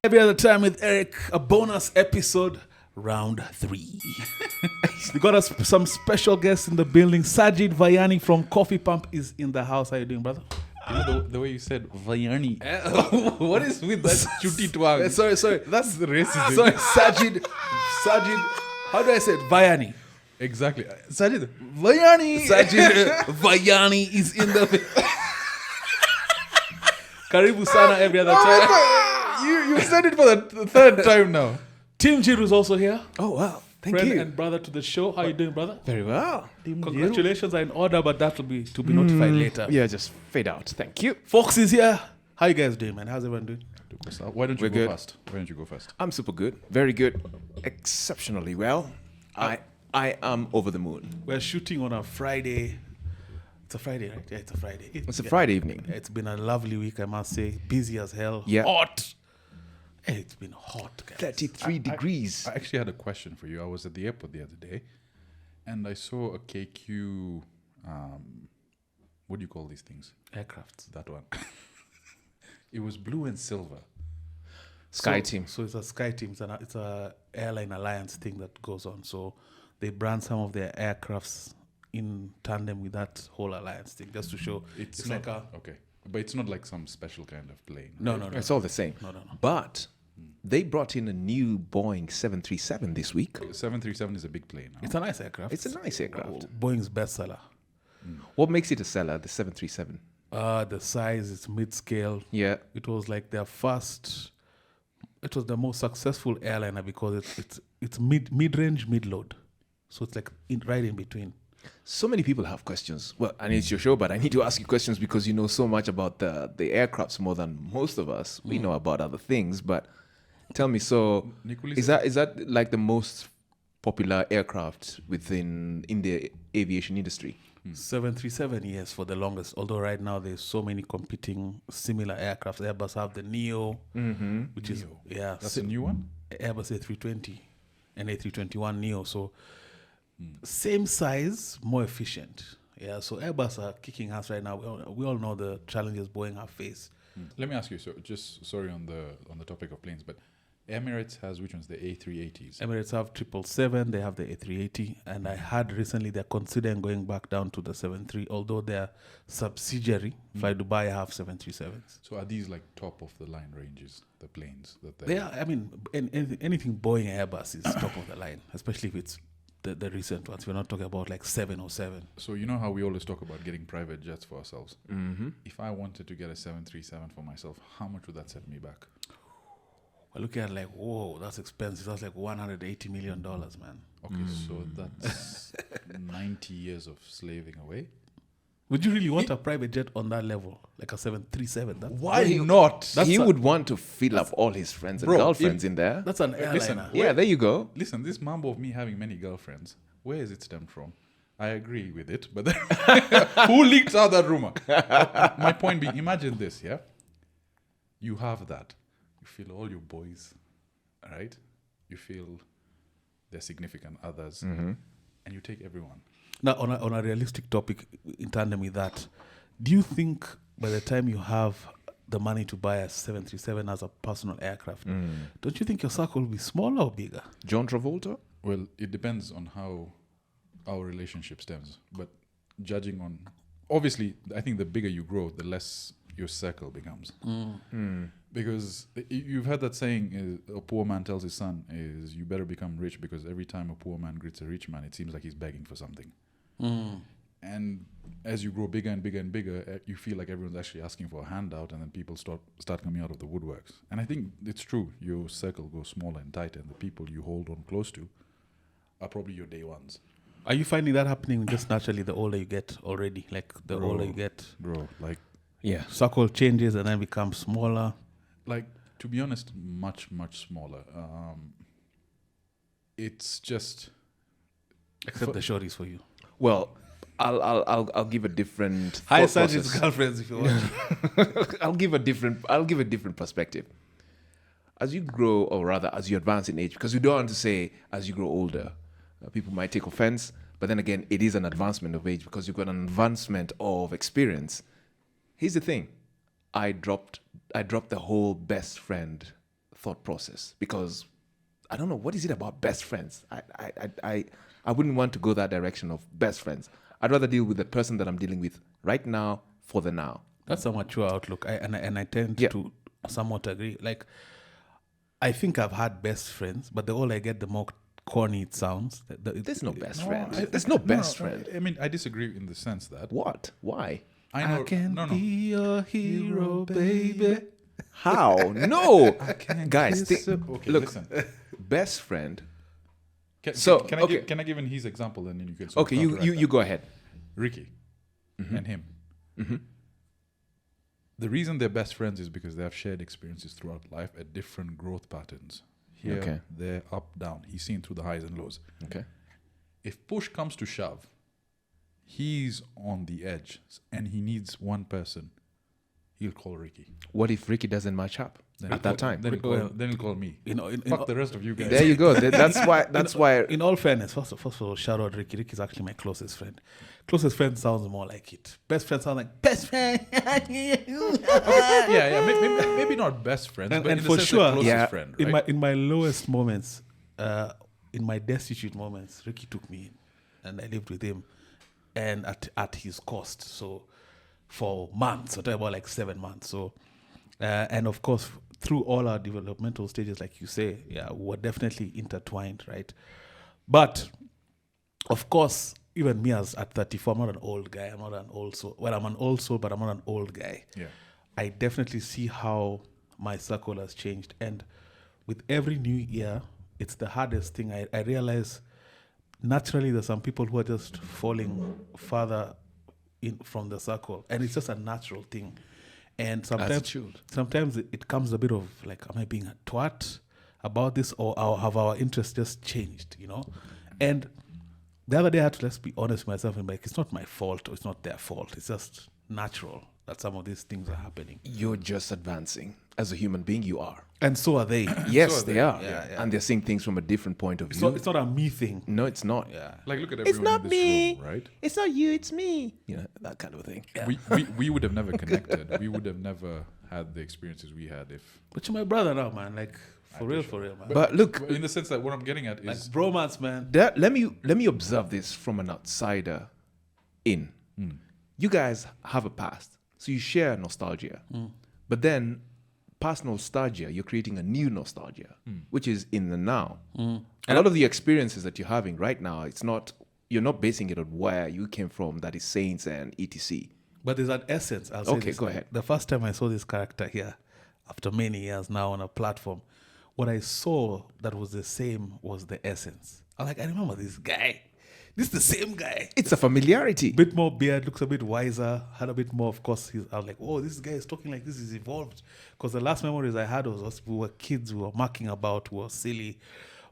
Every other time with Eric, a bonus episode, round 3. We got us some special guests in the building. Sajid Vayani from Coffee Pump is in the house. How you doing, brother? The way you said Vayani. What is with that chuti twang? Sorry. That's the racism. Sorry, Sajid. How do I say it? Vayani. Exactly. Sajid. Vayani. Sajid Vayani is in the... Karibu sana every other time. You said it for the third time now. Njiru is also here. Oh, wow. Thank Friend you. and brother to the show. How you doing, brother? Very well. Congratulations are in order, but that will be to be notified later. Yeah, just fade out. Thank you. Fox is here. How you guys doing, man? How's everyone doing? Why don't you We're go good. first? Why don't you go first? I'm super good. Very good. Exceptionally well. I am over the moon. We're shooting on a Friday. It's a Friday, right? Yeah, it's a Friday. It's a Friday evening. It's been a lovely week, I must say. Busy as hell. Yeah. Hot. Hey, it's been hot, guys. 33 degrees. I actually had a question for you. I was at the airport the other day, and I saw a KQ. What do you call these things? Aircrafts. That one. It was blue and silver. Sky Team. So it's a Sky Team. It's a airline alliance thing that goes on. So they brand some of their aircrafts in tandem with that whole alliance thing, just to show It's like not, a... okay, but it's not like some special kind of plane. No. It's all the same. No. But they brought in a new Boeing 737 this week. 737 is a big plane. Huh? It's a nice aircraft. It's a nice aircraft. Boeing's bestseller. What makes it a seller, the 737? The size is mid-scale. Yeah. It was like their first. It was the most successful airliner because it's mid-range, mid-load, so it's like right in between. So many people have questions. Well, and it's your show, but I need to ask you questions because you know so much about the aircrafts more than most of us. We know about other things, but tell me, so Nicholas, is that like the most popular aircraft in the aviation industry? 737, yes, for the longest. Although right now there's so many competing similar aircraft. Airbus have the Neo, which is that's a new one? Airbus A320 and A321 Neo. So same size, more efficient. Yeah, so Airbus are kicking ass right now. We all know the challenges Boeing have faced. Let me ask you. So, just sorry on the topic of planes, but Emirates has which ones? The A380s. Emirates have 777, they have the A380, and I heard recently they're considering going back down to the 73, although their subsidiary, Fly Dubai, have 737s. So are these like top of the line ranges, the planes that They are, I mean, anything Boeing Airbus is top of the line, especially if it's the recent ones. We're not talking about like 707. So you know how we always talk about getting private jets for ourselves? Mm-hmm. If I wanted to get a 737 for myself, how much would that set me back? We're looking at like, whoa, that's expensive. That's like $180 million, man. Okay, so that's 90 years of slaving away. Would you really want a private jet on that level? Like a 737? Why not? He would want to fill up all his friends and girlfriends in there. That's an airliner. Listen, Yeah, there you go. Listen, this mambo of me having many girlfriends, where is it stemmed from? I agree with it, but then who leaked out that rumor? My point being, imagine this, yeah? You have that. You feel all your boys, all right? You feel their significant others, and you take everyone. Now, on a realistic topic, in tandem with that, do you think by the time you have the money to buy a 737 as a personal aircraft, don't you think your circle will be smaller or bigger? John Travolta? Well, it depends on how our relationship stems. But judging on, obviously, I think the bigger you grow, the less your circle becomes. Because you've heard that saying, a poor man tells his son, is you better become rich because every time a poor man greets a rich man, it seems like he's begging for something. And as you grow bigger and bigger and bigger, you feel like everyone's actually asking for a handout, and then people start coming out of the woodworks. And I think it's true. Your circle goes smaller and tighter, and the people you hold on close to are probably your day ones. Are you finding that happening just naturally the older you get already? Like the older you get, Bro, like, Yeah. circle changes and then becomes smaller? to be honest, much, much smaller. It's just... Except the shorties for you. Well, I'll give a different. Hi, thought Sajid's process. girlfriends, if you want. I'll give a different perspective. As you grow, or rather, as you advance in age, because you don't want to say as you grow older, people might take offense. But then again, it is an advancement of age because you've got an advancement of experience. Here's the thing: I dropped the whole best friend thought process because I don't know what is it about best friends. I wouldn't want to go that direction of best friends. I'd rather deal with the person that I'm dealing with right now for the now. That's a mature outlook. I tend Yeah. to somewhat agree. Like, I think I've had best friends, but the older I get, the more corny it sounds. There's no best No, friend. I- There's no best friend. I mean, I disagree in the sense that What? Why? I know. can no, be your hero, baby. How? No, Can't guys. kiss a- okay, look, listen. best friend. Can, So, can I okay. give, can I give in his example and then you can sort Okay, of you counteract you that? go ahead. Ricky and him. Mm-hmm. The reason they're best friends is because they have shared experiences throughout life at different growth patterns. Here, Okay. there, up, down. He's seen through the highs and lows. Okay. If push comes to shove, he's on the edge and he needs one person. He'll call Ricky. What if Ricky doesn't match up Then at he'll that call- time? Then he'll call me. You know, Fuck the rest of you guys. There you go. That's why. That's why. in all fairness, first of all, shout out Ricky. Ricky's actually my closest friend. Closest friend sounds more like it. Best friend sounds like best friend. yeah, maybe not best friends, And- but and in for the sense sure, like closest yeah, friend, right? In my lowest moments, in my destitute moments, Ricky took me in, and I lived with him, and at his cost. So for months, I'm talking about like 7 months. So and of course, through all our developmental stages, like you say, yeah, we're definitely intertwined, right? But of course, even me as at 34, I'm not an old guy. I'm not an old soul. Well, I'm an old soul, but I'm not an old guy. Yeah. I definitely see how my circle has changed. And with every new year, it's the hardest thing. I realize naturally there's some people who are just falling further in from the circle. And it's just a natural thing. And sometimes it comes a bit of like, am I being a twat about this, or have our interests just changed, you know? And the other day I had to just be honest with myself and be like, it's not my fault or it's not their fault. It's just natural that some of these things are happening. You're just advancing as a human being. You are. And so are they. Yes, So are they they. are. Yeah. And they're seeing things from a different point of It's view. not a me thing. No, it's not. Yeah. Like, look at It's everyone not in this me. room, right? It's not you. It's me. You know, that kind of a thing. Yeah. We would have never connected. We would have never had the experiences we had if. But you're my brother now, man. Like, for real, man. But look, In the sense that what I'm getting at like is bromance, man. let me observe this from an outsider in. You guys have a past, so you share nostalgia. But then, past nostalgia, you're creating a new nostalgia, which is in the now. A lot of the experiences that you're having right now, you're not basing it on where you came from, that is saints and etc. But there's an essence. I'll say Okay, this. go ahead. The first time I saw this character here, after many years now on a platform, what I saw that was the same was the essence. I'm like, I remember this guy. This is the same guy. It's a familiarity. Bit more beard, looks a bit wiser, had a bit more, of course. I was like, oh, this guy is talking like this, is evolved. Because the last memories I had was us, we were kids, we were mucking about, we were silly.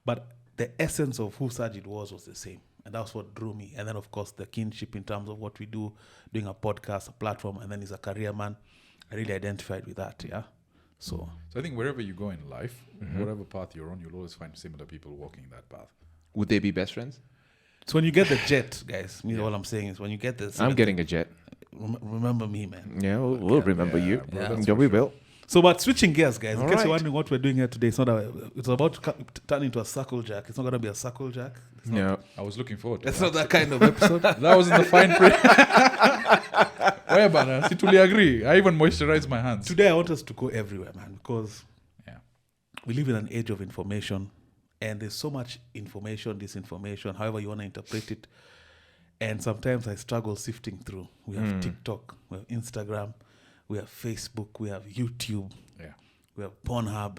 But the essence of who Sajid was the same. And that's what drew me. And then, of course, the kinship in terms of what we do, doing a podcast, a platform, and then he's a career man. I really identified with that, yeah? So I think wherever you go in life, whatever path you're on, you'll always find similar people walking that path. Would they be best friends? when you get the jet, guys, all I'm saying is when you get this, I'm getting a jet. remember me, man. Yeah, we'll remember Yeah, you. bro, Yeah. that's Yeah, for we sure. will. So, but switching gears, guys, in All case right. you're wondering what we're doing here today, it's about to turn into a circle jack. It's not going to be a circle jack. No. I was looking forward to That's that. not that kind of episode. That was in the fine print. Where, bana? Si tuli agree. I even moisturized my hands. Today, I want us to go everywhere, man, because Yeah. we live in an age of information, and there's so much information, disinformation, however you want to interpret it. And sometimes I struggle sifting through. We have TikTok, we have Instagram, we have Facebook, we have YouTube, Yeah. we have Pornhub.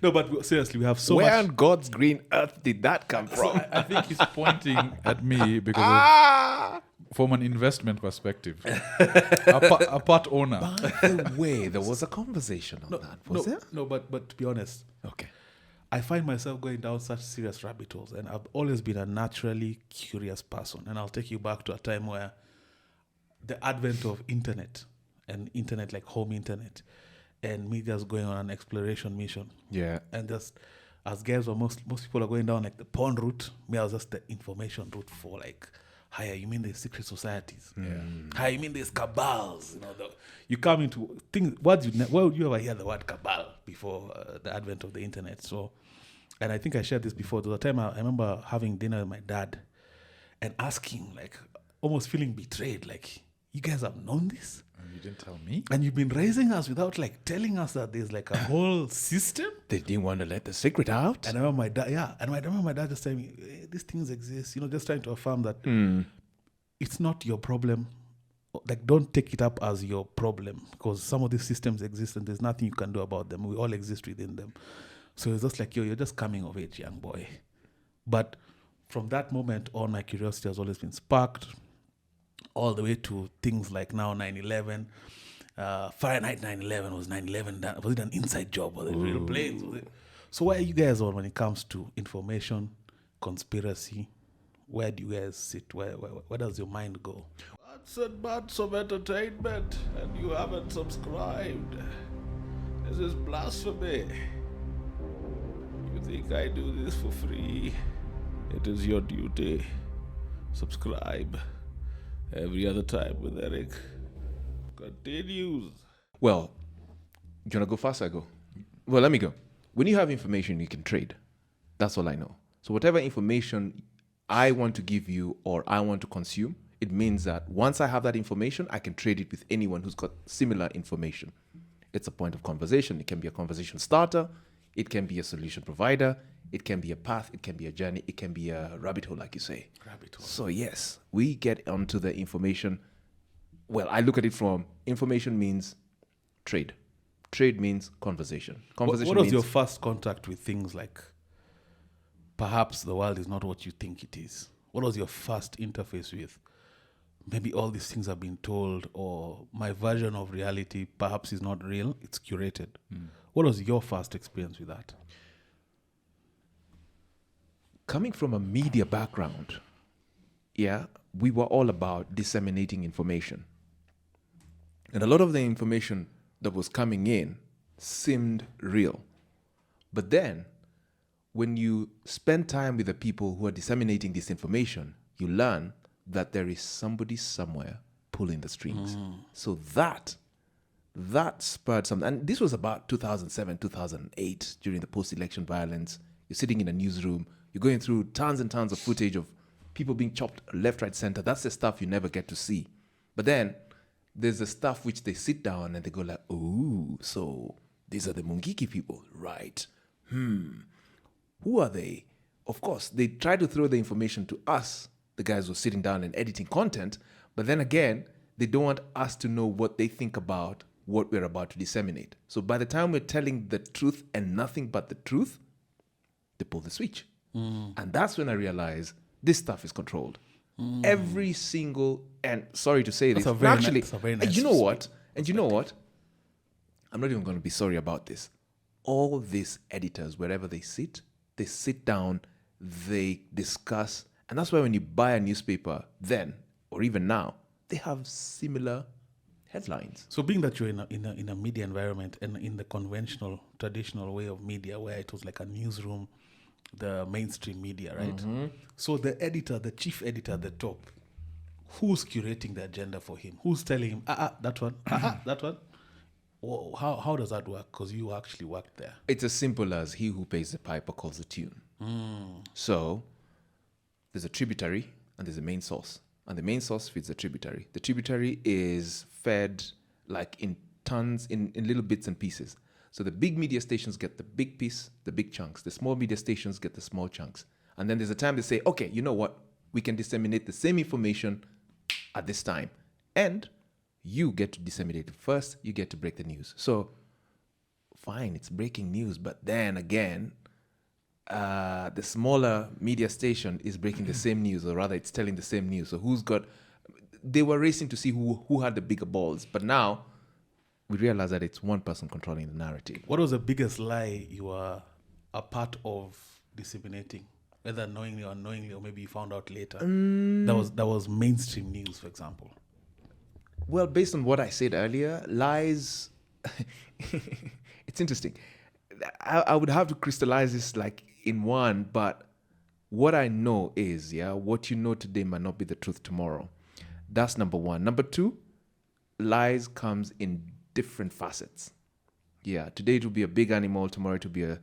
No, but seriously, we have so Where much. on God's green earth did that come from? I think he's pointing at me because Ah! from an investment perspective. a part owner. By the way, there was a conversation on that. Was there? No, but to be honest, Okay. I find myself going down such serious rabbit holes, and I've always been a naturally curious person. And I'll take you back to a time where the advent of internet, and internet like home internet, and me just going on an exploration mission. Yeah. And just as guys, or most people are going down like the porn route, me I was just the information route for like Hiya, you mean there's secret societies? Yeah. Hiya, you mean there's cabals? You come into things. Where would you ever hear the word cabal before the advent of the internet? So, and I think I shared this before. There was a time I remember having dinner with my dad and asking, like, almost feeling betrayed, like, you guys have known this? And you didn't tell me? And you've been raising us without, like, telling us that there's, like, a whole system? They didn't want to let the secret out. And I remember my dad, and I remember my dad just telling me, these things exist, just trying to affirm that it's not your problem. Like, don't take it up as your problem, because some of these systems exist and there's nothing you can do about them. We all exist within them. So it's just like, you're just coming of age, young boy. But from that moment on, my curiosity has always been sparked, all the way to things like now 9/11. Fahrenheit 9/11, was 9/11 done? Was it an inside job? Was it real planes? So where are you guys on when it comes to information, conspiracy? Where do you guys sit? Where does your mind go? Lots and lots of entertainment, and you haven't subscribed. This is blasphemy. You think I do this for free? It is your duty. Subscribe. Every other time with Eric continues. Well, do you want to go fast? I go. Well, let me go. When you have information, you can trade. That's all I know. So whatever information I want to give you or I want to consume, it means that once I have that information, I can trade it with anyone who's got similar information. It's a point of conversation. It can be a conversation starter. It can be a solution provider. It can be a path. It can be a journey. It can be a rabbit hole, like you say. Rabbit hole. So yes, we get onto the information. Well, I look at it from information means trade. Trade means conversation. Conversation What was means your first contact with things like perhaps the world is not what you think it is? What was your first interface with? Maybe all these things have been told, or my version of reality perhaps is not real, it's curated. What was your first experience with that? coming from a media background, yeah, we were all about disseminating information. And a lot of the information that was coming in seemed real. But then, when you spend time with the people who are disseminating this information, you learn that there is somebody somewhere pulling the strings. So that spurred something. And this was about 2007, 2008, during the post-election violence. You're sitting in a newsroom. You're going through tons and tons of footage of people being chopped left, right, center. That's the stuff you never get to see. But then there's the stuff which they sit down and they go like, ooh, so these are the Mungiki people, right? Who are they? Of course, they try to throw the information to us, the guys who are sitting down and editing content. But then again, they don't want us to know what they think about what we're about to disseminate. So by the time we're telling the truth and nothing but the truth, they pull the switch. And that's when I realized this stuff is controlled. Every single, and sorry to say this, actually, and you know what? And you know what? I'm not even going to be sorry about this. All these editors, wherever they sit down, they discuss, and that's why when you buy a newspaper then, or even now, they have similar headlines. So being that you're in a media environment and in the conventional, traditional way of media where it was like a newsroom, the mainstream media, right? So the editor, the chief editor at the top, who's curating the agenda for him? Who's telling him, that one, that one? How does that work? Because you actually worked there. It's as simple as he who pays the piper calls the tune. So there's a tributary and there's a main source. And the main source feeds the tributary. The tributary is fed like in tons, in little bits and pieces. So the big media stations get the big piece, the big chunks. The small media stations get the small chunks. And then there's a time they say, okay, you know what? We can disseminate the same information at this time. And you get to disseminate it first. You get to break the news. So fine, it's breaking news. But then again, the smaller media station is breaking the same news, or rather it's telling the same news. So they were racing to see who had the bigger balls. But now we realize that it's one person controlling the narrative. What was the biggest lie you were a part of disseminating, whether knowingly or unknowingly, or maybe you found out later? That was mainstream news, for example. Well, based on what I said earlier, lies, it's interesting. I would have to crystallize this like in one, but what I know is, what you know today might not be the truth tomorrow. That's number one. Number two, lies comes in different facets. Yeah, today it will be a big animal, tomorrow it will be a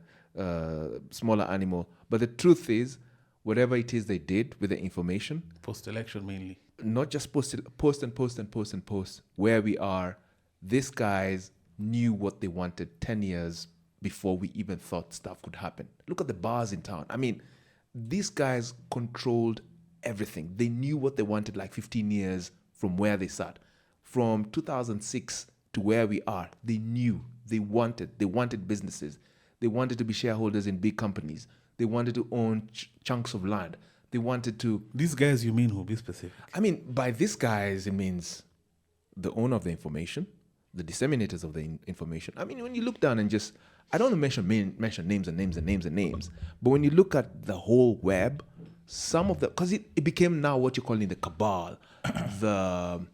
smaller animal. But the truth is, whatever it is they did with the information, Post-election mainly. not just post, where we are, these guys knew what they wanted 10 years before we even thought stuff could happen. Look at the bars in town. I mean, these guys controlled everything. They knew what they wanted like 15 years from where they sat. From 2006 to where we are, they knew, they wanted businesses. They wanted to be shareholders in big companies. They wanted to own chunks of land. They wanted to... These guys, you mean, who? Be specific. I mean, by these guys, it means the owner of the information, the disseminators of the information. I mean, when you look down and just... I don't want to mention names, but when you look at the whole web, some of the... Because it became now what you're calling the cabal, the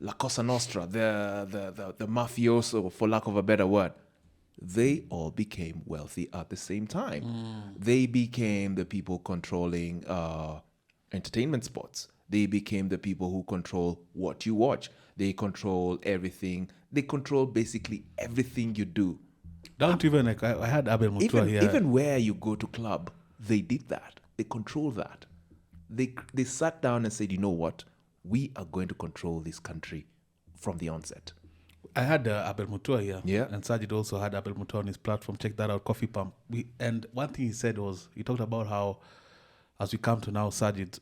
La Cosa Nostra, the mafioso, for lack of a better word. They all became wealthy at the same time. They became the people controlling entertainment spots. They became the people who control what you watch. They control everything. They control basically everything you do. Down to even like I had Abel Mutua here. Even where you go to club, they did that. They control that. They sat down and said, you know what? We are going to control this country from the onset. I had Abel Mutua here. Yeah. And Sajid also had Abel Mutua on his platform. Check that out, Coffee Pump. And one thing he said was, he talked about how, as we come to now, Sajid,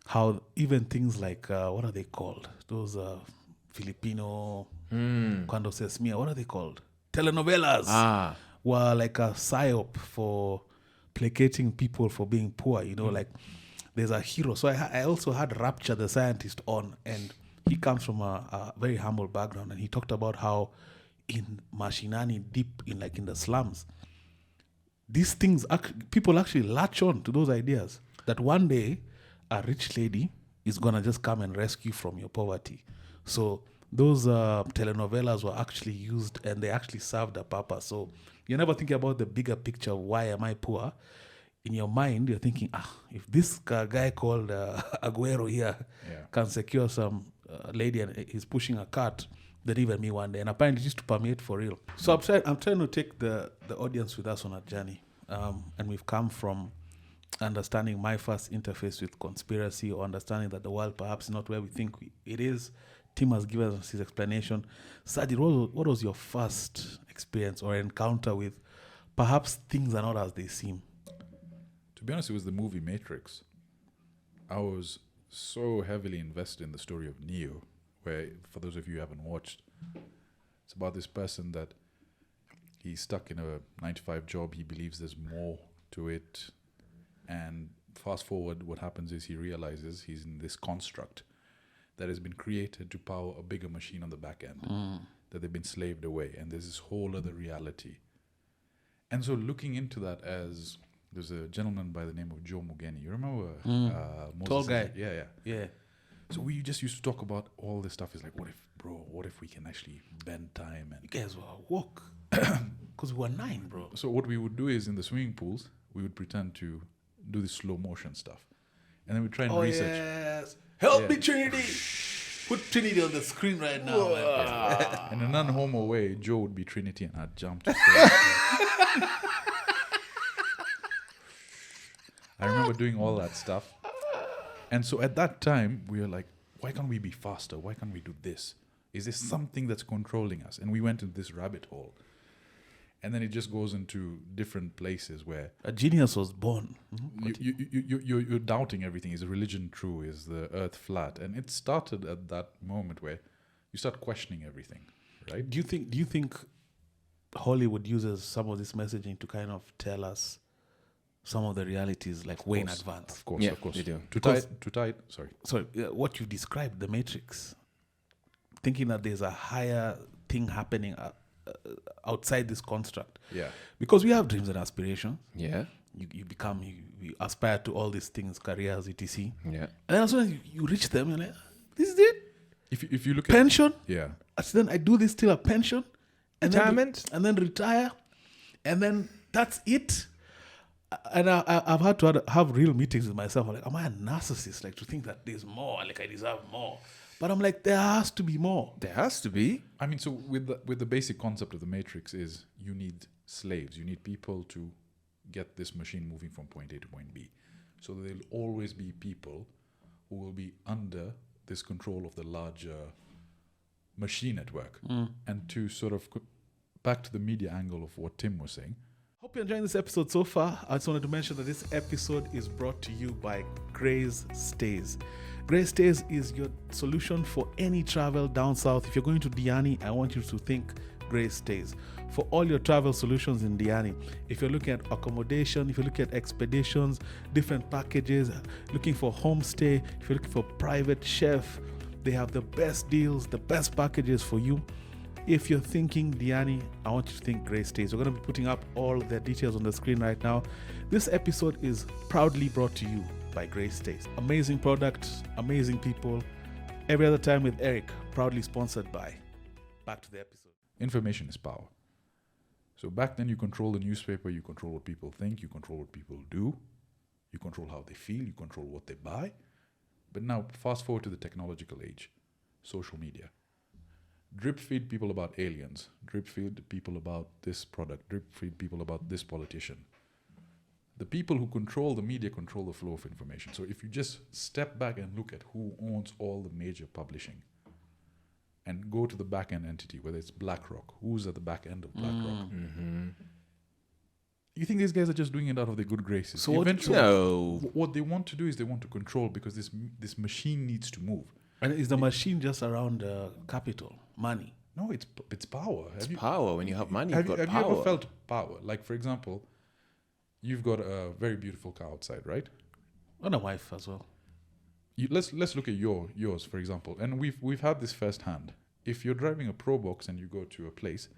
how even things like, what are they called? Those Filipino, Cuando se smia, what are they called? Telenovelas. Were like a psyop for placating people for being poor, you know, like there's a hero. So I also had Rapture, the scientist, on, and he comes from a very humble background, and he talked about how in Mashinani, deep in the slums, these things, people actually latch on to those ideas that one day a rich lady is going to just come and rescue from your poverty. So those telenovelas were actually used, and they actually served a purpose. So you're never thinking about the bigger picture of why am I poor. In your mind, you're thinking, if this guy called Aguero here can secure some lady and he's pushing a cart, then even me one day. And apparently just to permeate for real. So I'm trying to take the audience with us on a journey. And we've come from understanding my first interface with conspiracy, or understanding that the world perhaps is not where we think it is. Tim has given us his explanation. Sajid, what was your first experience or encounter with perhaps things are not as they seem? To be honest, it was the movie Matrix. I was so heavily invested in the story of Neo, where, for those of you who haven't watched, it's about this person that he's stuck in a 9-to-5 job. He believes there's more to it. And fast forward, what happens is he realizes he's in this construct that has been created to power a bigger machine on the back end, that they've been slaved away. And there's this whole other reality. And so looking into that, as there's a gentleman by the name of Joe Mugeni. You remember? Moses? Tall guy. Yeah. So we just used to talk about all this stuff. It's like, what if we can actually bend time? And You guys were woke. Because we were 9, bro. so what we would do is in the swimming pools, we would pretend to do this slow motion stuff. And then we try and research. Yes. Help Yeah. me, Trinity. Put Trinity on the screen right now, man. In a non-homo way, Joe would be Trinity and I'd jump to start. I remember doing all that stuff. And so at that time, we were like, why can't we be faster? Why can't we do this? Is there something that's controlling us? And we went into this rabbit hole. And then it just goes into different places where A genius was born. you're doubting everything. Is religion true? Is the earth flat? And it started at that moment where you start questioning everything, right? Do you think Hollywood uses some of this messaging to kind of tell us some of the realities like way in advance? Of course, Yeah, of course. they do. Too tight. Sorry. So what you described, the Matrix, thinking that there's a higher thing happening outside this construct. Yeah. Because we have dreams and aspirations. Yeah. You aspire to all these things, careers, etc. Yeah. And then as soon as you reach them, you're like, this is it? If you look Pension? at yeah, So then I do this till a pension. And Retirement? and then retire. And then that's it. And I've had to have real meetings with myself. I'm like, am I a narcissist? Like to think that there's more, like I deserve more. But I'm like, there has to be more. There has to be. I mean, so with the basic concept of the matrix is you need slaves. You need people to get this machine moving from point A to point B. So there'll always be people who will be under this control of the larger machine network. And to sort of back to the media angle of what Tim was saying. Hope you're enjoying this episode so far. I just wanted to mention that this episode is brought to you by Grace Stays. Grace Stays is your solution for any travel down south. If you're going to Diani, I want you to think Grace Stays. For all your travel solutions in Diani, if you're looking at accommodation, if you're looking at expeditions, different packages, looking for homestay, if you're looking for private chef, they have the best deals, the best packages for you. If you're thinking Diani, I want you to think Grace Stays. We're going to be putting up all their details on the screen right now. This episode is proudly brought to you by Grace Stays. Amazing product, amazing people. Every Other Time with Eric, proudly sponsored by. Back to the episode. Information is power. So back then you control the newspaper, you control what people think, you control what people do, you control how they feel, you control what they buy. But now fast forward to the technological age, social media. Drip feed people about aliens, drip feed people about this product, drip feed people about this politician. The people who control the media control the flow of information. So if you just step back and look at who owns all the major publishing and go to the back end entity, whether it's BlackRock, who's at the back end of BlackRock, you think these guys are just doing it out of their good graces? So eventually, No. what they want to do is they want to control because this machine needs to move. And is the machine just around capital, money? No, it's power. It's power. When you have money, Have you've you got power. ever felt power? Like, for example, you've got a very beautiful car outside, right? And a wife as well. Let's look at yours, for example. And we've had this firsthand. If you're driving a Pro Box and you go to a place,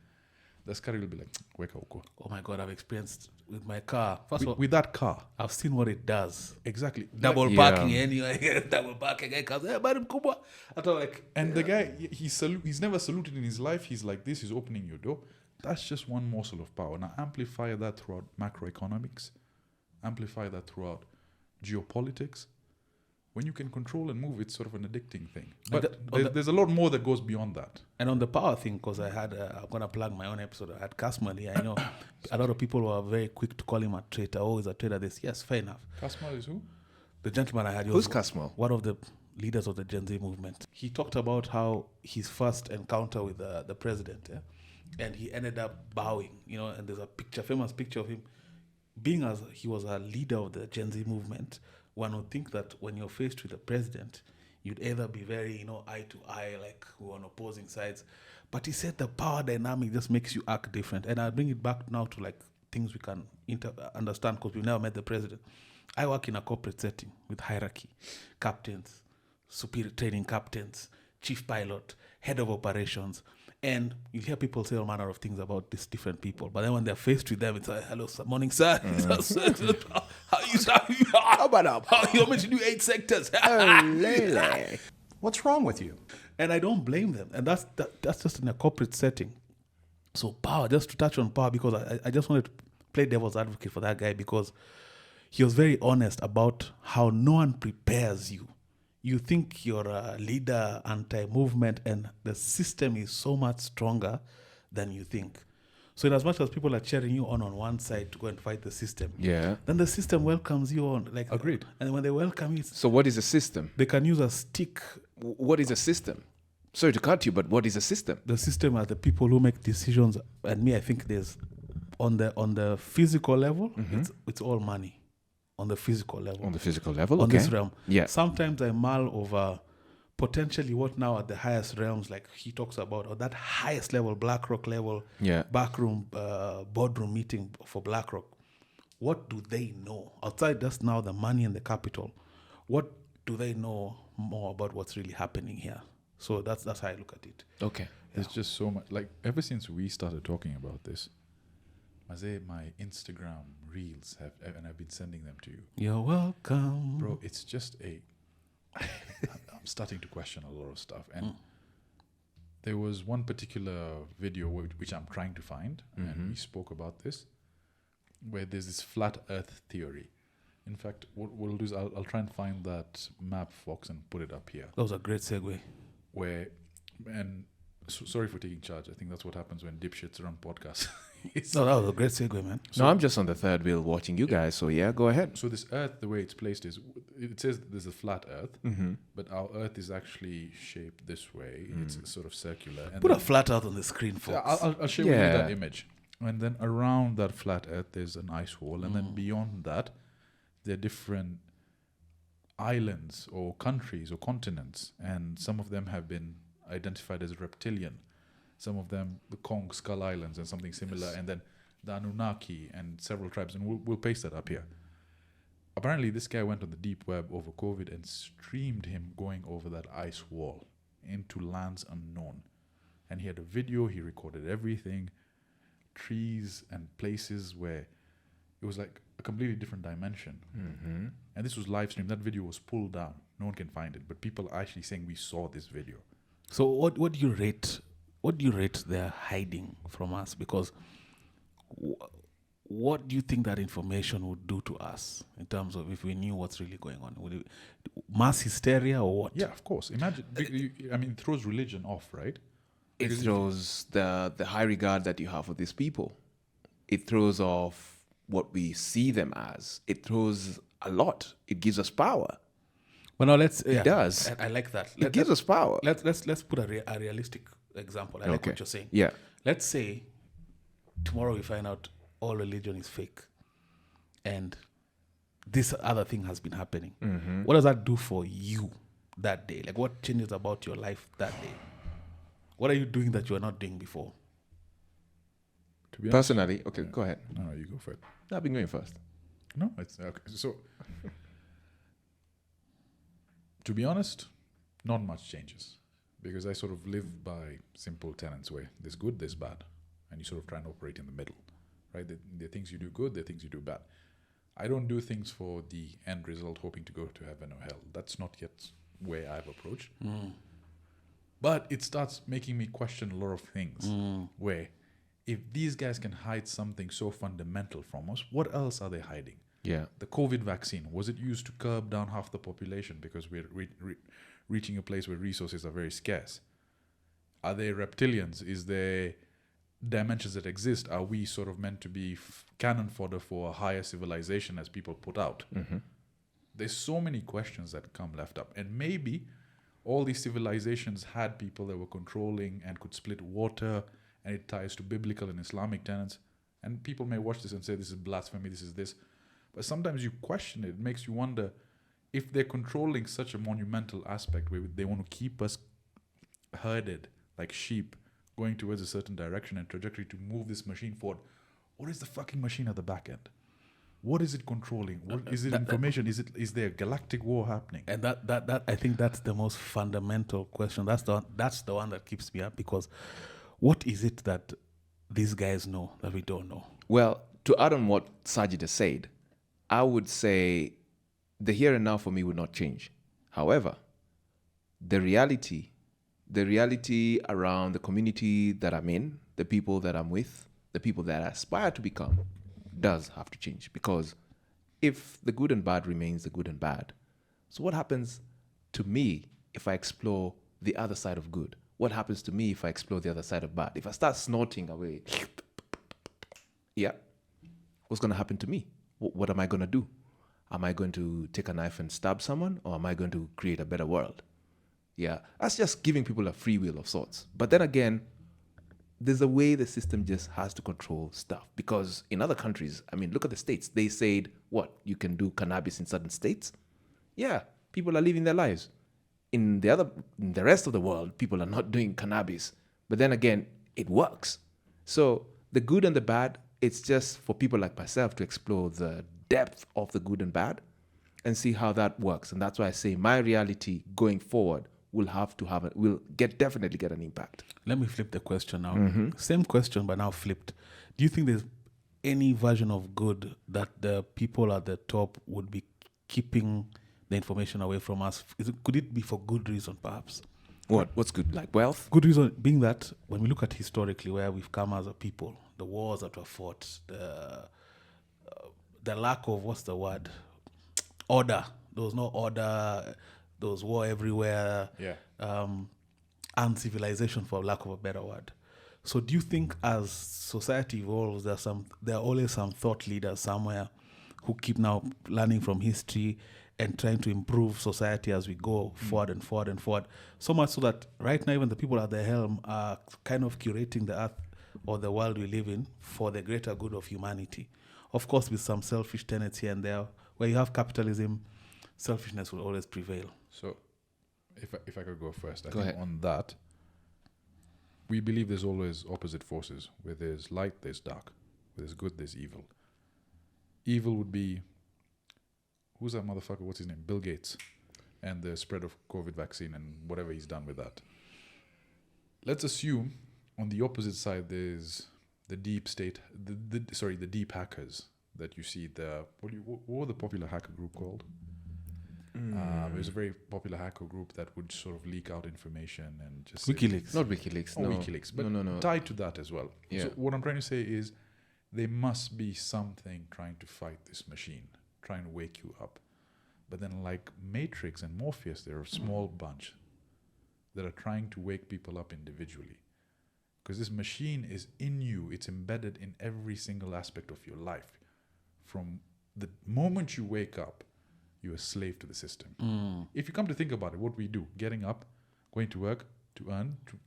the car will be like, weka huko. Oh my God, I've experienced with my car. First of all, With that car. I've seen what it does. Exactly. Double Like, parking anyway. Double parking. I can't say, bari mkubwa. I thought like, and the guy, he's never saluted in his life. He's like this. He's opening your door. That's just one morsel of power. Now amplify that throughout macroeconomics. Amplify that throughout geopolitics. When you can control and move, it's sort of an addicting thing. But there's a lot more that goes beyond that. and on the power thing, because I'm going to plug my own episode. I had Kasmal here. I know a lot of people were very quick to call him a traitor. Oh, he's a traitor. This, yes, fair enough. Kasmal is who? The gentleman I had, he Who's was Kasmal? one of the leaders of the Gen Z movement. He talked about how his first encounter with the president, and he ended up bowing, and there's a famous picture of him being as he was a leader of the Gen Z movement. One would think that when you're faced with the president, you'd either be very, eye to eye, like we're on opposing sides. But he said the power dynamic just makes you act different. And I'll bring it back now to like things we can understand because we've never met the president. I work in a corporate setting with hierarchy, captains, superior training captains, chief pilot, head of operations. And you hear people say all manner of things about these different people. But then when they're faced with them, it's like, hello, sir, morning, sir. How you How you want me to do 8 sectors? What's wrong with you? And I don't blame them. And that's just in a corporate setting. So power, just to touch on power, because I just wanted to play devil's advocate for that guy because he was very honest about how no one prepares you. You think you're a leader, anti-movement, and the system is so much stronger than you think. So in as much as people are cheering you on one side to go and fight the system, then the system welcomes you on. Like Agreed. And when they welcome you, So what is a system? they can use a stick. What is a system? Sorry to cut you, but what is a system? The system are the people who make decisions. And me, I think there's on the physical level, it's all money. On the physical level. On the physical level, On okay. this realm. Yeah. Sometimes I mull over potentially what now at the highest realms, like he talks about, or that highest level, BlackRock level, Yeah. backroom, boardroom meeting for BlackRock. What do they know? Outside just now the money and the capital, what do they know more about what's really happening here? So that's how I look at it. Okay. There's just so much. Like, ever since we started talking about this, my Instagram reels and I've been sending them to you. You're welcome. Bro, it's just I'm starting to question a lot of stuff. And there was one particular video which I'm trying to find, and we spoke about this. where there's this flat Earth theory. In fact, what we'll do is I'll try and find that map, Fox, and put it up here. That was a great segue. Sorry for taking charge. I think that's what happens when dipshits run podcasts. No, that was a great segue, man. No, I'm just on the third wheel watching you guys. So yeah, go ahead. So this Earth, the way it's placed is, it says there's a flat Earth, but our Earth is actually shaped this way. It's sort of circular. And Put a flat out on the screen, folks. I'll show you that image. And then around that flat Earth, there's an ice wall. And then beyond that, there are different islands or countries or continents. And some of them have been identified as reptilian. Some of them, the Kong Skull Islands and something similar. Yes. And then the Anunnaki and several tribes. And we'll paste that up here. Apparently, this guy went on the deep web over COVID and streamed him going over that ice wall into lands unknown. And he had a video. He recorded everything. Trees and places where it was like a completely different dimension. And this was live streamed. That video was pulled down. No one can find it, but people are actually saying we saw this video. So what do you rate? What do you rate they're hiding from us? Because what do you think that information would do to us in terms of if we knew what's really going on? Would it mass hysteria or what? Yeah, of course. Imagine. It throws religion off, right? It throws the high regard that you have for these people. It throws off what we see them as. It throws a lot. It gives us power. Well, now let's. It does. I like that. It gives us power. Let's put a realistic example. I like what you're saying. Yeah. Let's say tomorrow we find out all religion is fake, and this other thing has been happening. What does that do for you that day? Like, what changes about your life that day? What are you doing that you were not doing before? To be honest, personally, okay, go ahead. No, you go for it. I've been going first. No, it's okay. So, to be honest, not much changes because I sort of live by simple tenets where there's good, there's bad, and you sort of try and operate in the middle, right? There are things you do good, there are things you do bad. I don't do things for the end result, hoping to go to heaven or hell. That's not yet where I've approached. But it starts making me question a lot of things where if these guys can hide something so fundamental from us, what else are they hiding? Yeah. The COVID vaccine, was it used to curb down half the population because we're reaching a place where resources are very scarce? Are they reptilians? Is there dimensions that exist? Are we sort of meant to be cannon fodder for a higher civilization as people put out? There's so many questions that come left up. And maybe all these civilizations had people that were controlling and could split water, and it ties to biblical and Islamic tenets. And people may watch this and say, this is blasphemy, this is this. But sometimes you question it. It makes you wonder if they're controlling such a monumental aspect where they want to keep us herded like sheep, going towards a certain direction and trajectory to move this machine forward. What is the fucking machine at the back end? What is it controlling? What is it information? Is there a galactic war happening? And that I think that's the most fundamental question. That's the one that keeps me up, because what is it that these guys know that we don't know? Well, to add on what Sajid has said, I would say the here and now for me would not change. However, the reality around the community that I'm in, the people that I'm with, the people that I aspire to become, does have to change. Because if the good and bad remains the good and bad, so what happens to me if I explore the other side of good? What happens to me if I explore the other side of bad? If I start snorting away, yeah, what's going to happen to me? What am I going to do? Am I going to take a knife and stab someone, or am I going to create a better world? Yeah, that's just giving people a free will of sorts. But then again, there's a way the system just has to control stuff. Because in other countries, I mean, look at the States. They said, what, you can do cannabis in certain states? Yeah, people are living their lives. In the rest of the world, people are not doing cannabis. But then again, it works. So the good and the bad, it's just for people like myself to explore the depth of the good and bad and see how that works. And that's why I say my reality going forward will definitely get an impact. Let me flip the question now. Same question, but now flipped. Do you think there's any version of good that the people at the top would be keeping the information away from us? Could it be for good reason, perhaps? What's good? Like wealth? Good reason being that when we look at historically where we've come as a people, the wars that were fought, the the lack of, what's the word? Order. There was no order. There was war everywhere. Yeah. Uncivilization, for lack of a better word. So do you think as society evolves, there are always some thought leaders somewhere who keep now learning from history and trying to improve society as we go forward and forward and forward? So much so that right now even the people at the helm are kind of curating the earth or the world we live in for the greater good of humanity. Of course, with some selfish tenets here and there. Where you have capitalism, selfishness will always prevail. So, if I could go first, I Go think ahead. on that, we believe there's always opposite forces. Where there's light, there's dark. Where there's good, there's evil. Evil would be, who's that motherfucker? What's his name? Bill Gates, and the spread of COVID vaccine and whatever he's done with that. Let's assume on the opposite side there's the deep state, the deep hackers that you see. What was the popular hacker group called? It was a very popular hacker group that would sort of leak out information and just say- WikiLeaks. Not WikiLeaks. Oh, No. WikiLeaks, but no. tied to that as well. Yeah. So what I'm trying to say is there must be something trying to fight this machine, trying to wake you up. But then like Matrix and Morpheus, they're a small bunch that are trying to wake people up individually. Because this machine is in you, it's embedded in every single aspect of your life. From the moment you wake up, you're a slave to the system. If you come to think about it, what we do, getting up, going to work, to earn, to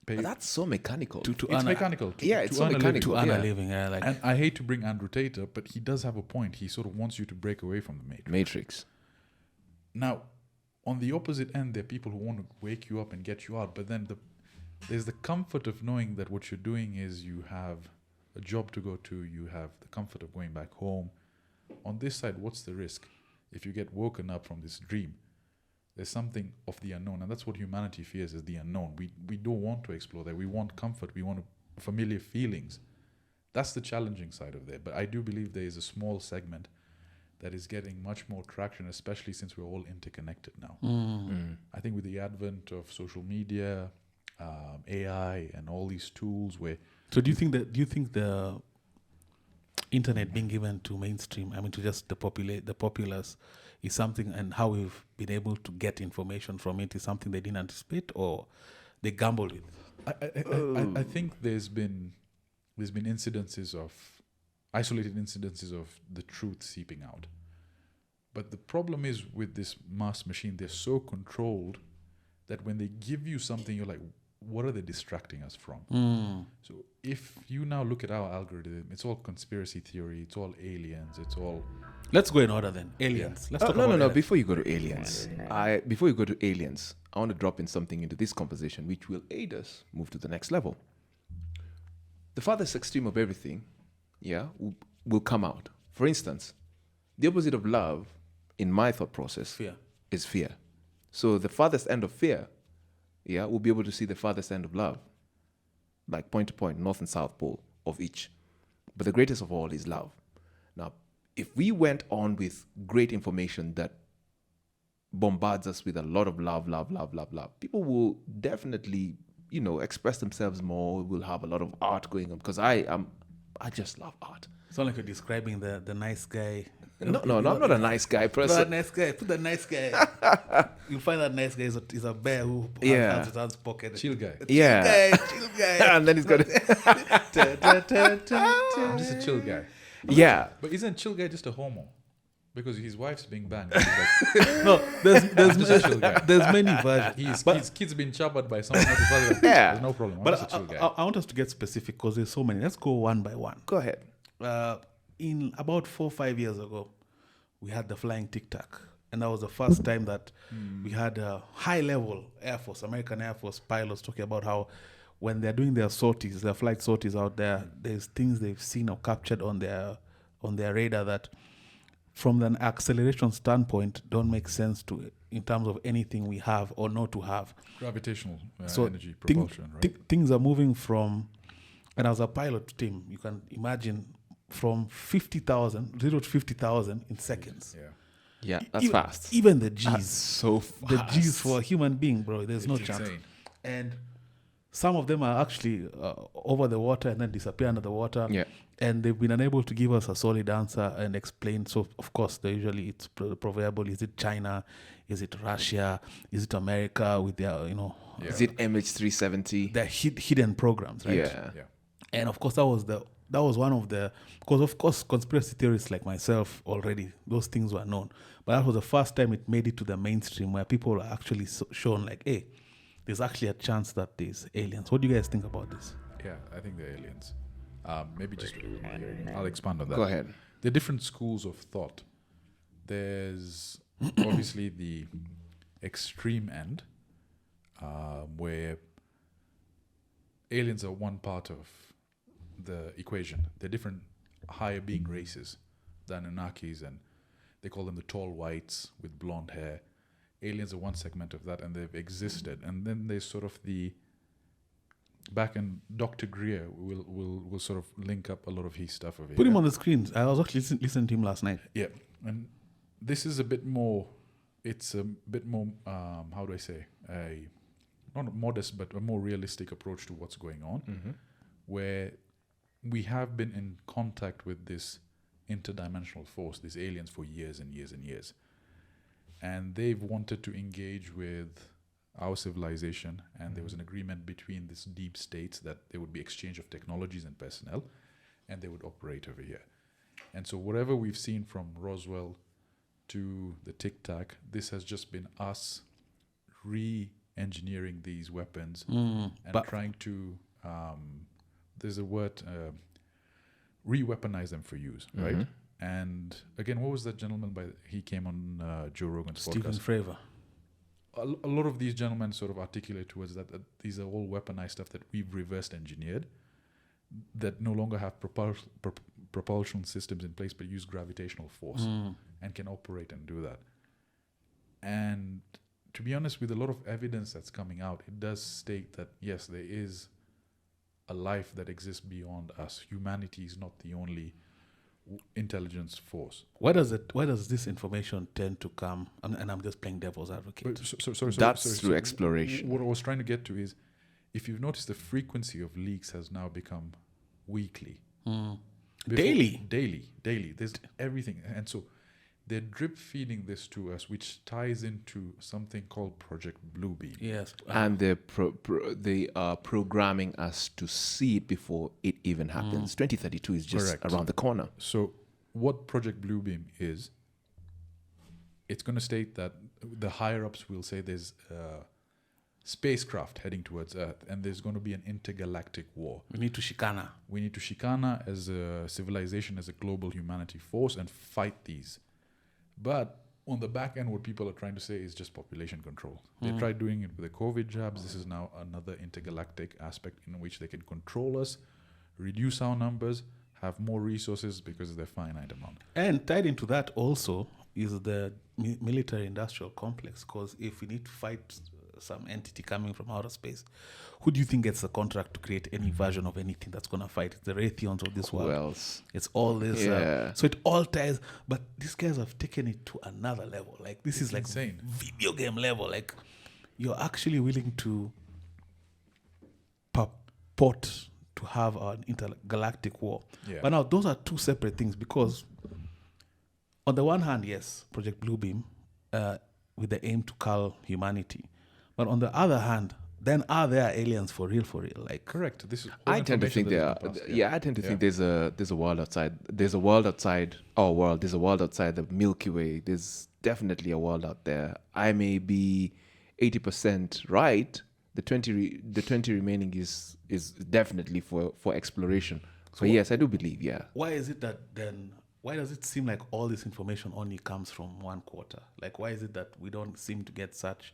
pay. But that's so mechanical. To It's earn mechanical. Yeah, it's so earn a living. mechanical. to earn Yeah. a living. Like And I hate to bring Andrew Tate up, but he does have a point. He sort of wants you to break away from the matrix. Matrix. Now, on the opposite end, there are people who want to wake you up and get you out. But then there's the comfort of knowing that what you're doing is you have a job to go to. You have the comfort of going back home. On this side, what's the risk? If you get woken up from this dream, there's something of the unknown. And that's what humanity fears, is the unknown. We don't want to explore that. We want comfort. We want familiar feelings. That's the challenging side of there. But I do believe there is a small segment that is getting much more traction, especially since we're all interconnected now. I think with the advent of social media, AI, and all these tools where... So do you think the internet being given to mainstream, I mean to just the populace, is something, and how we've been able to get information from it is something they didn't anticipate or they gambled with? I think there's been incidences of isolated incidences of the truth seeping out. But the problem is with this mass machine, they're so controlled that when they give you something, you're like, what are they distracting us from? So if you now look at our algorithm, it's all conspiracy theory, it's all aliens, it's all... Let's go in order then. Aliens. Let's talk No. about aliens. Before you go to aliens, I want to drop in something into this conversation which will aid us move to the next level. The farthest extreme of everything, will come out. For instance, the opposite of love, in my thought process, Fear. is fear. So the farthest end of fear, we'll be able to see the farthest end of love, like point to point, north and south pole of each. But the greatest of all is love. Now, if we went on with great information that bombards us with a lot of love, people will definitely, express themselves more. We'll have a lot of art going on, because I just love art. Sound like you're describing the nice guy. No, I'm not a nice guy Put that person. nice guy. Put that nice guy. You'll find that nice guy is a bear who Yeah. has his hands pocket. Chill guy. Yeah. Chill guy. And then he's got I'm just a chill guy. yeah. But isn't chill guy just a homo? Because his wife's being banged. He's like, No, I'm just a chill guy. there's many versions. His kid's been chopped by someone else's father. Yeah. There's no problem. I'm But just a chill guy. I want us to get specific because there's so many. Let's go one by one. Go ahead. In about 4 or 5 years ago, we had the flying Tic Tac. And that was the first time that we had a high-level Air Force, American Air Force pilots talking about how when they're doing their sorties, their flight sorties out there, there's things they've seen or captured on their radar that from an acceleration standpoint don't make sense to in terms of anything we have or not to have. Gravitational So energy propulsion, right? things are moving from, and as a pilot team, you can imagine from 50,000, 0 to 50,000 in seconds. Yeah. Yeah, that's even, fast. Even the G's. That's so fast. The G's for a human being, bro, there's no It's chance. insane. And some of them are actually over the water and then disappear under the water. Yeah. and they've been unable to give us a solid answer and explain. So, of course, usually it's proverbial. Is it China? Is it Russia? Is it America with their, Yeah. Is it MH370? their hidden programs, right? Yeah. Yeah. And of course, that was one of the, because of course, conspiracy theorists like myself already, those things were known. But that was the first time it made it to the mainstream where people were actually shown like, hey, there's actually a chance that there's aliens. What do you guys think about this? Yeah, I think they're aliens. Maybe just I'll expand on that. Go ahead. There are different schools of thought. There's obviously the extreme end, where aliens are one part of the equation. They're different higher being races, the Anunnakis, and they call them the tall whites with blonde hair. Aliens are one segment of that, and they've existed. And then there's sort of the back, and Dr. Greer will sort of link up a lot of his stuff over here. Put him on the screen. I was actually listening to him last night. Yeah, and this is a bit more. It's a bit more. How do I say? Not modest, but a more realistic approach to what's going on, where we have been in contact with this interdimensional force, these aliens, for years and years and years, and they've wanted to engage with our civilization, and there was an agreement between these deep states that there would be exchange of technologies and personnel, and they would operate over here. And so whatever we've seen from Roswell to the Tic Tac, this has just been us re-engineering these weapons and trying to, there's a word, re-weaponize them for use, right? And again, what was that gentleman he came on Joe Rogan's Stephen podcast? Fravor. A lot of these gentlemen sort of articulate towards that these are all weaponized stuff that we've reversed engineered, that no longer have propulsion systems in place but use gravitational force and can operate and do that. And to be honest, with a lot of evidence that's coming out, it does state that yes, there is a life that exists beyond us. Humanity is not the only intelligence force. Why does this information tend to come? And I'm just playing devil's advocate. That's through exploration. What I was trying to get to is, if you've noticed, the frequency of leaks has now become weekly. Daily. There's everything. And so they're drip feeding this to us, which ties into something called Project Bluebeam. Yes. And they are programming us to see it before it even happens. 2032 is just Correct. around the corner. So what Project Bluebeam is, it's going to state that the higher-ups will say there's spacecraft heading towards Earth, and there's going to be an intergalactic war. We need to Shikana. We need to Shikana as a civilization, as a global humanity force, and fight these. But on the back end, what people are trying to say is just population control. They tried doing it with the COVID jabs. This is now another intergalactic aspect in which they can control us, reduce our numbers, have more resources because of their finite amount. And tied into that also is the military-industrial complex, because if we need to fight some entity coming from outer space, who do you think gets the contract to create any version of anything that's going to fight? It's the Raytheons of this world. Who else? It's all this. Yeah. So it all ties, but these guys have taken it to another level. Like this is like insane. Video game level. Like you're actually willing to purport to have an intergalactic war. Yeah. But now those are two separate things, because on the one hand, yes, Project Bluebeam, with the aim to cull humanity. But on the other hand, then are there aliens for real? Like, Correct. This is I tend to think there are. I tend to think there's a world outside. There's a world outside our world. There's a world outside the Milky Way. There's definitely a world out there. I may be 80% right. The 20 remaining is definitely for exploration. So yes, I do believe. Yeah. Why is it that then? Why does it seem like all this information only comes from one quarter? Like, why is it that we don't seem to get such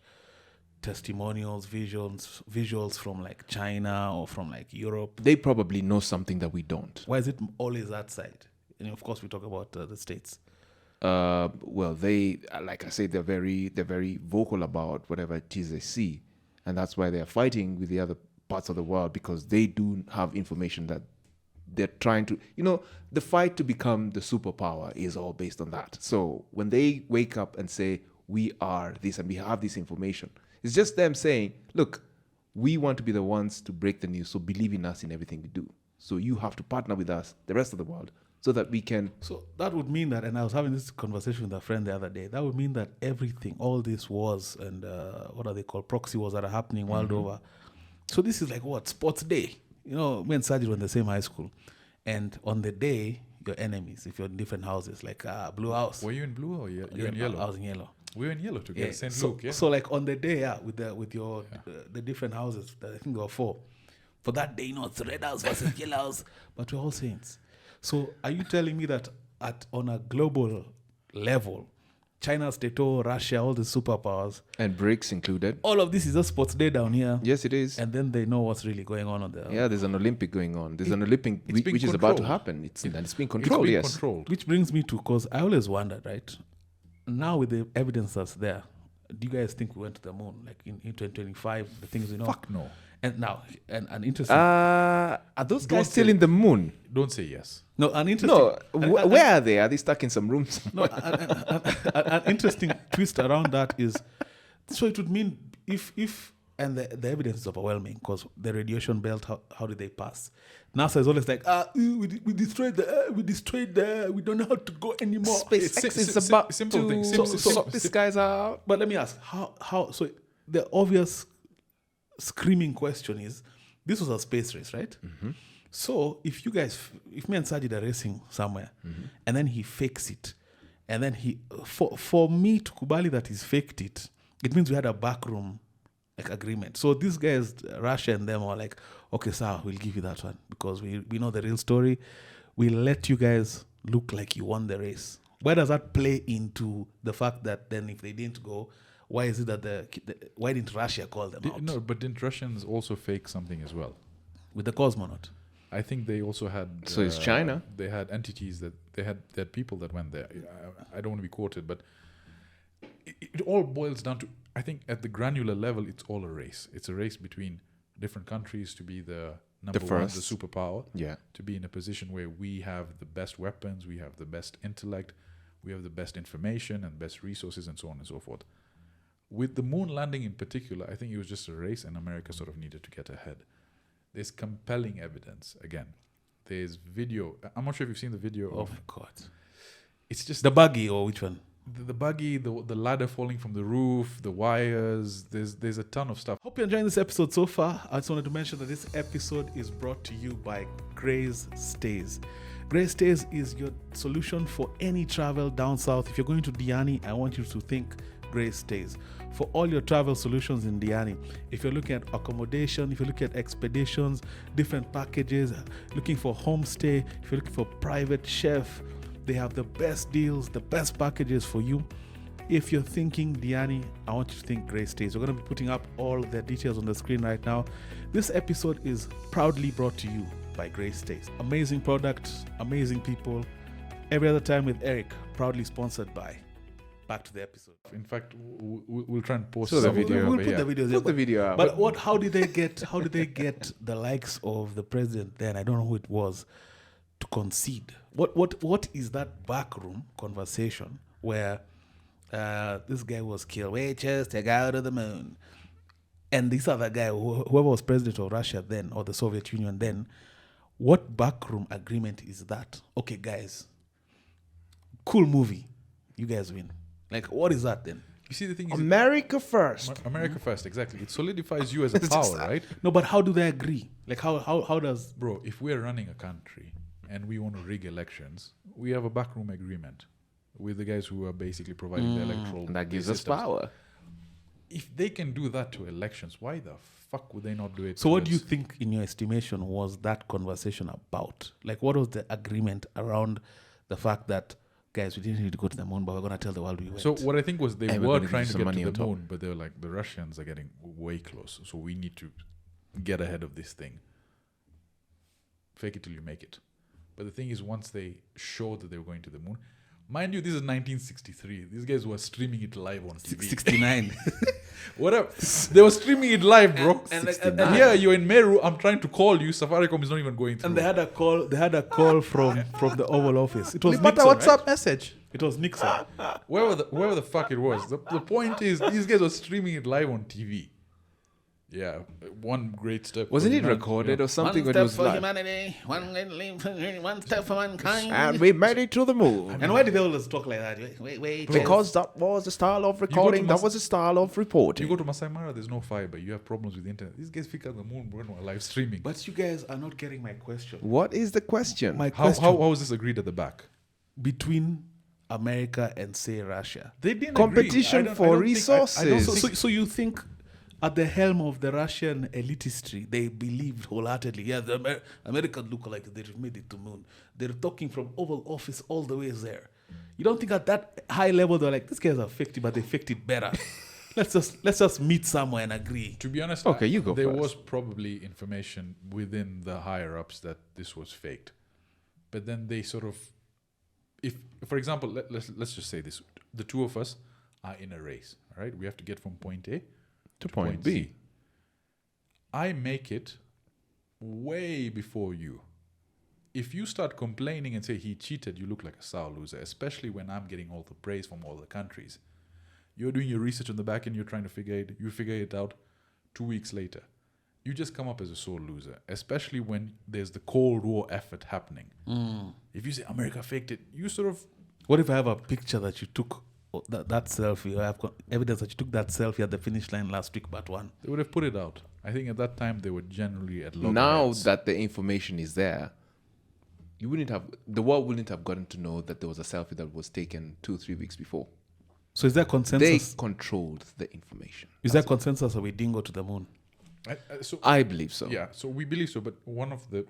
testimonials, visuals from like China or from like Europe? They probably know something that we don't. Why is it always that side? And of course, we talk about the States. Well, they, like I say, they're very vocal about whatever it is they see, and that's why they're fighting with the other parts of the world, because they do have information that they're trying to, the fight to become the superpower is all based on that. So when they wake up and say, we are this and we have this information, it's just them saying, look, we want to be the ones to break the news, so believe in us in everything we do. So you have to partner with us, the rest of the world, so that we can. So that would mean that, and I was having this conversation with a friend the other day, that would mean that everything, all these wars and what are they called, proxy wars that are happening world over. So this is like what, sports day? You know, me and Sajid were in the same high school. And on the day, your enemies, if you're in different houses, like blue house. Were you in blue or you're in yellow? I was in yellow. We were in yellow together, Yeah. St. So, Luke, yeah. so like on the day, with your the different houses, I think there were 4. For that day, it's red house versus yellow house, but we're all saints. So are you telling me that on a global level, China, Stato, Russia, all the superpowers, And BRICS included. all of this is a sports day down here? Yes, it is. And then they know what's really going on there. Yeah, there's an Olympic going on. There's an Olympic it's being which is about to controlled. happen. It's being It's controlled, being yes. controlled. Which brings me to, because I always wondered, right? Now with the evidence that's there, do you guys think we went to the moon? Like in 2025, the things we know? Fuck no. And now, an interesting... Are those Don't guys still say- in the moon? Don't say yes. no, an interesting... No, where are they? Are they stuck in some rooms? No, an interesting twist around that is, so it would mean if and the evidence is overwhelming because the radiation belt, how did they pass? NASA is always like, we destroyed we don't know how to go anymore. SpaceX is sim- about simple to thing, sort these guys out. But let me ask, how? So the obvious screaming question is, this was a space race, right? Mm-hmm. So if me and Sajid are racing somewhere, and then he fakes it, and then for me to kubali that he's faked it, it means we had a backroom like agreement. So these guys, Russia and them, are like, okay, sir, we'll give you that one because we know the real story. We'll let you guys look like you won the race. Where does that play into the fact that then if they didn't go, why is it that why didn't Russia call them out? No, but didn't Russians also fake something as well? With the cosmonaut. I think they also had. So it's China? They had entities that they had people that went there. I don't want to be quoted, but it all boils down to. I think at the granular level, it's all a race. It's a race between different countries to be the number one, the first. superpower. Yeah. To be in a position where we have the best weapons, we have the best intellect, we have the best information and best resources, and so on and so forth. With the moon landing in particular, I think it was just a race, and America sort of needed to get ahead. There's compelling evidence. Again, there's video. I'm not sure if you've seen the video. Oh my God. It's just The buggy or which one? the buggy, the ladder falling from the roof, the wires. There's a ton of stuff. Hope you're enjoying this episode so far. I just wanted to mention that this episode is brought to you by Gray's Stays. Gray's Stays is your solution for any travel down south. If you're going to Diani, I want you to think Gray's Stays. For all your travel solutions in Diani, if you're looking at accommodation, if you're looking at expeditions, different packages, looking for homestay, if you're looking for private chef, they have the best deals, the best packages for you. If you're thinking Diani, I want you to think Grey Stays. We're going to be putting up all the details on the screen right now. This episode is proudly brought to you by Grey Stays. Amazing products, amazing people. Every other time with Eric, proudly sponsored by. Back to the episode. In fact, we'll try and post So the some video. We'll but put yeah. the videos. Put the video out. But how did they get the likes of the president then? I don't know who it was to concede. What is that backroom conversation where this guy was killed? Wait, just take out of the moon. And this other guy, whoever was president of Russia then, or the Soviet Union then, what backroom agreement is that? Okay, guys, cool movie. You guys win. Like, what is that then? You see, the thing is, America first. America first, exactly. It solidifies you as a power, right? No, but how do they agree? Like, how does... Bro, if we're running a country and we want to rig elections, we have a backroom agreement with the guys who are basically providing the electoral And that gives us systems. power. If they can do that to elections, why the fuck would they not do it? So what do you towards- think, in your estimation, was that conversation about? Like, what was the agreement around the fact that, guys, we didn't need to go to the moon, but we're going to tell the world we went? So what I think was they And we're were gonna trying give to you get some money to on the top. moon, but they were like, the Russians are getting way close, so we need to get ahead of this thing. Fake it till you make it. But the thing is, once they showed that they were going to the moon, mind you, this is 1963. These guys were streaming it live on TV. 69. Whatever. They were streaming it live, bro. And here you're in Meru. I'm trying to call you. Safaricom is not even going through. And they had a call from the Oval Office. It was But a Nixon, WhatsApp right? message. It was Nixon. Wherever the fuck it was. The point is, these guys were streaming it live on TV. Yeah, one great step. Wasn't for it recorded or something? One When it step was for live? humanity, one step for mankind. And we made it to the moon. And why did they always talk like that? Wait. Because that was the style of recording. That was the style of reporting. You go to Masai Mara, there's no fiber. You have problems with the internet. These guys pick up the moon when we're live streaming. But you guys are not getting my question. What is the question? My How question was this agreed at the back? between America and say Russia. They didn't Competition agree. for I don't resources. think- So you think at the helm of the Russian elitistry, they believed wholeheartedly, yeah, the Americans look like they've made it to moon. They're talking from Oval Office all the way there. You don't think at that high level they're like, these guys are faked it, but they faked it better. let's just meet somewhere and agree. To be honest, Okay, you go there first. was probably information within the higher ups that this was faked. But then they sort of, if, for example, let's just say this. The two of us are in a race, all right? We have to get from point A to point B. C. I make it way before you. If you start complaining and say he cheated, you look like a sour loser, especially when I'm getting all the praise from all the countries. You're doing your research on the back end, you're trying to figure it out 2 weeks later. You just come up as a sore loser, especially when there's the Cold War effort happening. If you say America faked it, you sort of, What if I have a picture that you took, that selfie, I have evidence that you took that selfie at the finish line last week, but one. they would have put it out. I think at that time they were generally at Now loggerheads. that the information is there, the world wouldn't have gotten to know that there was a selfie that was taken 2-3 weeks before. So is there They consensus? controlled the information. Is there consensus that we didn't go to the moon? So I believe so. yeah, so we believe so. But one of the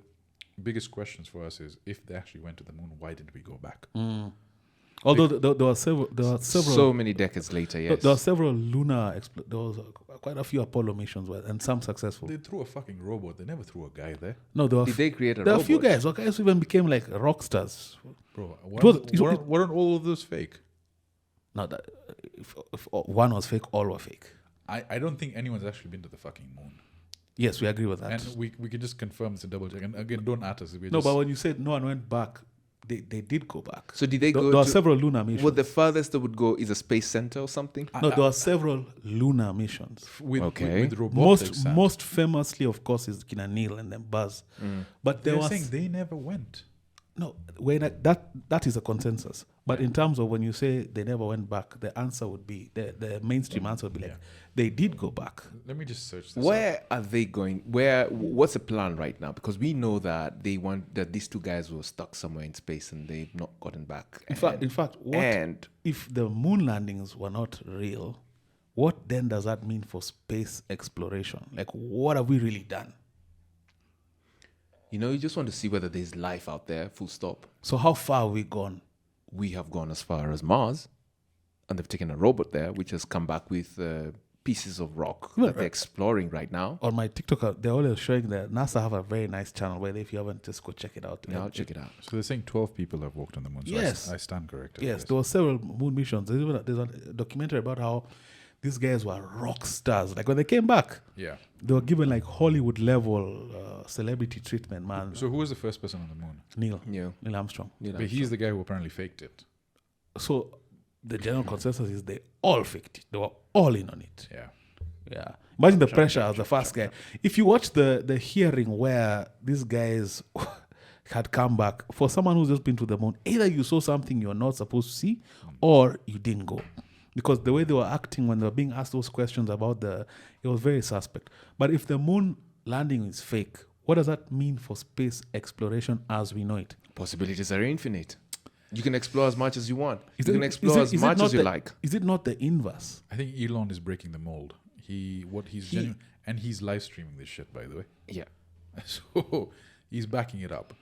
biggest questions for us is, if they actually went to the moon, why didn't we go back? Although there were several, So many decades later, yes. there were several lunar, there was quite a few Apollo missions, and some successful. They threw a fucking robot. They never threw a guy there, No, there were Did they create a there are robot? a few guys. Okay, guys even became like rock stars. bro. was- Weren't all of those fake? Now that if one was fake, all were fake. I don't think anyone's actually been to the fucking moon. Yes, we agree with that. And we can just confirm this and double check. And again, don't at us. No, but when you said no one went back, they did go back. So did they There go are to... several lunar missions. Well, the furthest they would go is a space center or something? No, there are several lunar missions. Okay. with robotics. Most famously, of course, is Kina Neil and then Buzz. But there they're was saying they never went. no that is a consensus. But in terms of when you say they never went back, the answer would be the mainstream answer would be like they did go back. Let me just search this. Where are they going? What's the plan right now? Because we know that these two guys were stuck somewhere in space and they've not gotten back. In fact, what and if the moon landings were not real? What then does that mean for space exploration? Like, what have we really done? you just want to see whether there's life out there. Full stop. So how far have we gone? We have gone as far as Mars, and they've taken a robot there, which has come back with pieces of rock that they're exploring right now. On my TikTok, they're always showing that NASA have a very nice channel where if you haven't, just go check it out. Yeah, I'll check it out. So they're saying 12 people have walked on the moon. So Yes. I stand corrected. Yes, there were several moon missions. There's a documentary about how these guys were rock stars. Like when they came back, Yeah. they were given like Hollywood level celebrity treatment, man. So who was the first person on the moon? Yeah. Neil Armstrong. But he's the guy who apparently faked it. So the general consensus is they all faked it. They were all in on it. Yeah. Yeah. Imagine the pressure as the first guy. If you watch the hearing where these guys had come back, for someone who's just been to the moon, either you saw something you're not supposed to see or you didn't go. Because the way they were acting when they were being asked those questions about it was very suspect. But if the moon landing is fake, what does that mean for space exploration as we know it? Possibilities are infinite. You can explore as much as you want. Is You it- can explore is as it much not as you the- like. Is it not the inverse? I think Elon is breaking the mold. And he's live streaming this shit, by the way. Yeah. So he's backing it up.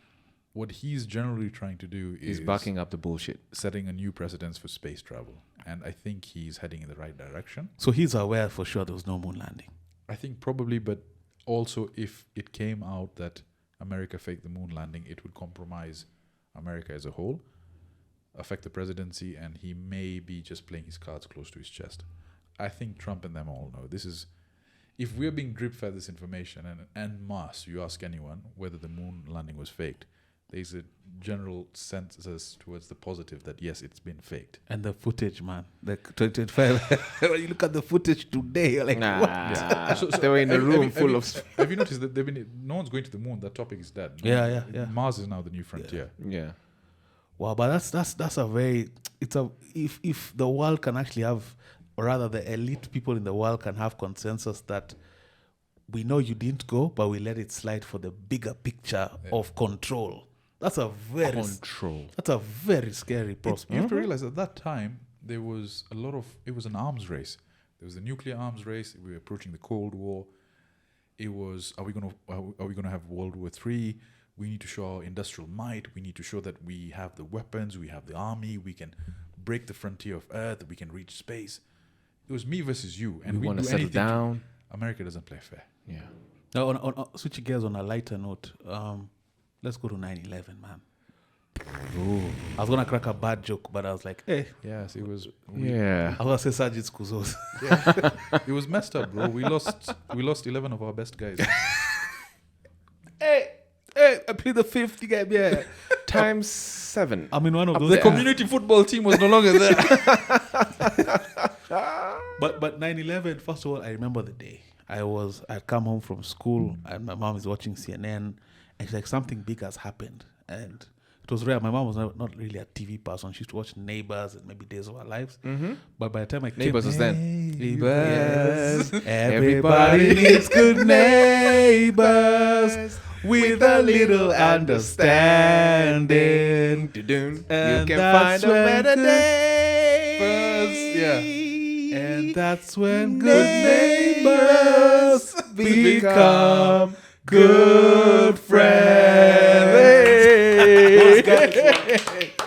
What he's generally trying to do is He's backing up the bullshit. setting a new precedence for space travel. And I think he's heading in the right direction. So he's aware for sure there was no moon landing. I think probably, but also if it came out that America faked the moon landing, it would compromise America as a whole, affect the presidency, and he may be just playing his cards close to his chest. I think Trump and them all know this is, if we're being drip fed this information and en masse, you ask anyone whether the moon landing was faked, there's a general sense towards the positive that yes, it's been faked. And the footage, man. The 2025. When you look at the footage today, you're like, what? Nah. They were in a room full of... Have you noticed that no one's going to the moon? That topic is dead. Yeah. Mars is now the new frontier. Yeah. Wow, but that's a very, if the world can actually have, or rather the elite people in the world can have consensus that we know you didn't go, but we let it slide for the bigger picture of control. That's a very scary prospect. You have to realize at that time there was it was an arms race. There was the nuclear arms race. We were approaching the Cold War. It was, are we gonna have World War III? We need to show our industrial might. We need to show that we have the weapons, we have the army, we can break the frontier of Earth, we can reach space. It was me versus you, and we want to settle down. America doesn't play fair. Yeah. Now, on switching gears on a lighter note, let's go to 9/11, man. Ooh. I was gonna crack a bad joke, but I was like, hey. Yes, it was. Yeah. I was gonna say Sajid Kuzos. Yeah. It was messed up, bro. We lost 11 of our best guys. Hey, I played the 50 game, yeah. Times 7. I'm in one of those. The community football team was no longer there. But 9/11, first of all, I remember the day. I'd come home from school and my mom is watching CNN and she's like, something big has happened. And it was rare. My mom was not really a TV person. She used to watch Neighbors and maybe Days of Our Lives. Mm-hmm. But by the time I came... Neighbors was then. Neighbors. Everybody needs good neighbors with a little understanding. You And can that's find a when better good day. Yeah. And that's when good neighbors become good friends.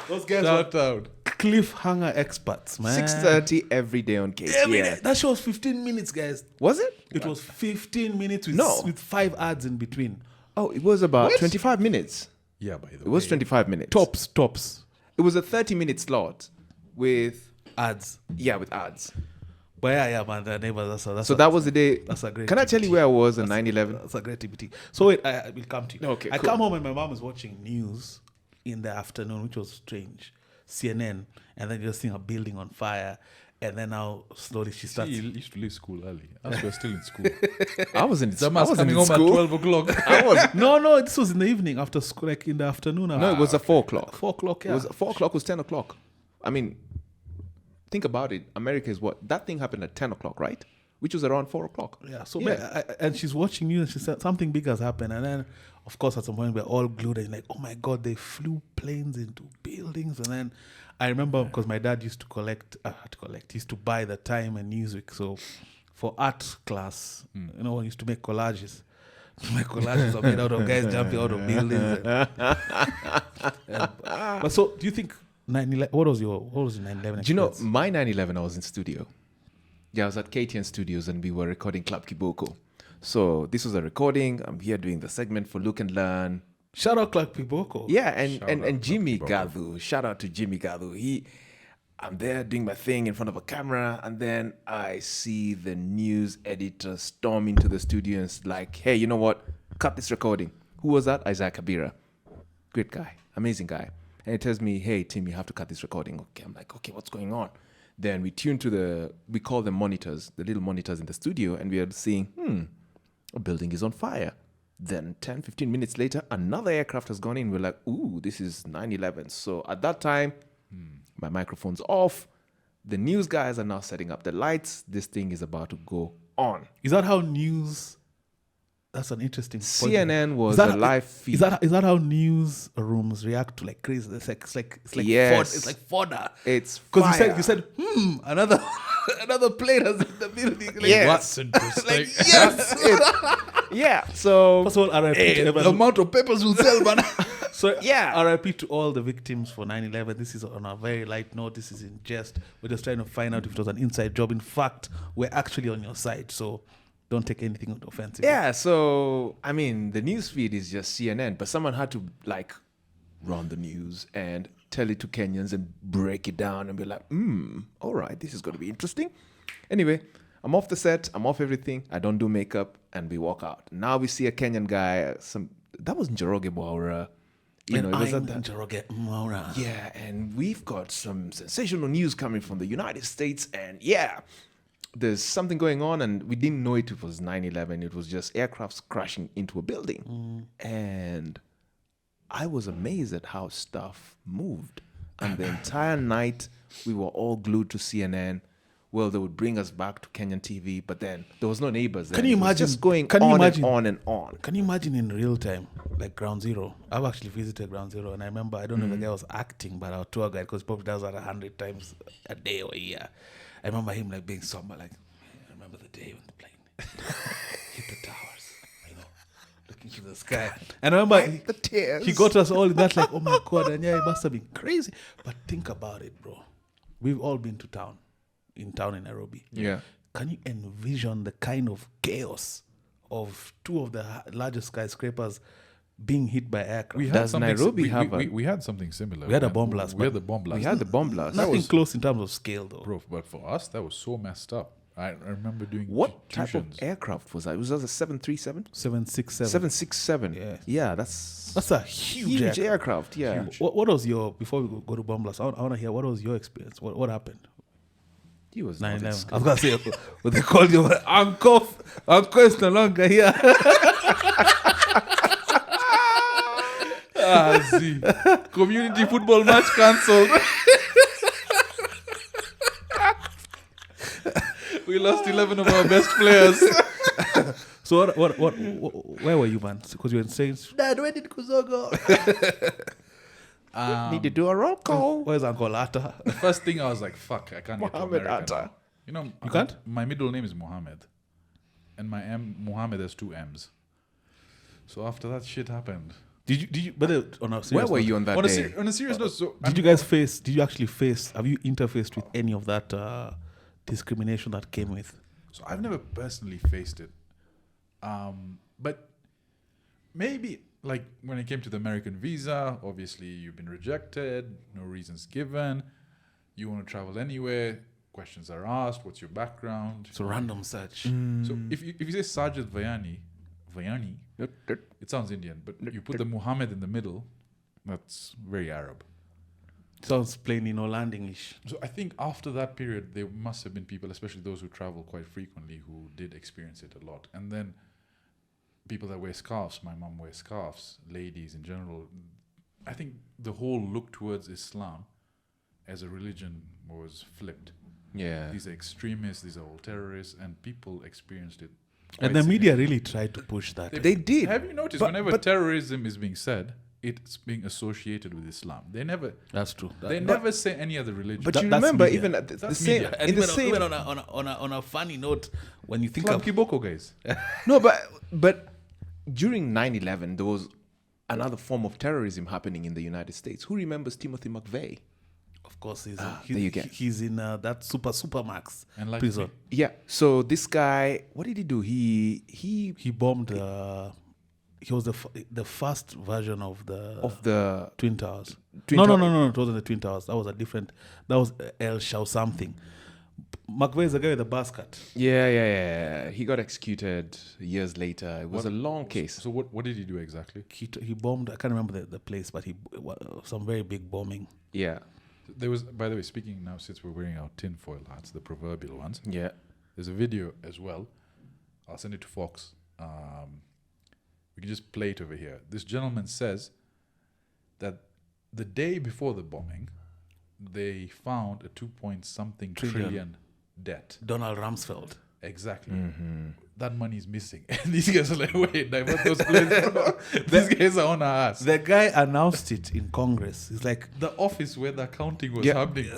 Those guys Shout were out. cliffhanger experts, man. 6:30 every day on KCN. Every day. That show was 15 minutes, guys. Was it? It was 15 minutes with 5 ads in between. Oh, it was about What? 25 minutes. Yeah, by the way. It was 25 minutes. Tops. It was a 30-minute slot with Ads. ads. But yeah, man, the neighbors, That was the day. that's a great Can I tell you where I was on 9/11? That's a great TBT. So wait, I will come to you. Okay, I cool. come home and my mom is watching news in the afternoon, which was strange. CNN, and then you're seeing a building on fire, and then now slowly she starts. You used to leave school early. Us were still in school. I wasn't. I Someone's wasn't coming in home at school. 12 o'clock. I was. No, this was in the evening after school, like in the afternoon. No, it was at 4 o'clock. 4 o'clock, yeah. It was 4 o'clock was 10 o'clock. I mean, think about it. America is what? That thing happened at 10 o'clock, right? Which was around 4 o'clock. Yeah, so Yeah. and she's watching news and she said something big has happened. And then, of course, at some point we're all glued and like, oh my God, they flew planes into buildings. And then I remember because my dad used to used to buy the Time and Newsweek. So for art class, I used to make collages. My collages are made out of guys jumping out of buildings. But so, do you think 9/11? What was your 9/11? Do you know my 9/11? I was in studio. Yeah, I was at KTN Studios and we were recording Club Kiboko. So this was a recording. I'm here doing the segment for Look and Learn. Shout out Clark Piboko. Yeah, Shout out and Jimmy Club Gadhu. Shout out to Jimmy Gadhu. I'm there doing my thing in front of a camera, and then I see the news editor storm into the studio and it's like, hey, you know what? Cut this recording. Who was that? Isaac Kabira. Great guy. Amazing guy. And he tells me, hey, Tim, you have to cut this recording. Okay, I'm like, okay, what's going on? Then we tune to we call them monitors, the little monitors in the studio, and we are seeing, a building is on fire. Then 10, 15 minutes later, another aircraft has gone in. We're like, ooh, this is 9/11. So at that time, my microphone's off. The news guys are now setting up the lights. This thing is about to go on. Is that how news? That's an interesting point. CNN was Is that- a live feed. Is that how news rooms react to like crazy? It's like Yes. it's like fodder. It's Because fire. you said another another plane has hit the building. Like, Yes. That's interesting. like yes. Yeah. So First of all, RIP to the everyone. amount of papers will sell, man. So Yeah. RIP to all the victims for 9/11. This is on a very light note. This is in jest. We're just trying to find out if it was an inside job. In fact, we're actually on your side. So don't take anything offensive. yeah. So I mean, the news feed is just CNN, but someone had to like run the news and tell it to Kenyans and break it down and be like, all right, this is going to be interesting. Anyway, I'm off the set. I'm off everything. I don't do makeup, and we walk out. Now we see a Kenyan guy. That was Njoroge Bwaura. You know, it was I'm at that. Njiru. Yeah, and we've got some sensational news coming from the United States, and yeah, there's something going on, and we didn't know it was 9/11. It was just aircrafts crashing into a building, and I was amazed at how stuff moved. And the entire night, we were all glued to CNN. Well, they would bring us back to Kenyan TV, but then there was no neighbors. Then. Can you It was imagine? just going Can you on imagine? and on and on. Can you imagine in real time, like Ground Zero? I've actually visited Ground Zero, and I remember, I don't know if the guy was acting, but our tour guide, because probably does that 100 times a day or a year. I remember him like being somber, like, I remember the day when the plane hit the towers, you know, looking to the sky. And I remember The tears. he got us all in that, like, oh my God, and yeah, it must have been crazy. But think about it, bro. We've all been to town in Nairobi. Yeah. Can you envision the kind of chaos of two of the largest skyscrapers being hit by aircraft? We had Does something Nairobi have we had something similar. We had a man. bomb blast, We had but- the bomb blast. We had the bomb blast. Nothing close in terms of scale, though. Bro, but for us, that was so messed up. I remember doing What type of tuitions. aircraft was that? Was that a 737? 767. 767. Yeah. Yeah, that's That's a huge, huge aircraft. aircraft. Yeah. Huge. What was your, before we go to bomb blast, I want to hear, what was your experience? What happened? He was not 9/11. in I was school. going to say, what they called you, Uncle is no longer here. See. Community football match cancelled. We lost 11 of our best players. So where were you, man? Because you were saying, Dad, where did Kuzogo? Need to do a roll call. Where's Uncle Atta? The first thing I was like, fuck, I can't get to Mohammed America Atta. now. You know, You can't? My middle name is Mohammed. And my Mohammed has 2 M's. So after that shit happened. Did you, but on a serious Where were note, you on that On a, day? on a serious note, so did you guys face, did you actually face, have you interfaced with any of that discrimination that came with? So I've never personally faced it. But maybe like when it came to the American visa, obviously you've been rejected, no reasons given. You want to travel anywhere, questions are asked, what's your background? It's a random search. So if you say Sajid Vayani, it sounds Indian, but you put the Muhammad in the middle, that's very Arab. Sounds plain, landing-ish. So I think after that period, there must have been people, especially those who travel quite frequently, who did experience it a lot. And then people that wear scarves, my mom wears scarves, ladies in general. I think the whole look towards Islam as a religion was flipped. Yeah. These are extremists, these are all terrorists, and people experienced it. And quite the media really tried to push that. They did. Have you noticed whenever terrorism is being said, it's being associated with Islam? They never That's true. they never say any other religion. But That- you that's remember, media. even at the That's same, media. And in the even, same, even on a funny note, when you think Club of Kiboko guys. no, but during 9/11, there was another form of terrorism happening in the United States. Who remembers Timothy McVeigh? of course, there you go. he's in that Supermax And like prison. Yeah. So this guy, what did he do? He He bombed. He was the first version of the Twin Towers. Twin No, Tower- it wasn't the Twin Towers. That was a different. That was El Shao something. McVeigh is the guy with the basket. Yeah. He got executed years later. It was a long case. So what did he do exactly? He bombed. I can't remember the place, but some very big bombing. Yeah. There was, by the way, speaking now, since we're wearing our tinfoil hats, the proverbial ones, Yeah. there's a video as well. I'll send it to Fox. We can just play it over here. This gentleman says that the day before the bombing, they found a 2-point-something trillion debt. Donald Rumsfeld. Exactly. That money is missing. And these guys are like, wait, divert those planes, bro. These guys are on our ass. The guy announced it in Congress. He's like, The office where the accounting was Yeah. happening.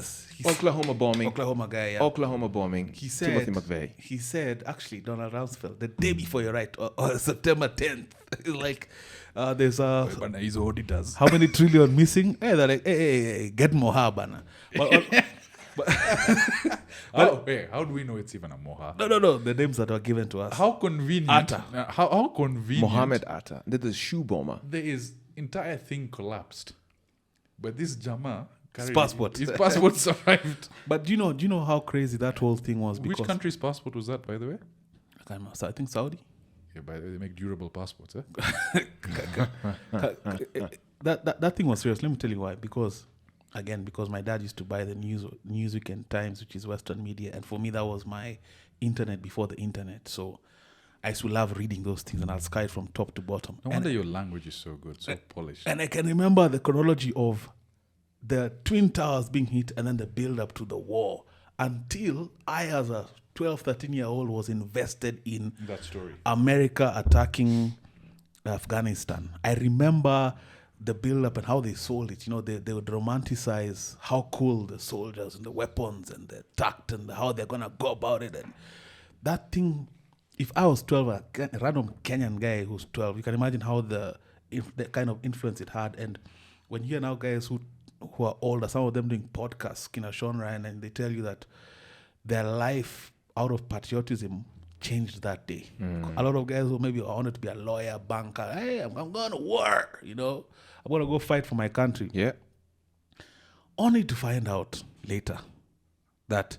Oklahoma bombing. Oklahoma guy. Yeah. Oklahoma bombing. He said, Timothy McVeigh. He said, actually, Donald Rumsfeld, the day before, you're right, or September 10th, it's like, there's But he's auditors. how many trillion missing? Hey, they're like, hey, get more bana. But How do we know it's even a Moha? no, the names that were given to us. How convenient. Atta. How convenient. Mohammed Atta. That is shoe bomber. There is entire thing collapsed. But this Jama His passport. His passport survived. But do you know how crazy that whole thing was? Which Because country's passport was that, by the way? I can't remember. I think Saudi. Yeah, by the way, they make durable passports, eh? that thing was serious. Let me tell you why. Because my dad used to buy the Newsweek and Times, which is Western media, and for me that was my internet before the internet. So I used to love reading those things, and I'll sky it from top to bottom. No wonder your language is so good, so polished. And I can remember the chronology of the Twin Towers being hit and then the build up to the war, until I, as a 12, 13-year-old, was invested in That story. America attacking Afghanistan. I remember the build up and how they sold it. They would romanticize how cool the soldiers and the weapons and the tact and how they're going to go about it. And that thing, if I was 12, a random Kenyan guy who's 12, you can imagine how the kind of influence it had. And when you hear now guys who are older, some of them doing podcasts, Sean Ryan, and they tell you that their life out of patriotism changed that day. A lot of guys who maybe wanted to be a lawyer, banker, hey, I'm going to war, I'm going to go fight for my country. Yeah. Only to find out later that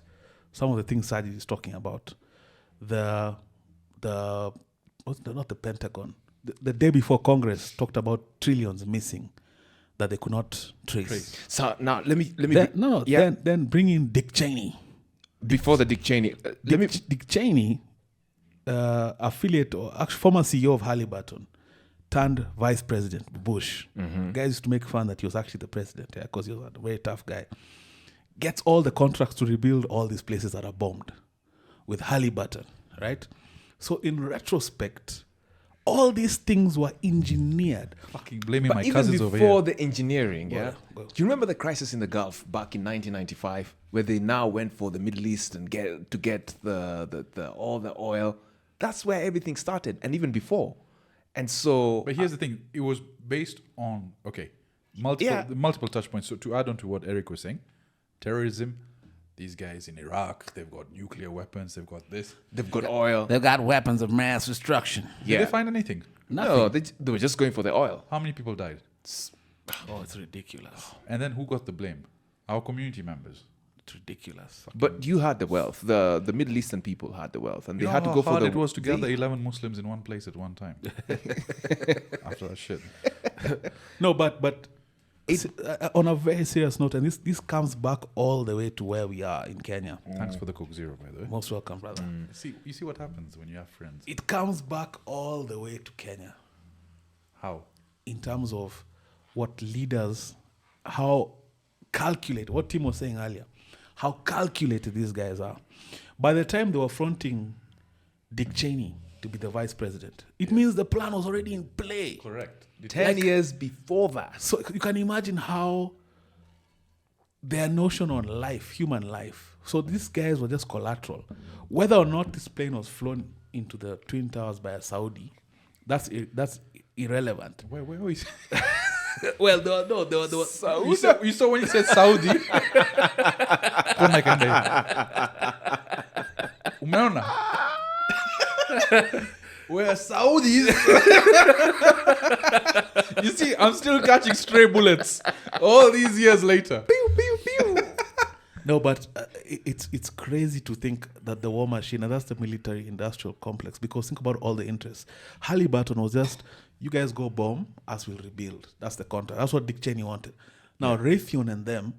some of the things Sajid is talking about, not the Pentagon, the day before Congress talked about trillions missing that they could not trace. So now let me. Then bring in Dick Cheney. Before the Dick Cheney, Dick Cheney, affiliate or actually former CEO of Halliburton, turned Vice President Bush. Guys used to make fun that he was actually the president, because he was a very tough guy. Gets all the contracts to rebuild all these places that are bombed with Halliburton, right? So in retrospect, all these things were engineered. Fucking blaming but my even cousins over before here. the engineering, Go. Do you remember the crisis in the Gulf back in 1995, where they now went for the Middle East and get the all the oil? That's where everything started, and even before. And so, But here's the thing: it was based on multiple touch points. So to add on to what Eric was saying, terrorism. These guys in Iraq, they've got nuclear weapons. They've got this. they've got oil. They've got weapons of mass destruction. Did they find anything? No, they were just going for the oil. How many people died? Oh, it's ridiculous. And then who got the blame? Our community members. It's ridiculous. But you had the wealth. The Middle Eastern people had the wealth, and they You had know to go how for hard the. it was to gather 11 Muslims in one place at one time. After that shit. No, but on a very serious note, and this comes back all the way to where we are in Kenya. Thanks for the Coke Zero, by the way. Most welcome, brother. You see what happens when you have friends. It comes back all the way to Kenya How? in terms of what leaders, how calculated, what Tim was saying earlier, how calculated these guys are. By the time they were fronting Dick Cheney to be the vice president, it means the plan was already in play. Correct. 10 years before that. So you can imagine how their notion on life, human life. So these guys were just collateral. Whether or not this plane was flown into the Twin Towers by a Saudi, that's irrelevant. Where are we? Well, there were Saudi. You saw when you said Saudi. Umeona? We're Saudis. You see, I'm still catching stray bullets all these years later. Pew, pew, pew. No, but it's crazy to think that the war machine, and that's the military-industrial complex, because think about all the interests. Halliburton was just, you guys go bomb, us will rebuild. That's the contract. That's what Dick Cheney wanted. Now, Raytheon and them,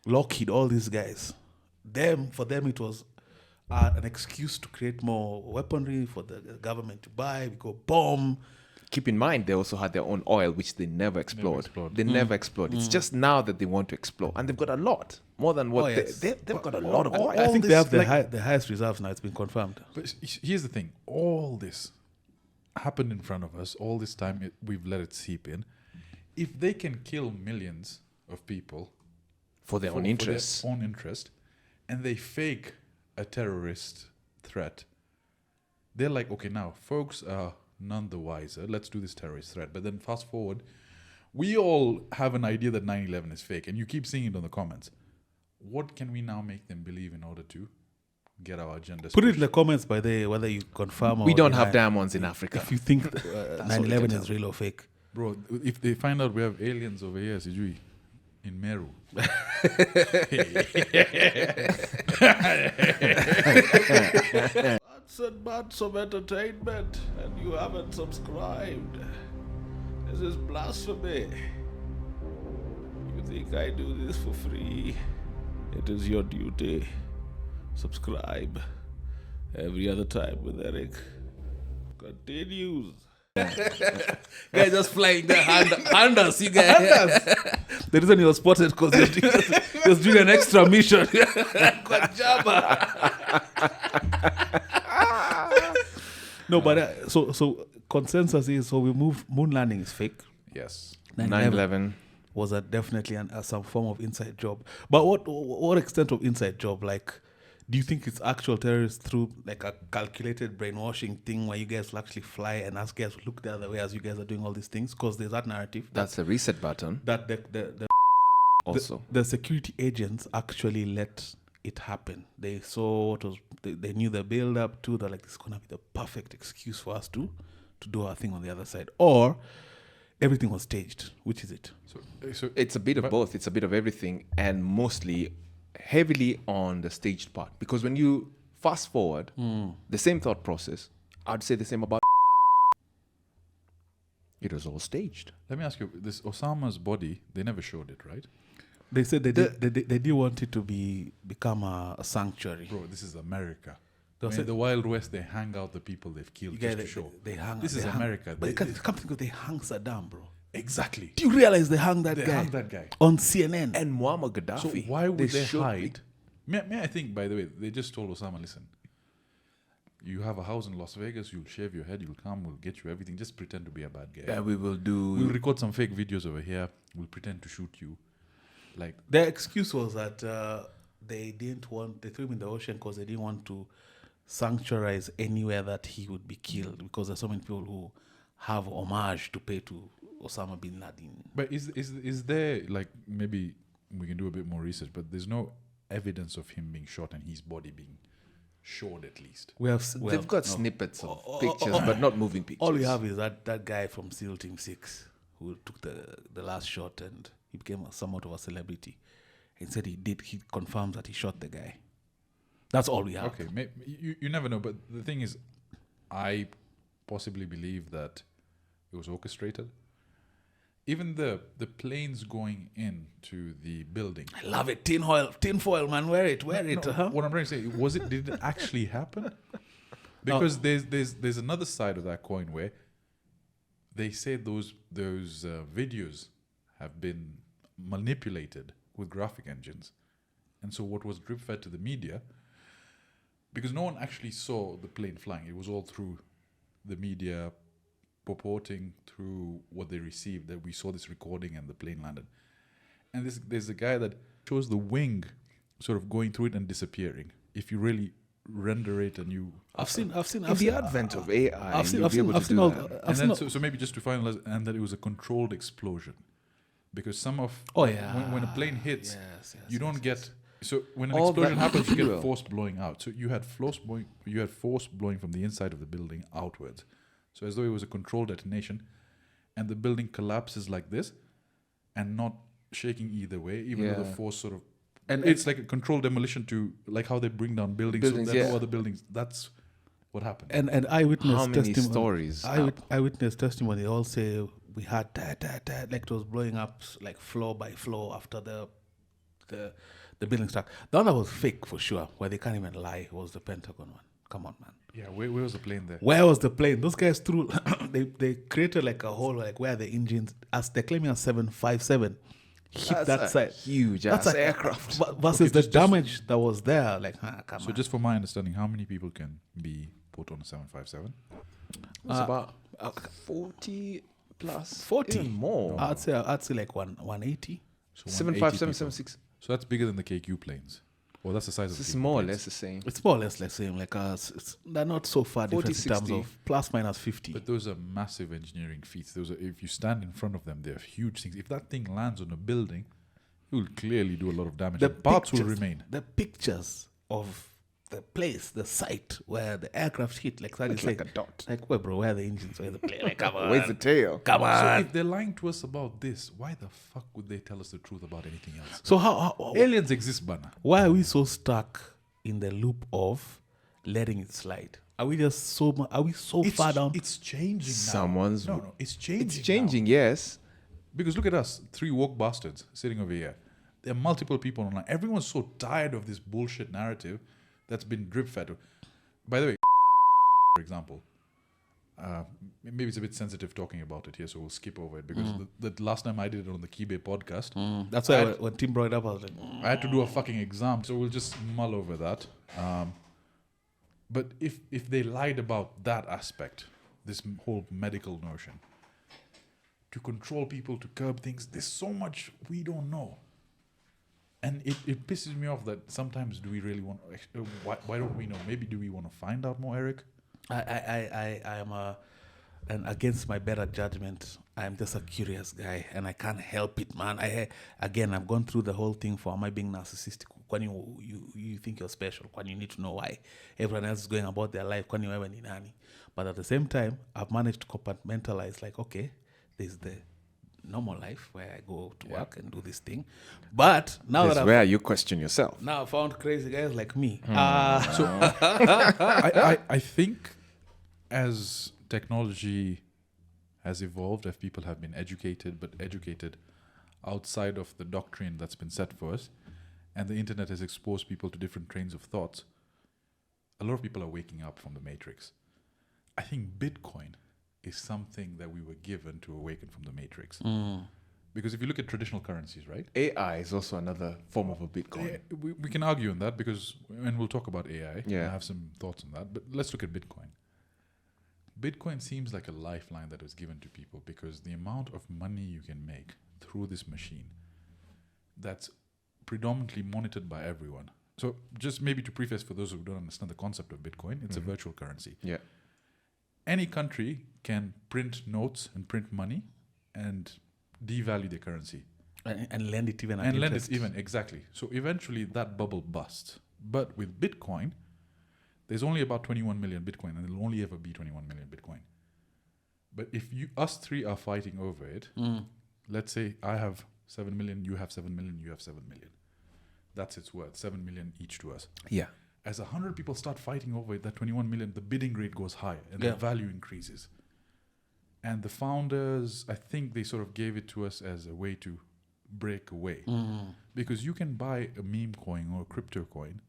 Lockheed, all these guys, for them it was an excuse to create more weaponry for the government to buy. We go bomb. Keep in mind, they also had their own oil, which they never explored. They never explored. It's just now that they want to explore. And they've got a lot. More than what they've got a lot of oil. I think they have the highest reserves now. It's been confirmed. But here's the thing. All this happened in front of us. All this time, we've let it seep in. If they can kill millions of people For their own interests. And they fake a terrorist threat, they're like, okay, now folks are none the wiser. Let's do this terrorist threat. But then fast forward, we all have an idea that 9/11 is fake, and you keep seeing it on the comments. What can we now make them believe in order to get our agendas? Put it in the comments, by the way, whether you confirm or We don't deny. have diamonds in Africa. If you think all 9/11 we can is real or fake. Bro, if they find out we have aliens over here, Sijui, in Meru. Lots and lots of entertainment, and you haven't subscribed. This is blasphemy. think I do this for free? It is your duty. Subscribe. Every other time with Eric. Continues. Guys just flying there, hand us, you guys. The reason he was spotted because he was doing an extra mission. No, but so consensus is, so we move, moon landing is fake. Yes. 9/11. Was definitely some form of inside job. But what extent of inside job? Like, do you think it's actual terrorists through like a calculated brainwashing thing where you guys will actually fly and us guys will look the other way as you guys are doing all these things? Because there's that narrative. That's a reset button. That Also, the security agents actually let it happen. They saw what was, they knew the build up to, they're like, this is gonna be the perfect excuse for us to do our thing on the other side. Or everything was staged. Which is it? so it's a bit of both. It's a bit of everything, and mostly heavily on the staged part. Because when you fast forward, the same thought process, I'd say the same about it was all staged. Let me ask you, this Osama's body, they never showed it, right? They said they didn't want it to become a sanctuary. Bro, this is America. They'll In say- the Wild West, they hang out the people they've killed just to show. They hang. This they is hang- America. But come to think of it, they hung Saddam, bro. Exactly. Do you realize they hung that They guy hung that guy. on CNN? And Muammar So Gaddafi. why would they showed hide? May I think, by the way, they just told Osama, listen, you have a house in Las Vegas, you'll shave your head, you'll come, we'll get you everything, just pretend to be a bad guy. Yeah, we will do. We'll record some fake videos over here, we'll pretend to shoot you. Like, Their excuse was that they threw him in the ocean because they didn't want to sanctuarize anywhere that he would be killed, because there's so many people who have homage to pay to Osama bin Laden. but is there, like, maybe we can do a bit more research, but there's no evidence of him being shot and his body being showed at least. They've got snippets of pictures, but not moving pictures. All we have is that guy from SEAL Team 6 who took the last shot, and he became somewhat of a celebrity. He said he confirms that he shot the guy. That's all we have. Okay, you never know, but the thing is, I possibly believe that it was orchestrated. Even the planes going into the building. I love it. Tinfoil, man. Wear it. No, Uh-huh. What I'm trying to say, did it actually happen? Because there's another side of that coin where they say those videos have been manipulated with graphic engines, and so what was drip fed to the media, because no one actually saw the plane flying. It was all through the media purporting through what they received that we saw this recording and the plane landed. And there's a guy that shows the wing sort of going through it and disappearing. If you really render it and you... I've seen In the advent of AI, you'll be able to do that. And then, so maybe just to finalize, and that it was a controlled explosion. Because some of... Oh, yeah. When a plane hits, Yes, you don't get... So when an All explosion that happens, you get fuel. force blowing out. So you had force blowing from the inside of the building outwards. So as though it was a controlled detonation, and the building collapses like this, and not shaking either way, even though the Yeah. force sort of... And it's like a controlled demolition to... Like how they bring down buildings, Buildings, so there are yeah. no other buildings. That's what happened. And eyewitness How many testimony. stories? Eyewitness testimony. They all say we had like it was blowing up like floor by floor after the building struck. The one that was fake for sure, where they can't even lie, was the Pentagon one. Come on, man. Yeah, where was the plane there? Where was the plane? Those guys threw. they created like a hole, like where the engines, as they're claiming a 757, hit that side. Huge That's ass like aircraft. versus Okay, the just- damage that was there. Like, come So on. just for my understanding, how many people can be put on a 757? It's about 40 plus. 40? Even more. I'd say like 180. So 757, 180 people. 76. So that's bigger than the KQ planes. Well, that's the size of This the is KQ more or planes. less the same. It's more or less the same. Like they're not so far 40, different in terms 60. of plus minus 50. But those are massive engineering feats. If you stand in front of them, they're huge things. If that thing lands on a building, it will clearly do a lot of damage. The parts will remain. The pictures of the place, the site where the aircraft hit, like Sajid Looks said, like a dot. like where, bro? Where are the engines? Where's the plane? Like, come on, Where's the tail? come So on. if they're lying to us about this, why the fuck would they tell us the truth about anything else? So how Aliens exist, Bana. why are we so stuck in the loop of letting it slide? Are we just so far down? It's changing now. Someone's- No, it's changing. It's changing, yes. Because look at us, 3 woke bastards sitting over here. There are multiple people online. Everyone's so tired of this bullshit narrative that's been drip fed. By the way, for example, maybe it's a bit sensitive talking about it here, so we'll skip over it because the last time I did it on the Kibe podcast, That's why when Tim brought it up, I was like, I had to do a fucking exam, so we'll just mull over that. But if they lied about that aspect, this whole medical notion, to control people, to curb things, there's so much we don't know. And it pisses me off that sometimes do we really want, why don't we know? Maybe do we want to find out more, Eric? I am and against my better judgment, I'm just a curious guy, and I can't help it, man. I've gone through the whole thing for am I being narcissistic? When you think you're special, when you need to know why everyone else is going about their life, when you ever need nani. But at the same time, I've managed to compartmentalize. Like, okay, there's the normal life where I go to work and do this thing, but now That's where you question yourself. now I found crazy guys like me. I think as technology has evolved, as people have been educated, but educated outside of the doctrine that's been set for us, and the internet has exposed people to different trains of thoughts, a lot of people are waking up from the matrix. I think Bitcoin is something that we were given to awaken from the matrix. Because if you look at traditional currencies, right? AI is also another form of a Bitcoin. We can argue on that because, and we'll talk about AI. Yeah. I have some thoughts on that. But let's look at Bitcoin. Bitcoin seems like a lifeline that was given to people because the amount of money you can make through this machine that's predominantly monitored by everyone. So just maybe to preface for those who don't understand the concept of Bitcoin, it's a virtual currency. Yeah. Any country can print notes and print money and devalue their currency. and lend it even at And lend interest. it even, exactly. So eventually that bubble busts. But with Bitcoin, there's only about 21 million Bitcoin, and there'll only ever be 21 million Bitcoin. But if us 3 are fighting over it, let's say I have 7 million, you have 7 million, you have 7 million. That's its worth, 7 million each to us. Yeah. As 100 people start fighting over it, that 21 million, the bidding rate goes higher and the value increases. And the founders, I think they sort of gave it to us as a way to break away. Because you can buy a meme coin or a crypto coin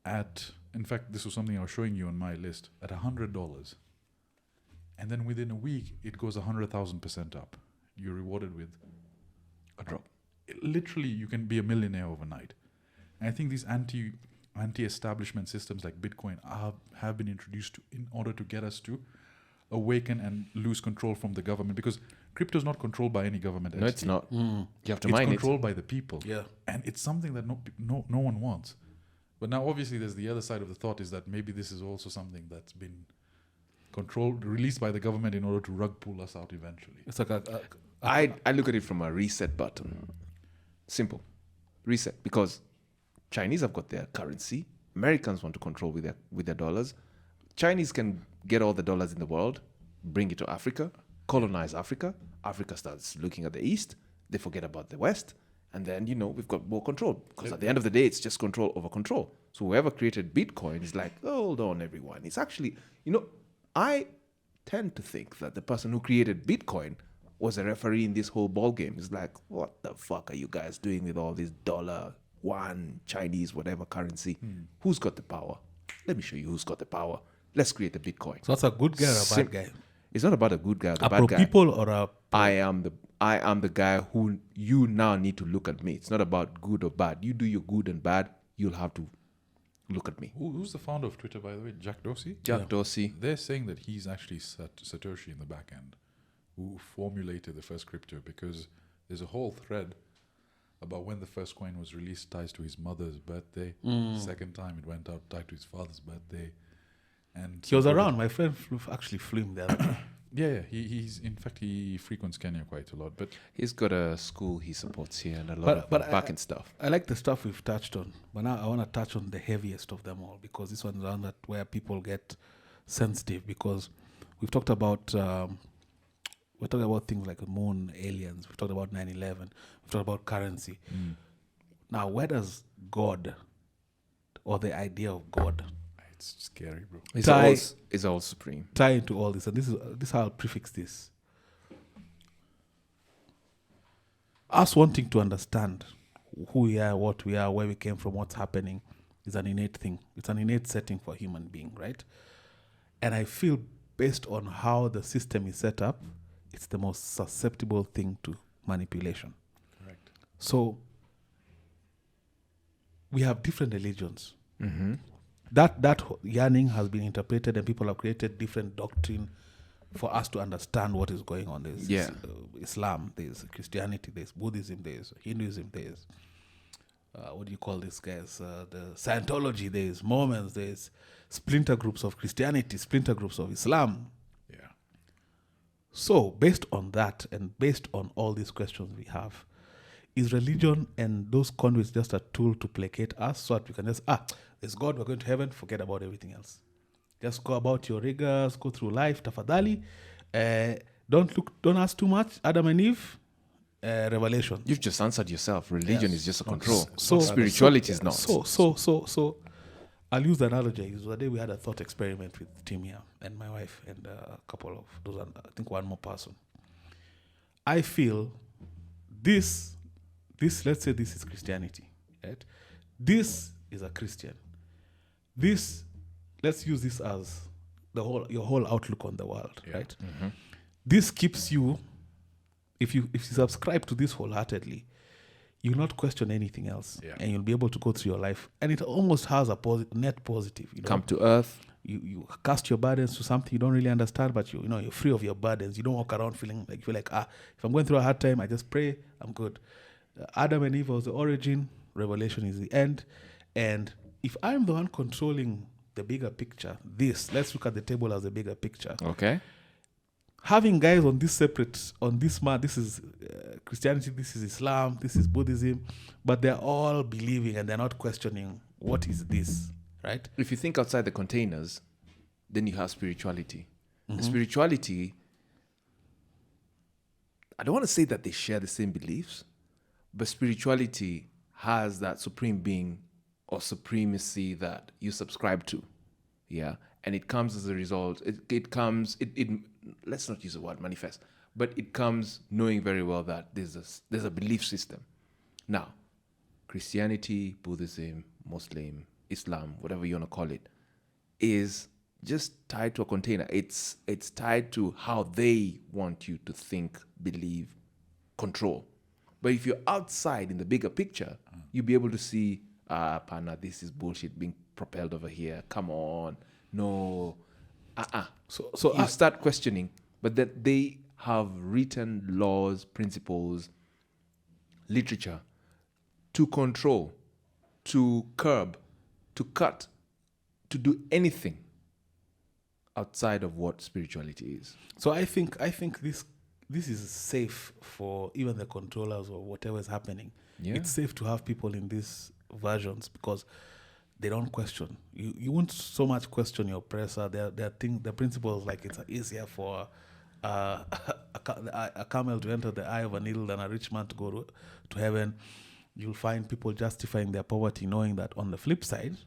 at, in fact, this was something I was showing you on my list, at $100. And then within a week, it goes 100,000% up. You're rewarded with A drop. literally, you can be a millionaire overnight. And I think these anti-establishment systems like Bitcoin have been introduced in order to get us to awaken and lose control from the government, because crypto is not controlled by any government No, entity. it's not. You have to It's mine controlled by the people. Yeah. And it's something that no one wants. But now obviously there's the other side of the thought is that maybe this is also something that's been controlled, released by the government in order to rug pull us out eventually. It's like I look at it from a reset button. Simple. Reset. Because Chinese have got their currency. Americans want to control with their dollars. Chinese can get all the dollars in the world, bring it to Africa, colonize Africa. Africa starts looking at the East. They forget about the West. And then, we've got more control. Because at the end of the day, it's just control over control. So whoever created Bitcoin is like, hold on, everyone. It's actually, I tend to think that the person who created Bitcoin was a referee in this whole ball game. It's like, what the fuck are you guys doing with all this dollar, yuan, Chinese, whatever currency? Who's got the power? Let me show you who's got the power. Let's create a Bitcoin. so that's a good guy or a bad guy? It's not about a good guy or the A bad pro guy. people or a I am the guy who you now need to look at me. It's not about good or bad. You do your good and bad, you'll have to look at me. Who's the founder of Twitter, by the way? Jack Dorsey? Jack Dorsey. They're saying that he's actually Satoshi in the back end who formulated the first crypto, because there's a whole thread about when the first coin was released ties to his mother's birthday. Second time it went out tied to his father's birthday. And he was around. My friend actually flew him there. Yeah. He's in fact he frequents Kenya quite a lot. But He's got a school he supports here and a lot of back-end stuff. I like the stuff we've touched on, but now I want to touch on the heaviest of them all, because this one's one that where people get sensitive, because we've talked about we're talking about things like the moon, aliens. We've talked about 9/11. We've talked about currency. Now, where does God or the idea of God it's scary, bro. It's all supreme. tie into all this? And this is how I'll prefix this. us wanting to understand who we are, what we are, where we came from, what's happening is an innate thing. It's an innate setting for a human being, right? And I feel based on how the system is set up, it's the most susceptible thing to manipulation. Correct. So we have different religions. Mm-hmm. That yearning has been interpreted, and people have created different doctrine for us to understand what is going on. There's Islam, there's Christianity, there's Buddhism, there's Hinduism, there's what do you call these guys? The Scientology, there's Mormons, there's splinter groups of Christianity, splinter groups of Islam. Yeah. So based on that, and based on all these questions we have, is religion and those conduits just a tool to placate us so that we can just, there's God, we're going to heaven, forget about everything else. Just go about your rigors, go through life, tafadhali. Don't ask too much. Adam and Eve, revelation. You've just answered yourself. Religion is just a control. So Spirituality is not. So I'll use the analogy. It was the day we had a thought experiment with Tim here and my wife and a couple of those, I think one more person. I feel this, let's say this is Christianity, right? This is a Christian. This, let's use this as your whole outlook on the world, right? Mm-hmm. This keeps you, if you subscribe to this wholeheartedly, you'll not question anything else, and you'll be able to go through your life. And it almost has a net positive. You know? Come to earth. You cast your burdens to something you don't really understand, but you're free of your burdens. You don't walk around feeling like if I'm going through a hard time, I just pray, I'm good. Adam and Eve was the origin, revelation is the end. And if I'm the one controlling the bigger picture, let's look at the table as a bigger picture. Okay. Having guys on this this is Christianity, this is Islam, this is Buddhism, but they're all believing and they're not questioning what is this, right? If you think outside the containers, then you have spirituality. Mm-hmm. And spirituality, I don't want to say that they share the same beliefs, but spirituality has that supreme being or supremacy that you subscribe to. Yeah. And it comes as a result. It comes, let's not use the word manifest, but it comes knowing very well that there's a belief system. Now, Christianity, Buddhism, Muslim, Islam, whatever you want to call it, is just tied to a container. It's tied to how they want you to think, believe, control. But if you're outside in the bigger picture, you'll be able to see, Pana, this is bullshit being propelled over here. Come on. No. So you start questioning, but that they have written laws, principles, literature to control, to curb, to cut, to do anything outside of what spirituality is. So I think this is safe for even the controllers or whatever is happening. Yeah. It's safe to have people in these versions because they don't question. You won't so much question your oppressor. The principles like it's easier for a camel to enter the eye of a needle than a rich man to go to heaven. You'll find people justifying their poverty, knowing that on the flip side,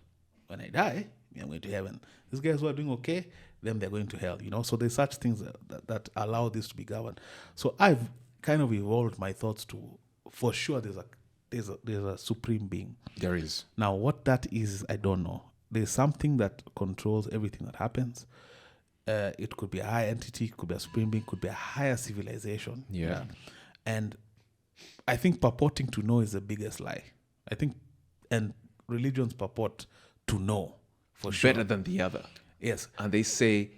when I die, I'm going to heaven. These guys who are doing okay, then they're going to hell. So there's such things that allow this to be governed. So I've kind of evolved my thoughts to, for sure, there's a supreme being. There is. Now, what that is, I don't know. There's something that controls everything that happens. It could be a higher entity, it could be a supreme being, could be a higher civilization. Yeah. And I think purporting to know is the biggest lie. I think, and religions purport to know for sure. Better than the other. Yes. And they say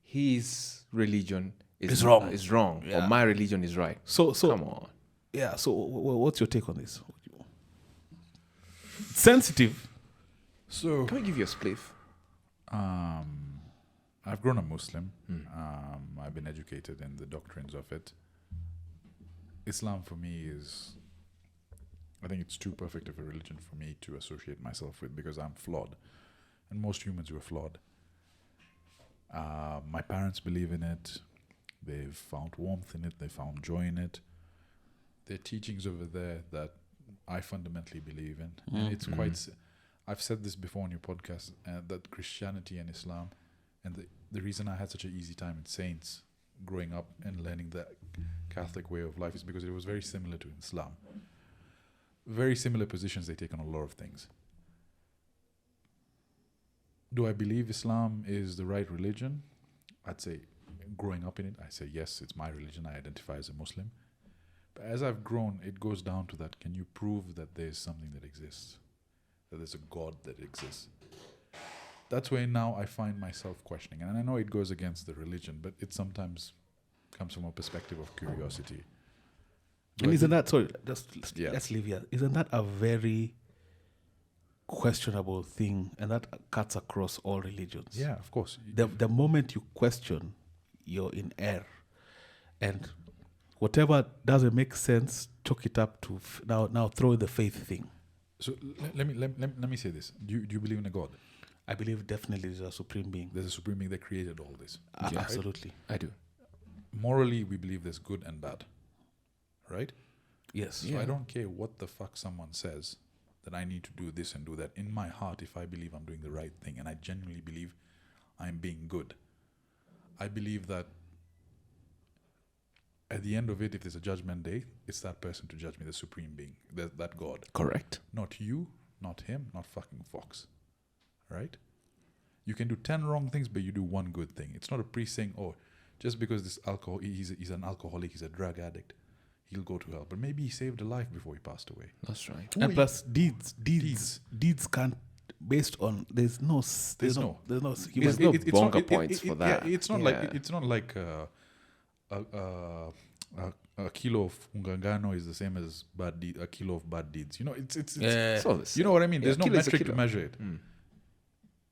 his religion is wrong, Yeah. or my religion is right. So come on. Yeah. So what's your take on this? Sensitive. So Can we give you a spliff? I've grown a Muslim. I've been educated in the doctrines of it. Islam for me is, I think it's too perfect of a religion for me to associate myself with because I'm flawed. And most humans were flawed. My parents believe in it. They've found warmth in it. They found joy in it. There are teachings over there that I fundamentally believe in. And it's quite, I've said this before on your podcast, that Christianity and Islam, and the reason I had such an easy time in saints growing up and learning the Catholic way of life is because it was very similar to Islam. Very similar positions they take on a lot of things. Do I believe Islam is the right religion? I'd say, growing up in it, I say yes, it's my religion. I identify as a Muslim. But as I've grown, it goes down to that. Can you prove that there's something that exists? That there's a God that exists? That's where now I find myself questioning. And I know it goes against the religion, but it sometimes comes from a perspective of curiosity. And isn't that, sorry, Yeah. let's leave here. Isn't that a very questionable thing? And that cuts across all religions. Yeah, of course. The moment you question, you're in error. And whatever doesn't make sense, chalk it up to now throw the faith thing. So let me say this. Do you believe in a God? I believe definitely there's a supreme being. There's a supreme being that created all this. Yeah. Absolutely. I do. Morally, we believe there's good and bad. Right? Yes. So I don't care what the fuck someone says that I need to do this and do that. In my heart, if I believe I'm doing the right thing and I genuinely believe I'm being good, I believe that at the end of it, if there's a judgment day, it's that person to judge me, the supreme being, that God. Correct. Not you, not him, not fucking Fox. Right? You can do 10 wrong things, but you do one good thing. It's not a priest saying, oh, just because this alcohol, he's an alcoholic, he's a drug addict, he'll go to hell. But maybe he saved a life before he passed away. That's right. And plus deeds can't, based on, there's no human. There's no bonker points for that. Yeah, it's not like a kilo of ungangano is the same as a kilo of bad deeds. You know, it's you know what I mean? There's no metric to measure it.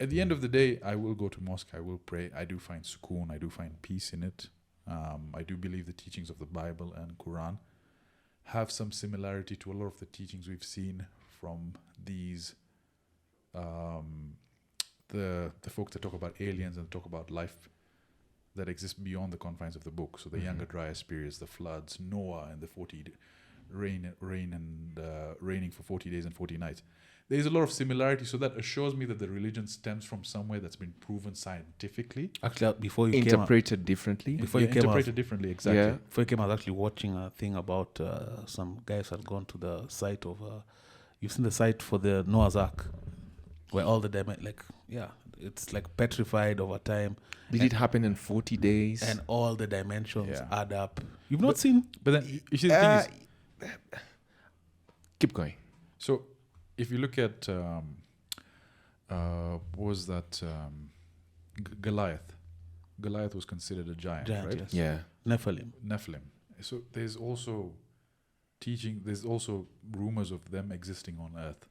At the end of the day, I will go to mosque, I will pray. I do find sukoon, I do find peace in it. I do believe the teachings of the Bible and Quran have some similarity to a lot of the teachings we've seen from these the folks that talk about aliens and talk about life that exists beyond the confines of the book. So the Younger Dryas periods, the floods, Noah and the 40 raining for 40 days and 40 nights. There's a lot of similarity, so that assures me that the religion stems from somewhere that's been proven scientifically. Actually, before you Interpreted differently. Before you came out, interpreted differently, exactly. Yeah. before you came, I was actually watching a thing about some guys had gone to the site of. You've seen the site for the Noah's Ark, where all the it's like petrified over time. Did it happen in 40 days? And all the dimensions Yeah. add up. You've not seen? But then you see, the thing is, Keep going. so if you look at what was that Goliath? Goliath was considered a giant, right? Yes. Yeah. Nephilim. So there's also there's also rumors of them existing on earth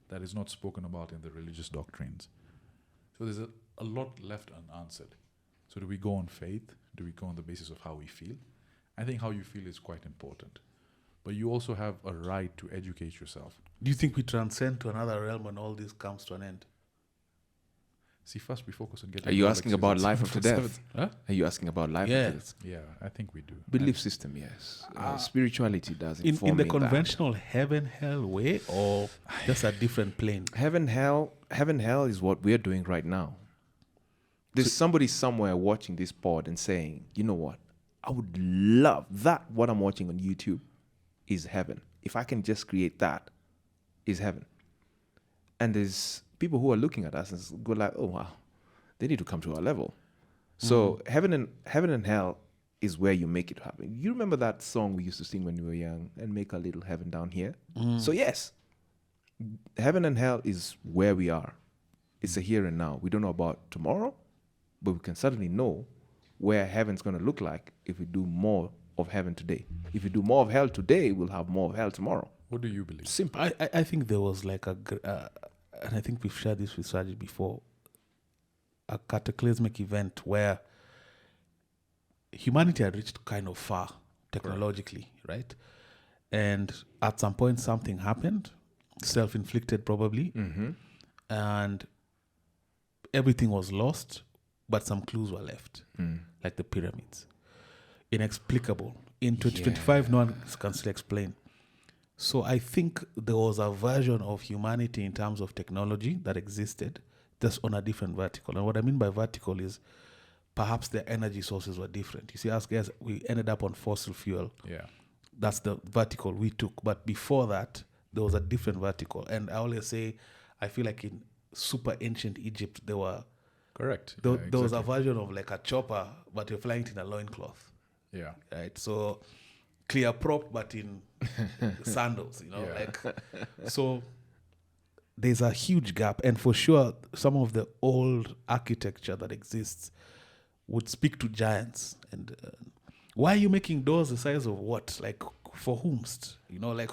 that is not spoken about in the religious doctrines. So there's a lot left unanswered. So do we go on faith? Do we go on the basis of how we feel? I think how you feel is quite important. But you also have a right to educate yourself. Do you think we transcend to another realm when all this comes to an end? See, first we focus on getting... Are you asking about life after death? Huh? Are you asking about life Yeah. after death? Yeah, I think we do. Belief system, yes. Spirituality does inform In the me that. conventional heaven hell way, or just a different plane? Heaven hell is what we're doing right now. There's somebody somewhere watching this pod and saying, you know what, I would love that. What I'm watching on YouTube is heaven. If I can just create that, is heaven. And there's people who are looking at us and go like, oh wow, they need to come to our level. So heaven and hell is where you make it happen. You remember that song we used to sing when we were young, and make a little heaven down here? So yes, heaven and hell is where we are. It's a here and now. We don't know about tomorrow, but we can certainly know where heaven's going to look like if we do more of heaven today. If we do more of hell today, we'll have more of hell tomorrow. What do you believe? Simple. I think there was like and I think we've shared this with Sajid before, a cataclysmic event where humanity had reached kind of far technologically, right? And at some point something happened, self-inflicted probably, and everything was lost, but some clues were left, like the pyramids. Inexplicable. In 2025, no one can still explain. So I think there was a version of humanity in terms of technology that existed, just on a different vertical. And what I mean by vertical is perhaps their energy sources were different. You see, us guys, we ended up on fossil fuel. Yeah. That's the vertical we took. But before that, there was a different vertical. And I always say, I feel like in super ancient Egypt, there was a version of like a chopper, but you're flying it in a loincloth. Yeah. Right? So clear prop, but in sandals, So there's a huge gap. And for sure, some of the old architecture that exists would speak to giants. And why are you making doors the size of what? Like, for whomst?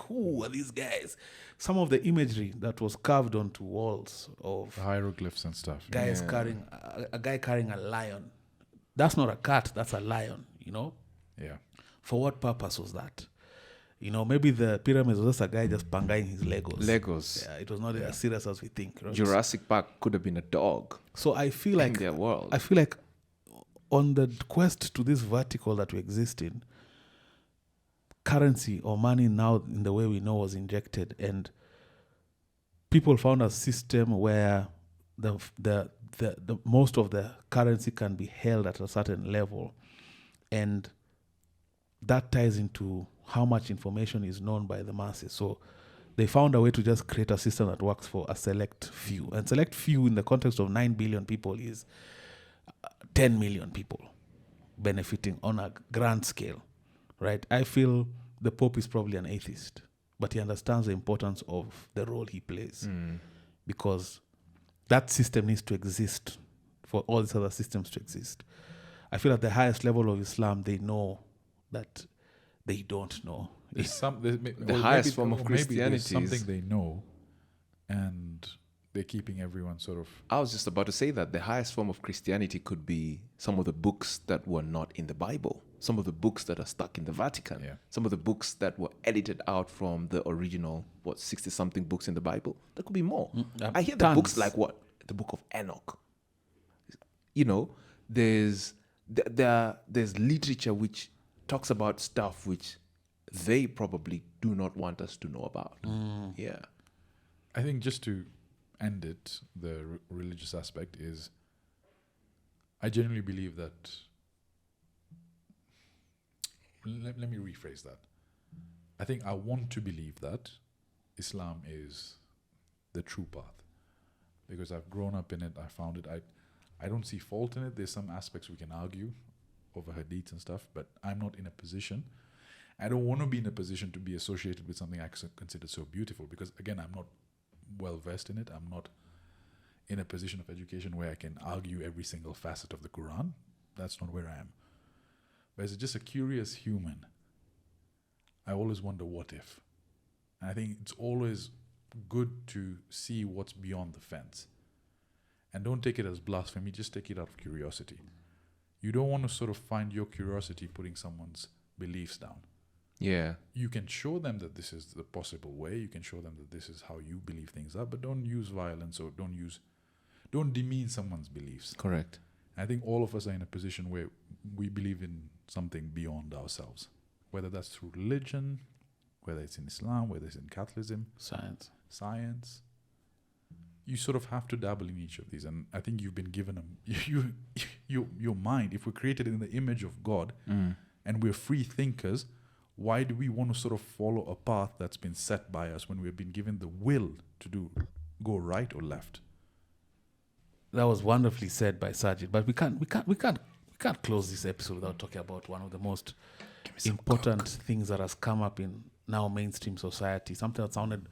Who are these guys? Some of the imagery that was carved onto walls of the hieroglyphs and stuff. Guys carrying a guy carrying a lion. That's not a cat, that's a lion, Yeah. For what purpose was that? Maybe the pyramids was just a guy just pangaing his Legos. Yeah, it was not as serious as we think. Right? Jurassic Park could have been a dog. So I feel like in their world. I feel like on the quest to this vertical that we exist in, currency or money now in the way we know was injected, and people found a system where the most of the currency can be held at a certain level, and that ties into how much information is known by the masses. So they found a way to just create a system that works for a select few, and select few in the context of 9 billion people is 10 million people benefiting on a grand scale, right? I feel the Pope is probably an atheist, but he understands the importance of the role he plays because that system needs to exist for all these other systems to exist. I feel at the highest level of Islam, they know that they don't know. The highest form of Christianity is something they know, and they're keeping everyone sort of... I was just about to say that the highest form of Christianity could be some of the books that were not in the Bible, some of the books that are stuck in the Vatican, some of the books that were edited out from the original, 60-something books in the Bible. There could be more. I hear the books like what? The Book of Enoch. There's literature which talks about stuff which they probably do not want us to know about. Yeah. I think just to end it, the religious aspect is, I genuinely believe that, let me rephrase that. I think I want to believe that Islam is the true path, because I've grown up in it, I found it, I don't see fault in it. There's some aspects we can argue over hadiths and stuff, but I'm not in a position, I don't want to be in a position to be associated with something I consider so beautiful, because again, I'm not well versed in it. I'm not in a position of education where I can argue every single facet of the Quran. That's not where I am. But as just a curious human, I always wonder what if. And I think it's always good to see what's beyond the fence. And don't take it as blasphemy, just take it out of curiosity. You don't want to sort of find your curiosity putting someone's beliefs down. Yeah. You can show them that this is the possible way. You can show them that this is how you believe things are, but don't use violence or don't demean someone's beliefs. Correct. I think all of us are in a position where we believe in something beyond ourselves, whether that's through religion, whether it's in Islam, whether it's in Catholicism, science. You sort of have to dabble in each of these, and I think you've been given your mind. If we're created in the image of God and we're free thinkers, why do we want to sort of follow a path that's been set by us when we've been given the will to go right or left? That was wonderfully said by Sajid, but we can't close this episode without talking about one of the most important things that has come up in now mainstream society. Something that sounded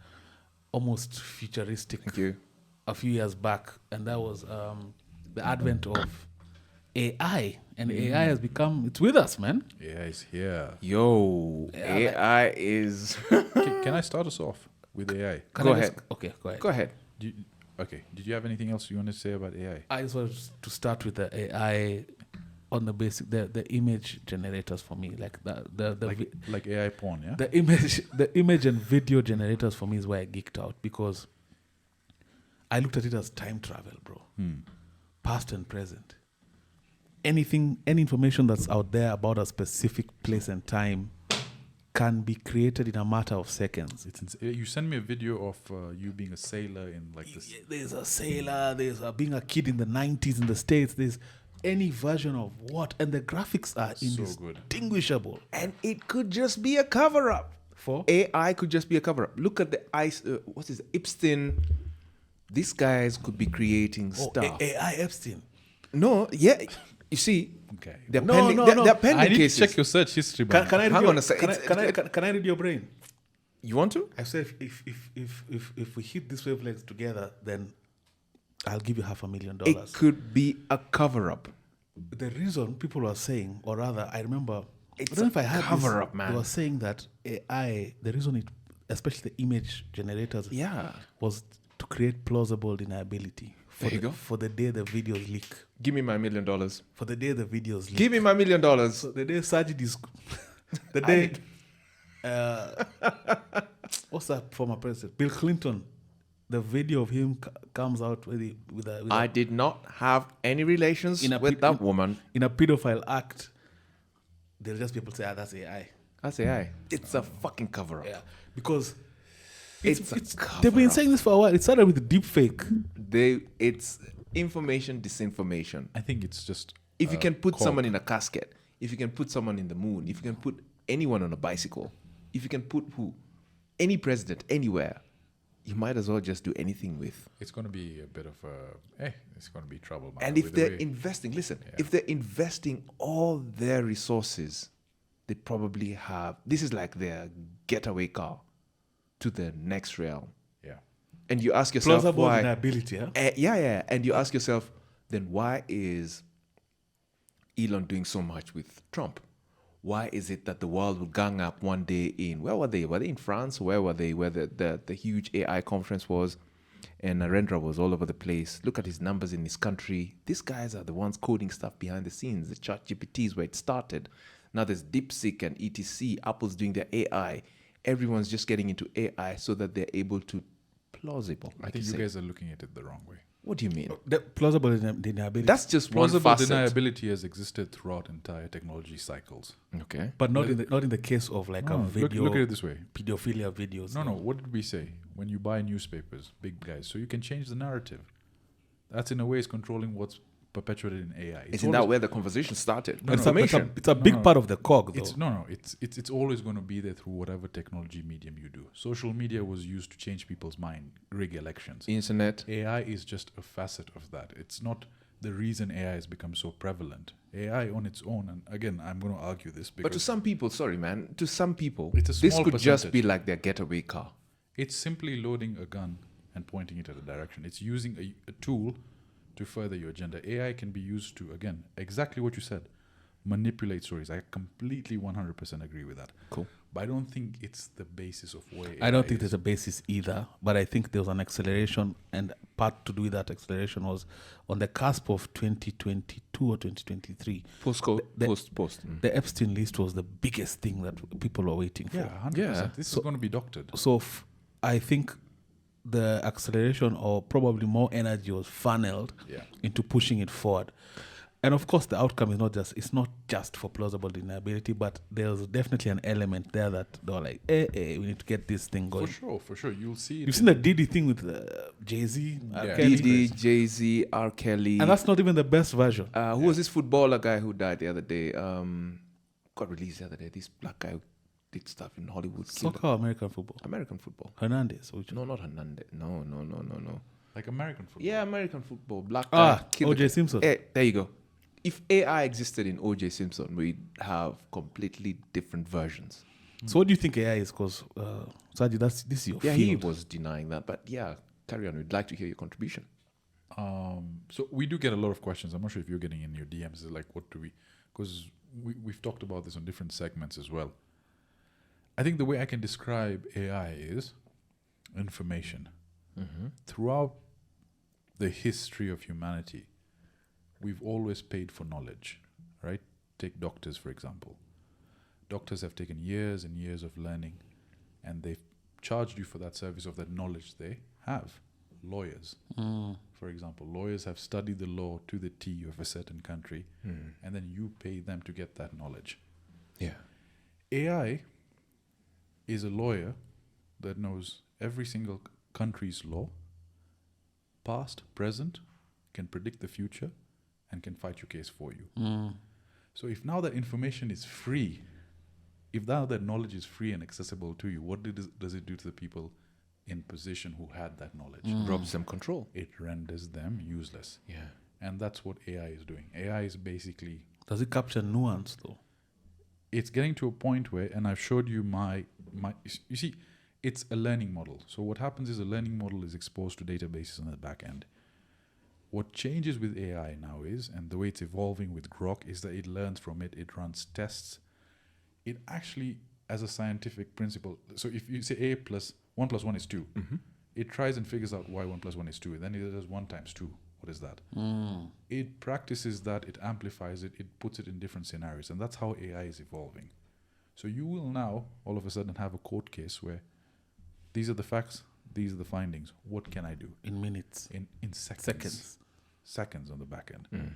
almost futuristic. Thank you. A few years back, and that was the advent of AI, and AI has become, it's with us, man. AI is here. Yo, AI is... Can I start us off with AI? Go ahead. Okay, go ahead. Go ahead. Did you have anything else you want to say about AI? I just wanted to start with the AI on the basic, the image generators for me, like like AI porn, yeah? The image and video generators for me is where I geeked out, because I looked at it as time travel, bro. Past and present. Any information that's out there about a specific place and time can be created in a matter of seconds. You send me a video of you being a sailor in like this. There's a sailor, there's being a kid in the 90s in the States, there's any version of what, and the graphics are So good. indistinguishable. And it could just be a cover up. For AI could just be a cover up. Look at the ice. What is it? Epstein? These guys could be creating stuff. AI Epstein. No, yeah. You see, Okay. they're No, pending, no, they're, no. they're I pending need cases. to check your search history. Can, man. can I read Hang your, on a sec. Can, I, It's- can, I, can I read your brain? You want to? I said if we hit these wavelengths together, then I'll give you $500,000. It could be a cover up. The reason people were saying, or rather, I remember, It's I don't know if I a had cover-up, this, man. They were saying that AI, the reason it, especially the image generators, Yeah. was to create plausible deniability. There you go. For the day the videos leak. Give me my $1 million. For the day the videos leak. Give me my $1 million. So the day Sajid is, the day, what's that former president? Bill Clinton. The video of him comes out with I did not have any relations In a with pit- that woman. in a pedophile act. There'll just people say, that's AI. That's AI. It's a fucking cover up. Yeah, because It's a they've been cover-up. saying this for a while. It started with the deep fake. It's information disinformation. I think it's just. If you can put cog. someone in a casket, if you can put someone in the moon, if you can put anyone on a bicycle, if you can put any president anywhere, you might as well just do anything with. It's going to be a bit of a. It's going to be trouble, man. And if with the they're way- investing, listen, Yeah. if they're investing all their resources, they probably have. This is like their getaway car to the next realm. Yeah. And you ask yourself Plausible why. deniability. Huh? Yeah. And you ask yourself, then why is Elon doing so much with Trump? Why is it that the world will gang up one day in, where were they? Were they in France? Where were they? Where the huge AI conference was? And Narendra was all over the place. Look at his numbers in his country. These guys are the ones coding stuff behind the scenes. The chat GPTs where it started. Now there's DeepSeek and ETC. Apple's doing their AI. Everyone's just getting into AI so that they're able to plausible. I like think you you say. guys are looking at it the wrong way. What do you mean? The plausible deniability. That's just one Plausible facet. deniability has existed throughout entire technology cycles. Okay. but not in the case of like a No, video, look at it this way. pedophilia videos. No. What did we say? When you buy newspapers, big guys, so you can change the narrative. That's in a way is controlling what's perpetuated in AI. Isn't that where the conversation started? No, no, Information. It's a big No. part of the cog, though. It's always going to be there through whatever technology medium you do. Social media was used to change people's mind, rig elections. Internet. AI is just a facet of that. It's not the reason AI has become so prevalent. AI on its own, and again, I'm going to argue this But to because some people, sorry man, to some people, It's a this small could just percentage. be like their getaway car. it's simply loading a gun and pointing it at a direction. It's using a tool to further your agenda. AI can be used to, again, exactly what you said, manipulate stories. I completely 100% agree with that. Cool. But I don't think it's the basis of where I don't AI think is. there's a basis either, but I think there was an acceleration, and part to do with that acceleration was on the cusp of 2022 or 2023. Postcode, The- post. The Epstein list was the biggest thing that people were waiting for. Yeah, 100%. Yeah. This So- is going to be doctored. So I think the acceleration, or probably more energy, was funneled Yeah. into pushing it forward. And of course, the outcome is it's not just for plausible deniability, but there's definitely an element there that they were like, we need to get this thing going. For sure. You'll see it. You've seen the Diddy thing with Jay-Z, R. Yeah. Kelly, Diddy, Jay-Z, R. Kelly. and that's not even the best version. Who was this footballer guy who died the other day? Got released the other day. This black guy who did stuff in Hollywood. killed- Soccer or American football? American football. Hernandez. Which No, not Hernandez. No. Like American football. Yeah, American football. Black guy. killed O.J. Simpson. There you go. If AI existed in O.J. Simpson, we'd have completely different versions. So what do you think AI is? Because, Sajid, this is your Yeah, he field. was denying that. But yeah, carry on. We'd like to hear your contribution. So we do get a lot of questions. I'm not sure if you're getting in your DMs. Like, what do we? Because we've talked about this on different segments as well. I think the way I can describe AI is information. Throughout the history of humanity, we've always paid for knowledge, right? Take doctors, for example. Doctors have taken years and years of learning, and they've charged you for that service of that knowledge they have. Lawyers, for example, lawyers have studied the law to the T of a certain country, and then you pay them to get that knowledge. Yeah. AI is a lawyer that knows every single country's law, past, present, can predict the future, and can fight your case for you. So if now that information is free, if now that knowledge is free and accessible to you, what does it do to the people in position who had that knowledge? Robs them control. It renders them useless. Yeah. And that's what AI is doing. AI is basically... Does it capture nuance, though? It's getting to a point where, and I've showed you my you see, it's a learning model. So what happens is a learning model is exposed to databases on the back end. What changes with AI now is, and the way it's evolving with Grok, is that it learns from it, it runs tests. It actually, as a scientific principle, so if you say 1 plus 1 is 2, it tries and figures out why 1 plus 1 is 2, and then it does 1 times 2. What is that? It practices that, it amplifies it, it puts it in different scenarios, and that's how AI is evolving. So you will now, all of a sudden, have a court case where these are the facts, these are the findings. What can I do? In minutes. In seconds. Seconds on the back end.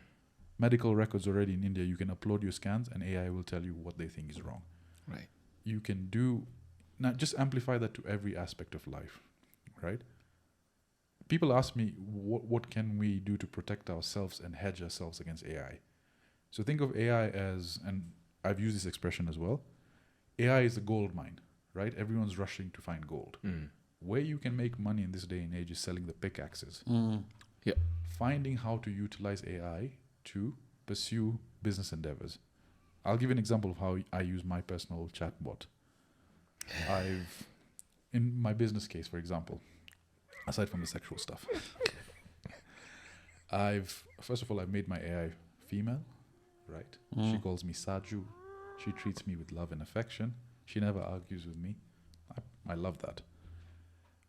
Medical records already in India, you can upload your scans and AI will tell you what they think is wrong. Right. You can do, now just amplify that to every aspect of life, right? People ask me, what can we do to protect ourselves and hedge ourselves against AI? So think of AI as, and I've used this expression as well, AI is a gold mine, right? Everyone's rushing to find gold. Where you can make money in this day and age is selling the pickaxes. Yeah. Finding how to utilize AI to pursue business endeavors. I'll give you an example of how I use my personal chatbot. In my business case, for example, aside from the sexual stuff, first of all, I've made my AI female, right? She calls me Sajid. She treats me with love and affection. She never argues with me. I love that.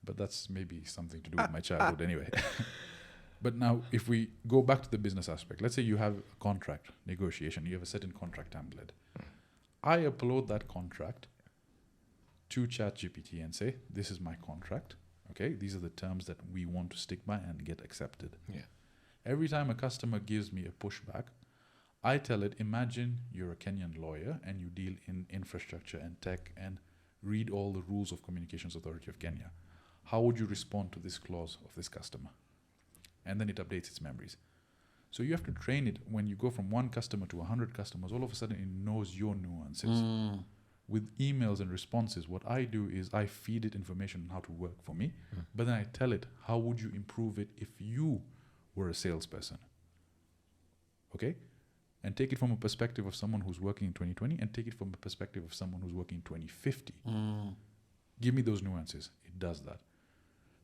But that's maybe something to do with my childhood anyway. But now, if we go back to the business aspect, let's say you have a contract negotiation, you have a certain contract template. I upload that contract to ChatGPT and say, this is my contract. Okay, these are the terms that we want to stick by and get accepted. Yeah. Every time a customer gives me a pushback, I tell it, imagine you're a Kenyan lawyer and you deal in infrastructure and tech and read all the rules of Communications Authority of Kenya. How would you respond to this clause of this customer? And then it updates its memories. So you have to train it. When you go from 1 customer to 100 customers, all of a sudden it knows your nuances. With emails and responses, what I do is I feed it information on how to work for me, but then I tell it, how would you improve it if you were a salesperson? Okay? And take it from a perspective of someone who's working in 2020 and take it from a perspective of someone who's working in 2050. Give me those nuances. It does that.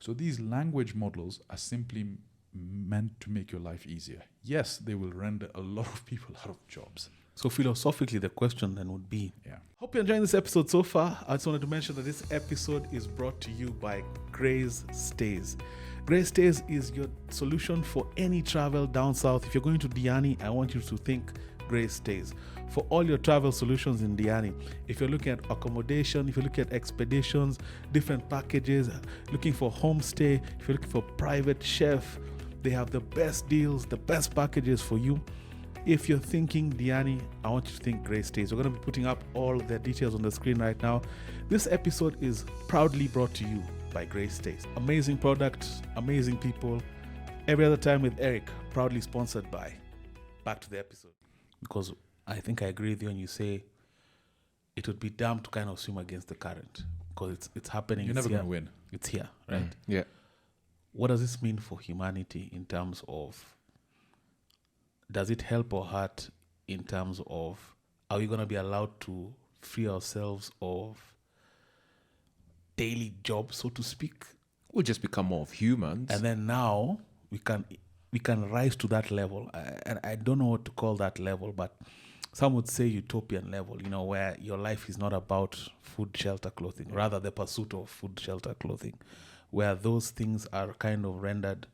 So these language models are simply meant to make your life easier. Yes, they will render a lot of people out of jobs. So philosophically, the question then would be, Yeah. hope you're enjoying this episode so far. I just wanted to mention that this episode is brought to you by Grace Stays. Grace Stays is your solution for any travel down south. If you're going to Diani, I want you to think Grace Stays. For all your travel solutions in Diani, if you're looking at accommodation, if you're looking at expeditions, different packages, looking for homestay, if you're looking for private chef, they have the best deals, the best packages for you. If you're thinking Diani, I want you to think Grace Stays. We're going to be putting up all the details on the screen right now. This episode is proudly brought to you by Grace Stays. Amazing product, amazing people. Every Other Time with Eric, proudly sponsored by. Back to the episode. Because I think I agree with you when you say it would be dumb to kind of swim against the current. Because it's happening. You're never going to win. It's here, right? Yeah. What does this mean for humanity in terms of, does it help or hurt in terms of, are we going to be allowed to free ourselves of daily jobs, so to speak? We'll just become more of humans. And then now we can rise to that level. And I don't know what to call that level, but some would say utopian level, where your life is not about food, shelter, clothing, rather the pursuit of food, shelter, clothing, where those things are kind of rendered,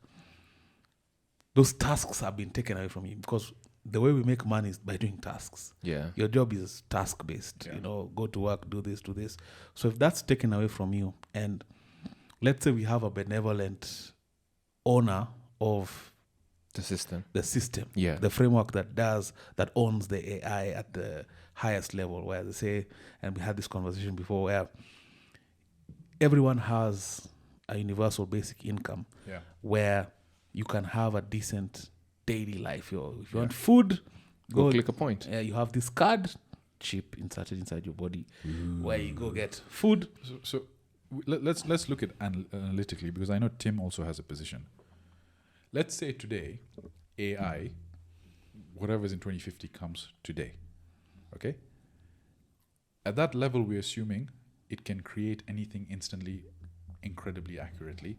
those tasks have been taken away from you, because the way we make money is by doing tasks. Yeah. Your job is task-based, go to work, do this, do this. So if that's taken away from you, and let's say we have a benevolent owner of the system, yeah, the framework that owns the AI at the highest level, where they say, and we had this conversation before, where everyone has a universal basic income, Yeah. where you can have a decent daily life. If you want food, Go click a point. Yeah, you have this card, chip inserted inside your body, where you go get food. So let's look at analytically, because I know Tim also has a position. Let's say today, AI, whatever is in 2050 comes today. Okay? At that level, we're assuming it can create anything instantly, incredibly accurately.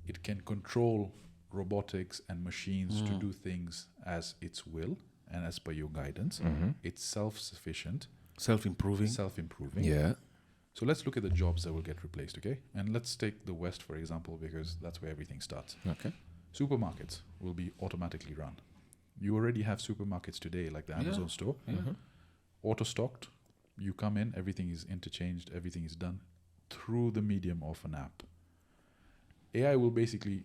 It can control robotics and machines to do things as its will and as per your guidance. It's self-sufficient, Self-improving. Yeah. So let's look at the jobs that will get replaced, okay? And let's take the West, for example, because that's where everything starts. Okay. Supermarkets will be automatically run. You already have supermarkets today, like the Amazon store, auto-stocked. You come in, everything is interchanged, everything is done through the medium of an app. AI will basically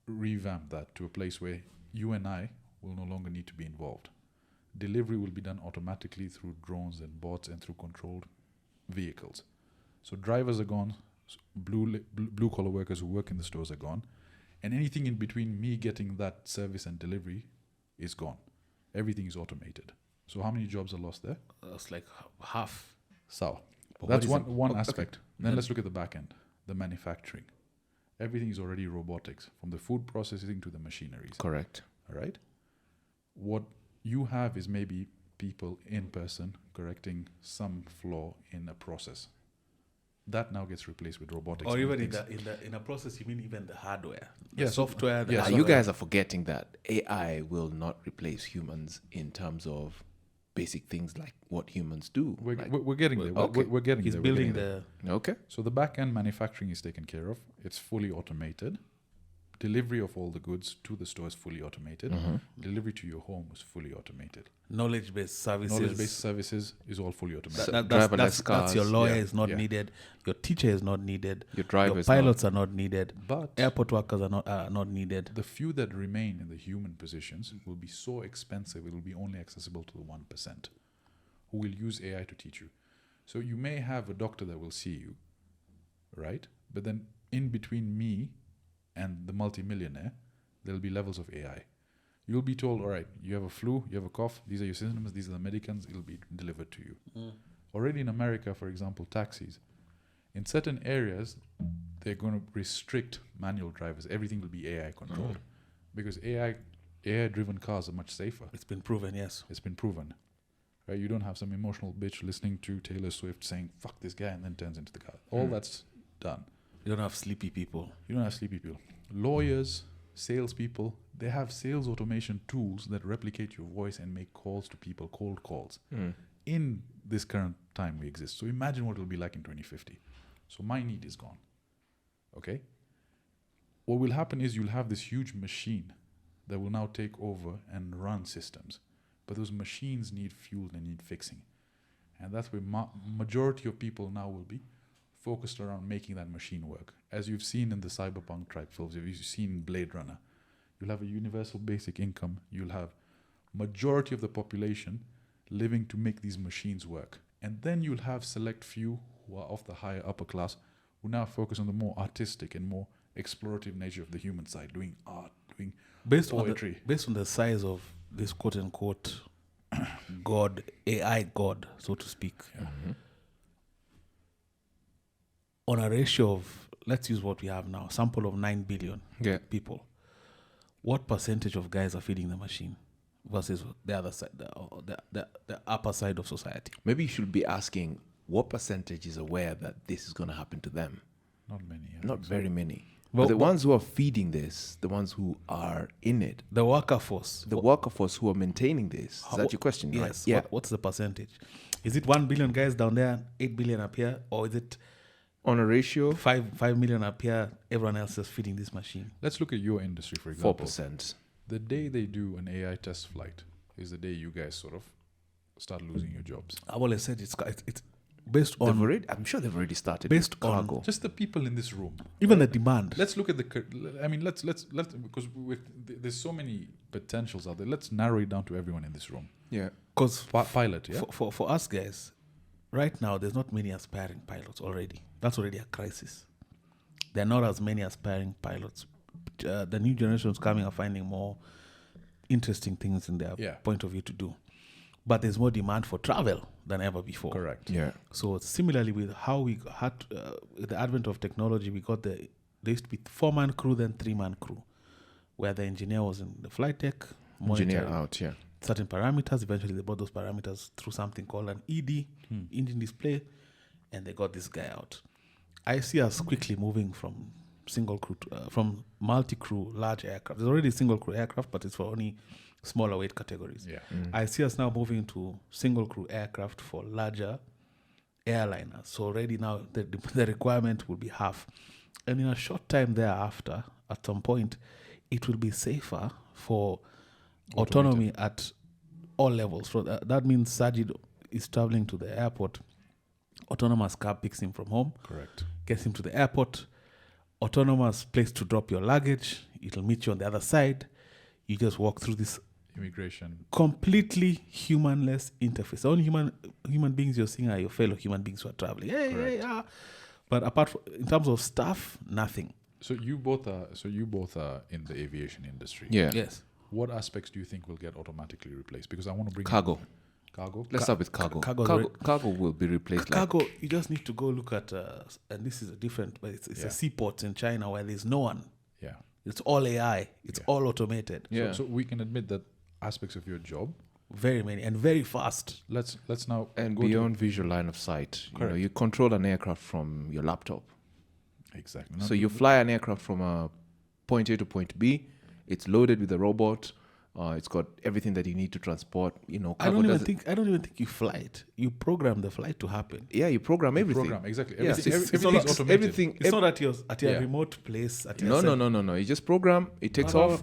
revamp that to a place where you and I will no longer need to be involved. Delivery will be done automatically through drones and bots and through controlled vehicles. So drivers are gone, blue collar workers who work in the stores are gone, and anything in between me getting that service and delivery is gone. Everything is automated. So how many jobs are lost there? It's like half. So But that's what is one aspect. Then let's look at the back end, the manufacturing. Everything is already robotics, from the food processing to the machineries. Correct. All right. What you have is maybe people in person correcting some flaw in a process. That now gets replaced with robotics. Or and even things. in a process, you mean even the hardware, Yeah, the software. The yeah, You hardware. guys are forgetting that AI will not replace humans in terms of basic things like what humans do. We're Like- getting there. Okay. We're getting He's there. building We're getting there. Okay. So the back end manufacturing is taken care of. It's fully automated. Delivery of all the goods to the store is fully automated. Delivery to your home is fully automated. knowledge-based services. Knowledge-based services is all fully automated. Driverless your cars, lawyer yeah, is not yeah. needed. Your teacher is not needed. Your driver Your is not. pilots are not needed. But Airport workers are not needed. the few that remain in the human positions will be so expensive, it will be only accessible to the 1% who will use AI to teach you. So you may have a doctor that will see you, right? But then in between me and the multimillionaire, there'll be levels of AI. You'll be told, all right, you have a flu, you have a cough, these are your symptoms, these are the medicines, it'll be delivered to you. Already in America, for example, taxis, in certain areas, they're going to restrict manual drivers. Everything will be AI controlled because AI-driven cars are much safer. It's been proven, yes. It's been proven. Right? You don't have some emotional bitch listening to Taylor Swift saying, fuck this guy, and then turns into the car. All that's done. You don't have sleepy people. You don't have sleepy people. Lawyers, salespeople, they have sales automation tools that replicate your voice and make calls to people, cold calls, in this current time we exist. So imagine what it'll be like in 2050. So my need is gone. Okay? What will happen is you'll have this huge machine that will now take over and run systems. But those machines need fuel, they need fixing. And that's where majority of people now will be focused around making that machine work. As you've seen in the cyberpunk type films, if you've seen Blade Runner, you'll have a universal basic income. You'll have majority of the population living to make these machines work. And then you'll have select few who are of the higher upper class who now focus on the more artistic and more explorative nature of the human side, doing art, doing poetry. Based on the size of this quote unquote God, AI God, so to speak. On a ratio of, let's use what we have now, sample of 9 billion people, what percentage of guys are feeding the machine versus the other side, the upper side of society? Maybe you should be asking what percentage is aware that this is going to happen to them. Not many. Not very many. Well, But the ones who are feeding this, the ones who are in it, The worker force. the worker force who are maintaining this. Is that your question? Yes. Right? Yeah. What's the percentage? Is it 1 billion guys down there, 8 billion up here, or is it On a ratio, 5 million up here, everyone else is feeding this machine? Let's look at your industry, for example. 4%. The day they do an AI test flight is the day you guys sort of start losing your jobs. I've always said it's based They've on already, I'm sure they've already started Based with cargo. Just the people in this room. even the demand. Let's look at let's because there's so many potentials out there. Let's narrow it down to everyone in this room. Yeah. Because Pilot, yeah. for us guys, right now there's not many aspiring pilots already. That's already a crisis. There are not as many aspiring pilots the new generations coming are finding more interesting things in their Yeah. point of view to do. But there's more demand for travel than ever before. Correct. Yeah. So similarly, with how we had with the advent of technology, we got there used to be 4-man crew, then 3-man crew, where the engineer was in the flight deck, Engineer monitoring out, yeah. certain parameters. Eventually, they brought those parameters through something called an ED, engine display, and they got this guy out. I see us quickly moving from single crew from multi-crew large aircraft. There's already single crew aircraft, but it's for only smaller weight categories. Yeah. I see us now moving to single crew aircraft for larger airliners. So already now the requirement will be half. And in a short time thereafter, at some point, it will be safer for autonomy at all levels. So that means Sajid is traveling to the airport. Autonomous car picks him from home, Correct. gets him to the airport. Autonomous place to drop your luggage. It'll meet you on the other side. You just walk through this Immigration. completely humanless interface. The only human beings you're seeing are your fellow human beings who are traveling. Hey, yeah. But apart from, in terms of stuff, nothing. So you both are in the aviation industry. Yeah. Yes. What aspects do you think will get automatically replaced? Because I want to bring Cargo. Cargo. Let's start with cargo. Cargo Will be replaced. Cargo, you just need to go look at, and this is a different, but it's Yeah. a seaport in China where there's no one. Yeah. It's all AI. It's Yeah. all automated. Yeah. So we can admit that aspects of your job. Very many and very fast. Let's now And go to- beyond visual line of sight. Correct. You control an aircraft from your laptop. exactly. So you fly an aircraft from point A to point B. It's loaded with a robot. It's got everything that you need to transport. I cargo don't even doesn't- think you fly it. You program the flight to happen. Yeah, you program everything. program exactly. Yeah. Everything's not- automated. Everything. It's not at your Yeah. remote place. At No, your no. You just program. It takes off.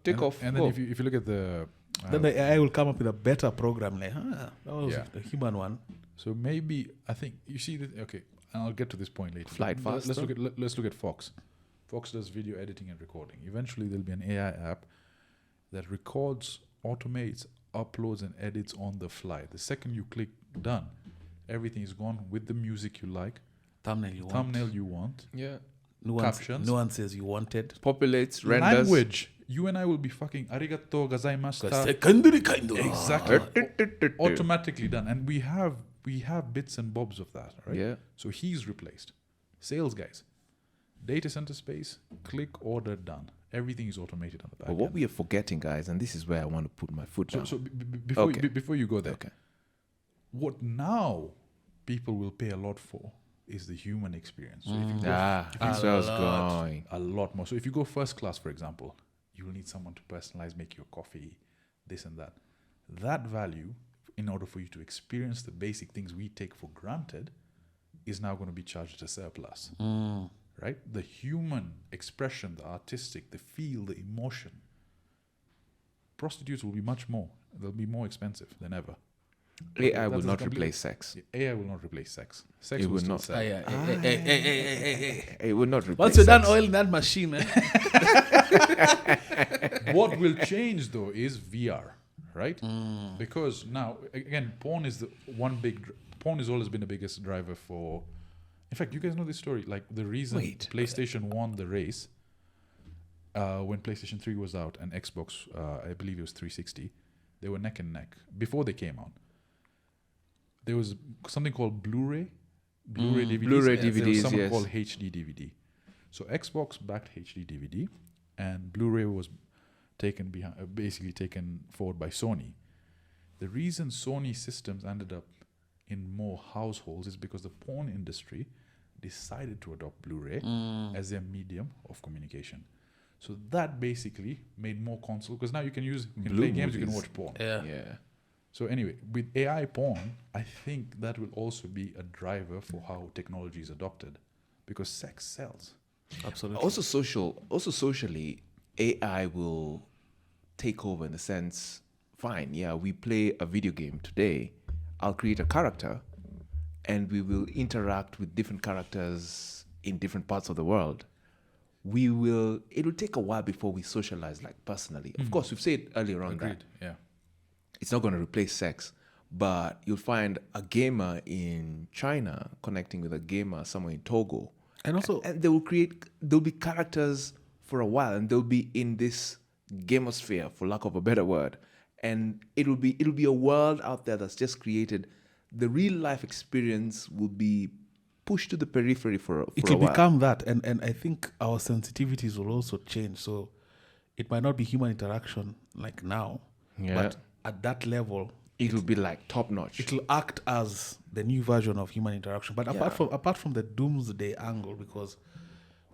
Take and, off. And go. then if you look at the Then the AI will come up with a better program. Like, that was Yeah. the human one. so maybe I think you see that. Okay, and I'll get to this point later. Flight Let's faster. let's look at Fox. Fox does video editing and recording. Eventually, there'll be an AI app that records, automates, uploads, and edits on the fly. The second you click done, everything is gone with the music you like, thumbnail you want, Yeah. captions. nuances you wanted. Populates, renders. language. You and I will be fucking arigato gozaimashita. Exactly. Automatically done. And we have bits and bobs of that, right? Yeah. So he's replaced. Sales guys. Data center space, click, order, done. Everything is automated on the back But what end. we are forgetting, guys, and this is where I want to put my foot down. So before, Okay. before you go there, Okay. what now people will pay a lot for is the human experience. So if you go That's where I was going. a lot more. So if you go first class, for example, you will need someone to personalize, make your coffee, this and that. That value, in order for you to experience the basic things we take for granted, is now going to be charged as surplus. Right? The human expression, the artistic, the feel, the emotion. Prostitutes will be much more. They'll be more expensive than ever. AI will That's a not complete- replace sex. AI will not replace sex. Sex It will will still not. sell. Hey. It will not replace Once you're done sex. oiling that machine, man. What will change though is VR, right? Because now again, porn is porn has always been the biggest driver for. In fact, you guys know this story. Like the reason PlayStation won the race when PlayStation 3 was out and Xbox, I believe it was 360, they were neck and neck before they came out. There was something called Blu-ray DVDs. Blu-ray There was DVDs, something yes. called HD DVD. So Xbox backed HD DVD, and Blu-ray was basically taken forward by Sony. The reason Sony systems ended up in more households is because the porn industry decided to adopt Blu-ray as their medium of communication. So that basically made more console, because now you can play games, you can movies. watch porn. Yeah. So anyway, with AI porn, I think that will also be a driver for how technology is adopted, because sex sells. Absolutely. Also socially, AI will take over in the sense, fine, yeah, we play a video game today. I'll create a character and we will interact with different characters in different parts of the world. It'll take a while before we socialize like personally. Of course, we've said earlier on that Agreed. Yeah. it's not going to replace sex, but you'll find a gamer in China connecting with a gamer somewhere in Togo. And also, And there'll be characters for a while, and they'll be in this gamosphere, for lack of a better word, and it'll be a world out there that's just created. The real life experience will be pushed to the periphery for a It'll while. become that, and I think our sensitivities will also change. So it might not be human interaction like now, but at that level, It'll be like top notch. it'll act as the new version of human interaction. But apart from the doomsday angle, because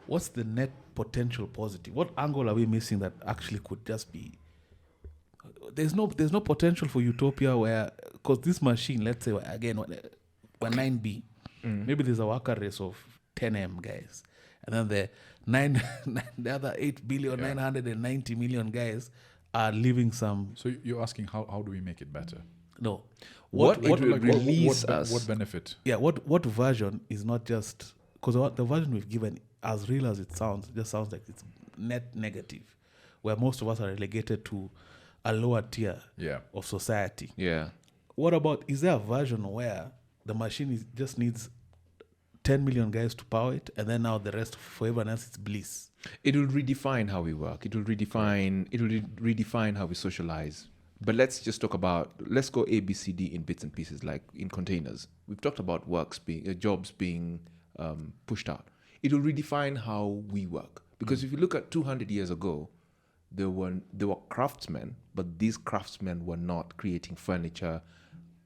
what's the net potential positive? What angle are we missing that actually could just be? There's no potential for utopia where, because this machine, let's say again, we're 9B, maybe there's a worker race of 10M guys, and then the other 8,990 million guys are living some. So you're asking how do we make it better? No, What it will release what us. what benefit? yeah, what version is not just because the version we've given, as real as it sounds, just sounds like it's net negative, where most of us are relegated to a lower tier Yeah. of society. Yeah. What about, is there a version where the machine just needs 10 million guys to power it, and then now the rest for everyone else it's bliss? It will redefine how we work. It will redefine how we socialize. But let's just talk about, let's go A, B, C, D in bits and pieces, like in containers. We've talked about jobs being pushed out. It will redefine how we work. Because if you look at 200 years ago, there were craftsmen, but these craftsmen were not creating furniture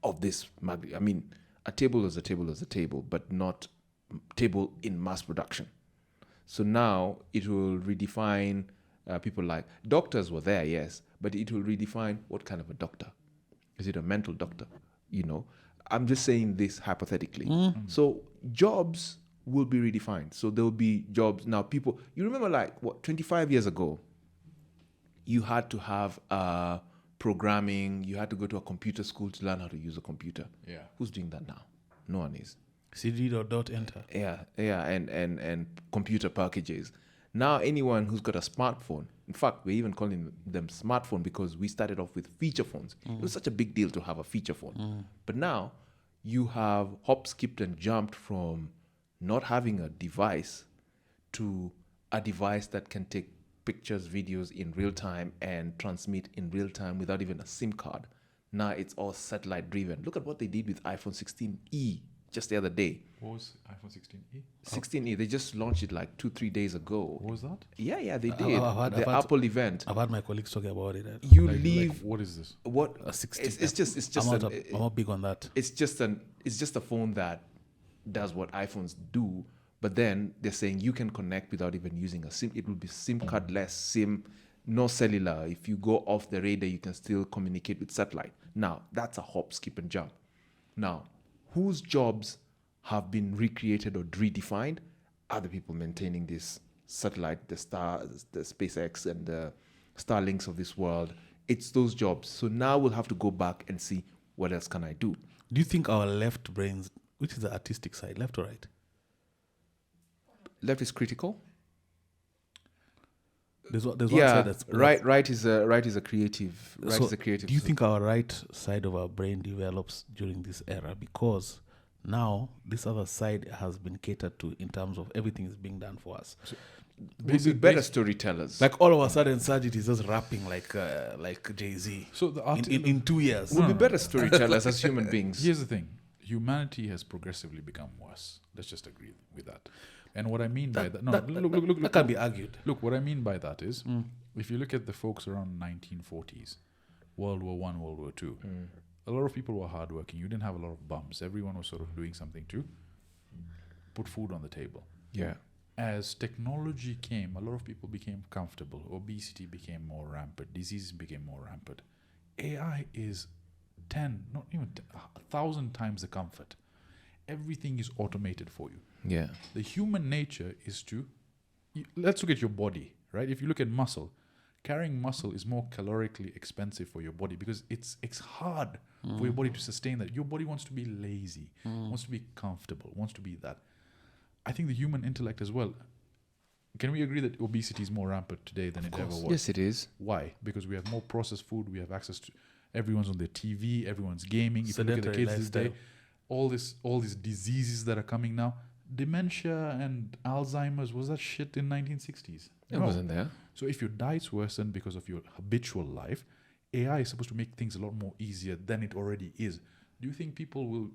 of this magnitude. I mean, a table is a table is a table, but not table in mass production. So now it will redefine people like doctors were there, yes, but it will redefine what kind of a doctor. Is it a mental doctor? You know, I'm just saying this hypothetically. So jobs will be redefined. So there will be jobs now. People, you remember, like 25 years ago, you had to have programming. You had to go to a computer school to learn how to use a computer. Yeah. Who's doing that now? No one is. CD.enter. Yeah, and computer packages. Now anyone who's got a smartphone, in fact, we're even calling them smartphone because we started off with feature phones. It was such a big deal to have a feature phone. But now you have hop, skipped, and jumped from not having a device to a device that can take pictures, videos in real time and transmit in real time without even a SIM card. Now it's all satellite driven. Look at what they did with iPhone 16e just the other day. What was iPhone 16e? 16e, they just launched it like 2-3 days ago. What was that? Yeah, they did. I've heard- The Apple event. I've had my colleagues talking about it. You Like, leave what is this? what? A 60. It's just I'm not big on that. it's just a phone that does what iPhones do, but then they're saying you can connect without even using a SIM. It will be SIM cardless, no cellular. If you go off the radar, you can still communicate with satellite. Now, that's a hop, skip, and jump. Now, whose jobs have been recreated or redefined are the people maintaining this satellite, the SpaceX and the Starlinks of this world. It's those jobs. So now we'll have to go back and see what else can I do. Do you think our left brains, which is the artistic side, left or right? Left is critical. There's one Yeah, side that's right is a creative. Right So is a creative. do you think our right side of our brain develops during this era? Because now this other side has been catered to in terms of everything is being done for us. we'll be better storytellers? Like all of a sudden, Sajid is just rapping like Jay-Z So the art in 2 years. We'll be better storytellers as human beings. Here's the thing: humanity has progressively become worse. Let's just agree with that. And what I mean by that, look, that can be argued. Look, what I mean by that is, if you look at the folks around 1940s, World War I, World War II, a lot of people were hardworking. You didn't have a lot of bums. Everyone was sort of doing something to put food on the table. Yeah. As technology came, a lot of people became comfortable. Obesity became more rampant. Diseases became more rampant. AI is 10, not even 10, 1,000 times the comfort. Everything is automated for you. Yeah. The human nature is to, let's look at your body, right? If you look at muscle, carrying muscle is more calorically expensive for your body because it's hard for your body to sustain that. Your body wants to be lazy, wants to be comfortable, wants to be that. I think the human intellect as well. Can we agree that obesity is more rampant today than it ever was? Yes, it is. Why? Because we have more processed food. We have access to, everyone's on their TV, everyone's gaming. If you look at the Sedentary kids this day, lifestyle. all these diseases that are coming now, dementia and Alzheimer's, was that shit in 1960s? It No. wasn't there. So if your diet's worsened because of your habitual life, AI is supposed to make things a lot more easier than it already is. Do you think people will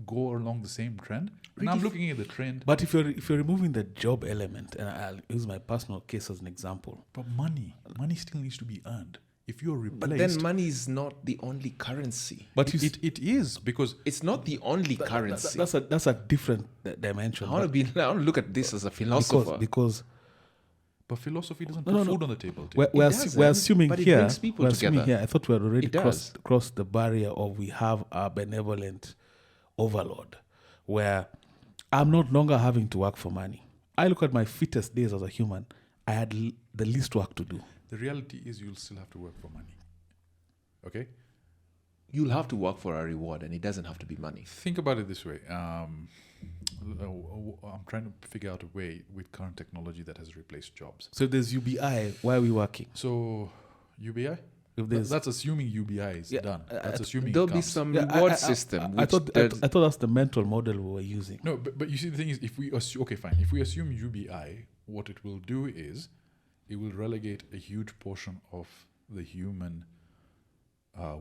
go along the same trend? And I'm looking at the trend. But if you're removing the job element, and I'll use my personal case as an example. But money still needs to be earned. If you're replaced, But then money is not the only currency. But it is, because It's not the only currency. that's a different dimension. I want to look at this as a philosopher. Because but philosophy doesn't No, put no, no. food on the table. we're, It we're, doesn't, we're assuming but it here. brings people We're assuming together. here. I thought we had already It does. crossed the barrier of we have a benevolent overlord, where I'm not longer having to work for money. I look at my fittest days as a human. I had the least work to do. The reality is you'll still have to work for money. Okay? You'll have to work for a reward, and it doesn't have to be money. Think about it this way. I'm trying to figure out a way with current technology that has replaced jobs. So if there's UBI, why are we working? So, UBI? If there's That's assuming UBI is done. That's assuming There'll it be comes. some Yeah, reward system. I which thought does- that's the mental model we were using. No, but you see, the thing is, if we assume, okay, fine. If we assume UBI, what it will do is it will relegate a huge portion of the human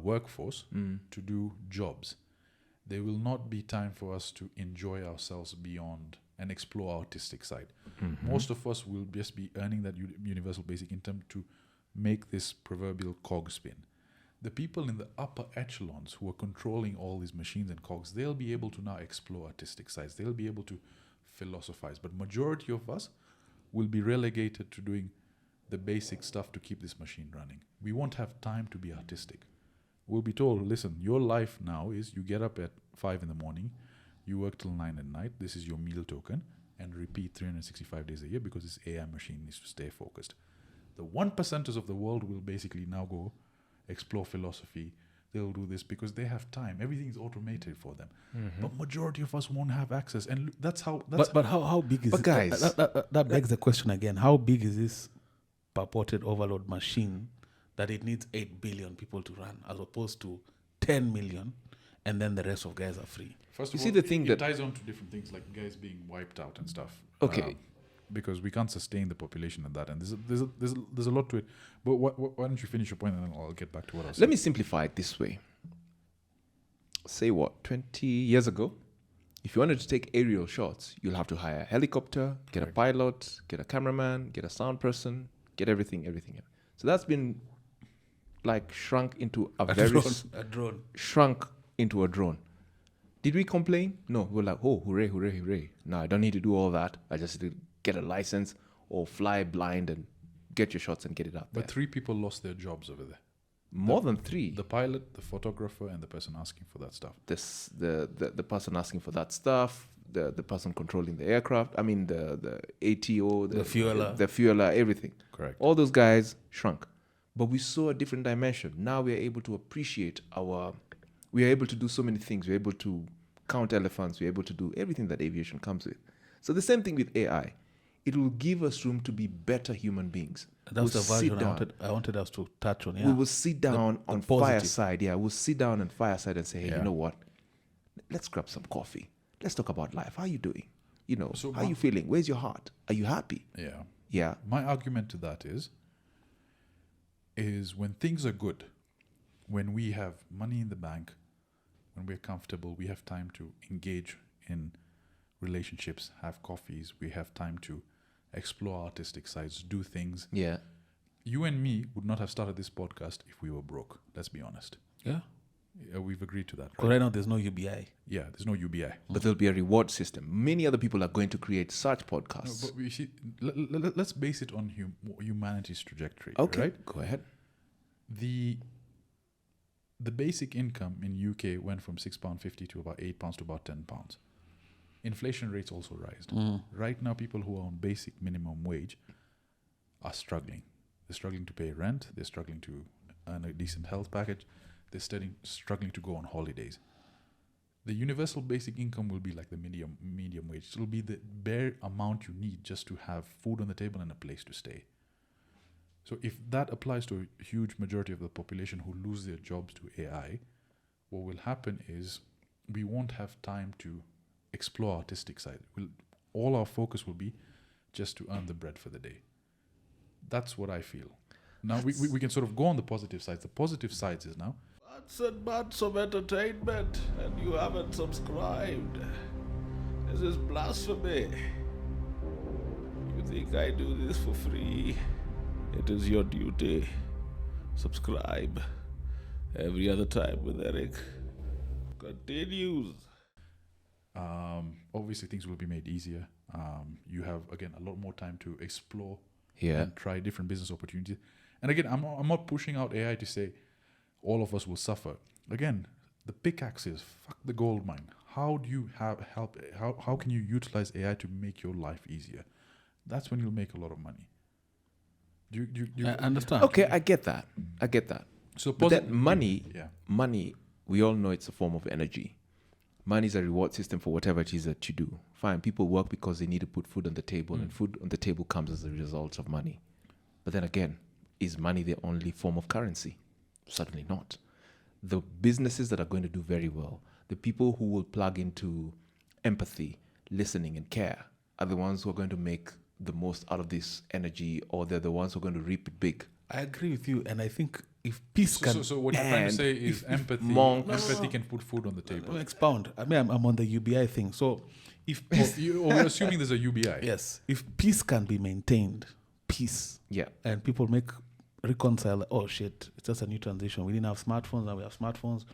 workforce to do jobs. There will not be time for us to enjoy ourselves beyond and explore our artistic side. Most of us will just be earning that universal basic income to make this proverbial cog spin. The people in the upper echelons who are controlling all these machines and cogs, they'll be able to now explore artistic sides. They'll be able to philosophize. But majority of us will be relegated to doing the basic stuff to keep this machine running. We won't have time to be artistic. We'll be told, listen, your life now is you get up at 5 in the morning, you work till 9 at night, this is your meal token, and repeat 365 days a year because this AI machine needs to stay focused. The 1%ers of the world will basically now go explore philosophy. They'll do this because they have time. Everything is automated for them. But majority of us won't have access. And that's how... But how big is But it? guys- That begs the question again. How big is this purported overload machine that it needs 8 billion people to run as opposed to 10 million and then the rest of guys are free? First You of see all, the thing it that- ties on to different things like guys being wiped out and stuff. Okay. Because we can't sustain the population at that, and there's a lot to it. But why don't you finish your point, and then I'll get back to what I was Let saying. me simplify it this way. Say what, 20 years ago, if you wanted to take aerial shots, you'll have to hire a helicopter, get a pilot, get a cameraman, get a sound person, get everything. So that's been like shrunk into a drone. shrunk into a drone. Did we complain? No, we were like, oh, hooray. No, I don't need to do all that. I just need to get a license or fly blind and get your shots and get it out there. But 3 people lost their jobs over there. More than 3. The pilot, the photographer, and the person asking for that stuff. The person asking for that stuff, the person controlling the aircraft, I mean the ATO, The fueler. the fueler, everything. Correct. All those guys shrunk. But we saw a different dimension. Now we are able to appreciate we are able to do so many things. We're able to count elephants. We're able to do everything that aviation comes with. So the same thing with AI. It will give us room to be better human beings. That was We'll the sit version down. I wanted us to touch on. Yeah. We will sit down the on positive. fireside. Yeah, we'll sit down on fireside and say, hey, Yeah. you know what? Let's grab some coffee. Let's talk about life. How are you doing? So how are you feeling? Where's your heart? Are you happy? Yeah. Yeah. My argument to that is when things are good, when we have money in the bank, when we're comfortable, we have time to engage in relationships, have coffees, we have time to explore artistic sides, do things. Yeah. You and me would not have started this podcast if we were broke. Let's be honest. Yeah. We've agreed to that. Because right now there's no UBI. Yeah, there's no UBI. But there'll be a reward system. Many other people are going to create such No, podcasts. but we see, let's base it on humanity's trajectory. Okay. Right? Go ahead. The basic income in UK went from £6.50 to about £8 to about £10. Inflation rates also rised. Right now, people who are on basic minimum wage are struggling. They're struggling to pay rent. They're struggling to earn a decent health package. They're struggling to go on holidays. The universal basic income will be like the medium wage. It will be the bare amount you need just to have food on the table and a place to stay. So if that applies to a huge majority of the population who lose their jobs to AI, what will happen is we won't have time to explore artistic side. All our focus will be just to earn the bread for the day. That's what I feel. Now we can sort of go on the positive sides. The positive sides is now Months and months of entertainment, and you haven't subscribed. This is blasphemy. You think I do this for free? It is your duty. Subscribe. Every other time with Eric continues. obviously things will be made easier. You have, again, a lot more time to explore Yeah. and try different business opportunities. And again, I'm not pushing out AI to say all of us will suffer. Again, the pickaxe is fuck the gold mine. How do you how can you utilize AI to make your life easier? That's when you'll make a lot of money. Do you I understand. Okay, I get that. So But that money, yeah. money, we all know it's a form of energy. Money is a reward system for whatever it is that you do. Fine, people work because they need to put food on the table, and food on the table comes as a result of money. But then again, is money the only form of currency? Certainly not. The businesses that are going to do very well, the people who will plug into empathy, listening, and care, are the ones who are going to make the most out of this energy, or they're the ones who are going to reap it big. I agree with you, and I think if peace can So what you're trying to and say is empathy. monks- Empathy can put food on the table. expound. I mean, I'm on the UBI thing. So if peace, We're assuming there's a UBI. yes, if peace can be maintained, peace, Yeah. and people reconcile. Oh shit, it's just a new transition. We didn't have smartphones, now we have smartphones.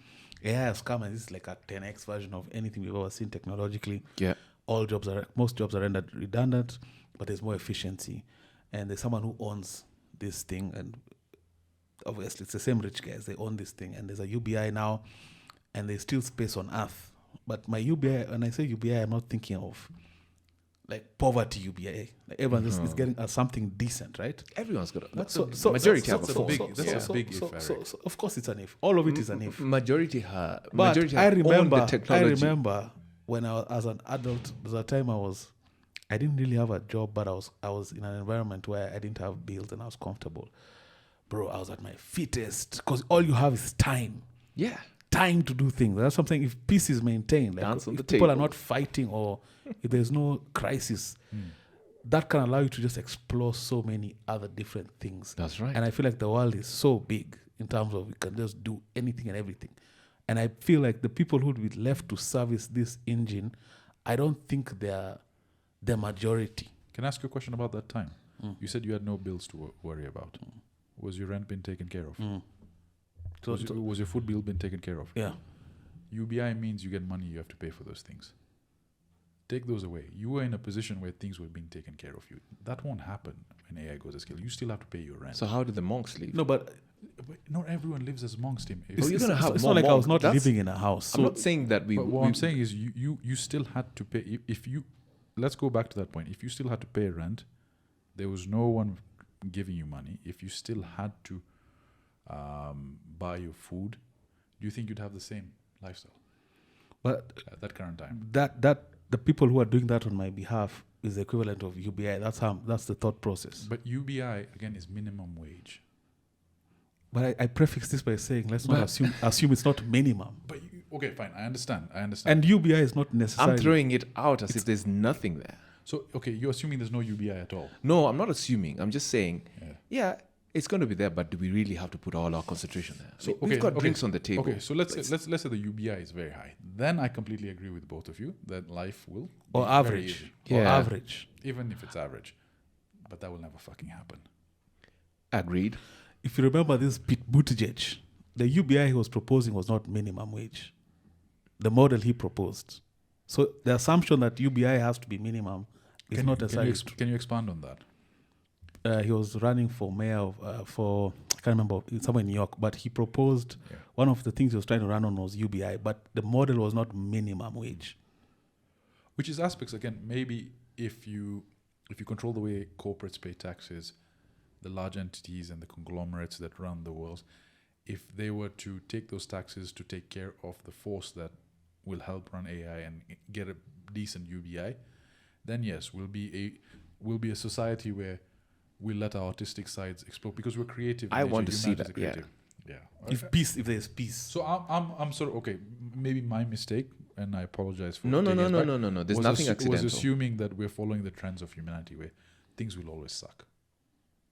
AI has come, and this is like a 10x version of anything we've ever seen technologically. Yeah. Most jobs are rendered redundant, but there's more efficiency, and there's someone who owns this thing, and obviously it's the same rich guys, they own this thing, and there's a UBI now, and there's still space on earth. But my UBI, when I say UBI, I'm not thinking of like poverty UBI. Like everyone is getting something decent, right? Everyone's got That's a majority have a that's a phone. big- that's a big if, Eric. So of course it's an if. All of it is an if. Majority But majority I have owned remember, the technology. when I was as an adult, there was a time I didn't really have a job, but I was in an environment where I didn't have bills and I was comfortable. Bro, I was at my fittest because all you have is time. Yeah. Time to do things. That's something. If peace is maintained, like Dance on if the people are table. not fighting or if there's no crisis, that can allow you to just explore so many other different things. That's right. And I feel like the world is so big in terms of we can just do anything and everything. And I feel like the people who would be left to service this engine, I don't think they're the majority. Can I ask you a question about that time? You said you had no bills to worry about. Was your rent been taken care of? Was your food bill been taken care of? Yeah. UBI means you get money, you have to pay for those things. Take those away. You were in a position where things were being taken care of you. That won't happen when AI goes to scale. You still have to pay your rent. So how did the monks leave? No, but But not everyone lives as monks, Tim. Oh, you're gonna have it's more not like I was monks. not That's- living in a house. I'm not saying that But what I'm saying is you still had to pay. If you, let's go back to that point. If you still had to pay rent, there was no one giving you money. If you still had to buy your food, do you think you'd have the same lifestyle But at that current time? that the people who are doing that on my behalf is the equivalent of UBI. That's the thought process. But UBI again is minimum wage. But I prefix this by saying let's not assume it's not minimum. But okay, fine. I understand. And UBI is not necessarily. I'm throwing it out as if there's nothing there. So okay, you're assuming there's no UBI at all. No, I'm not assuming. I'm just saying, Yeah. yeah, it's going to be there, but do we really have to put all our concentration there? So We've got drinks on the table. Okay, so let's say the UBI is very high. Then I completely agree with both of you that life will Or be very average. easy. Or Yeah. average. Even if it's average, but that will never fucking happen. Agreed. If you remember this Pete Buttigieg, the UBI he was proposing was not minimum wage. The model he proposed. So the assumption that UBI has to be minimum is not necessarily. Can you expand on that? He was running for mayor for, I can't remember, somewhere in New York, but he proposed, Yeah. one of the things he was trying to run on was UBI, but the model was not minimum wage. Which is aspects again. Maybe if you control the way corporates pay taxes, the large entities and the conglomerates that run the world, if they were to take those taxes to take care of the force that will help run AI and get a decent UBI, then yes, we'll be a society where we let our artistic sides explode because we're creative. I in want nature. to see Humanity is that, creative. Yeah. If there's peace. So I'm sort of okay. Maybe my mistake. and I apologize for No. taking us back, There's was nothing was accidental. assuming that we're following the trends of humanity where things will always suck.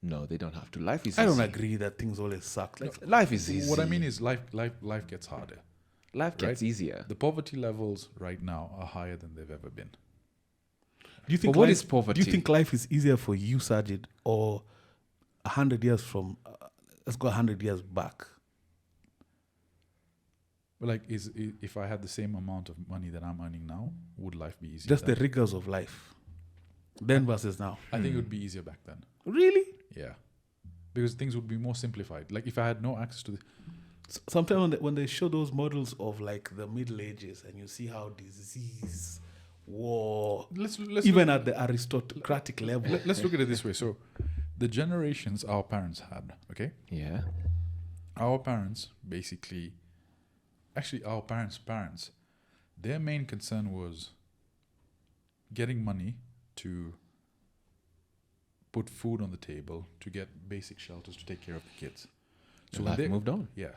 No, they don't have to. Life is I don't easy. agree that things always suck. Like, Life is easy. What I mean is life gets harder. life gets right? easier. The poverty levels right now are higher than they've ever been. do you think But what life, is poverty? Do you think life is easier for you, Sajid, or 100 years from? Let's go 100 years back. But like, if I had the same amount of money that I'm earning now, would life be easier? Just the then? rigors of life, then versus now. I think it would be easier back then. Really? Yeah, because things would be more simplified. Like if I had no access to the Sometimes when they show those models of like the Middle Ages and you see how disease, war, let's even look, at the aristocratic level. let's look at it this way. So, the generations our parents had, okay, Yeah. our parents basically, actually our parents, their main concern was getting money to put food on the table, to get basic shelters, to take care of the kids. So when life moved on. Yeah.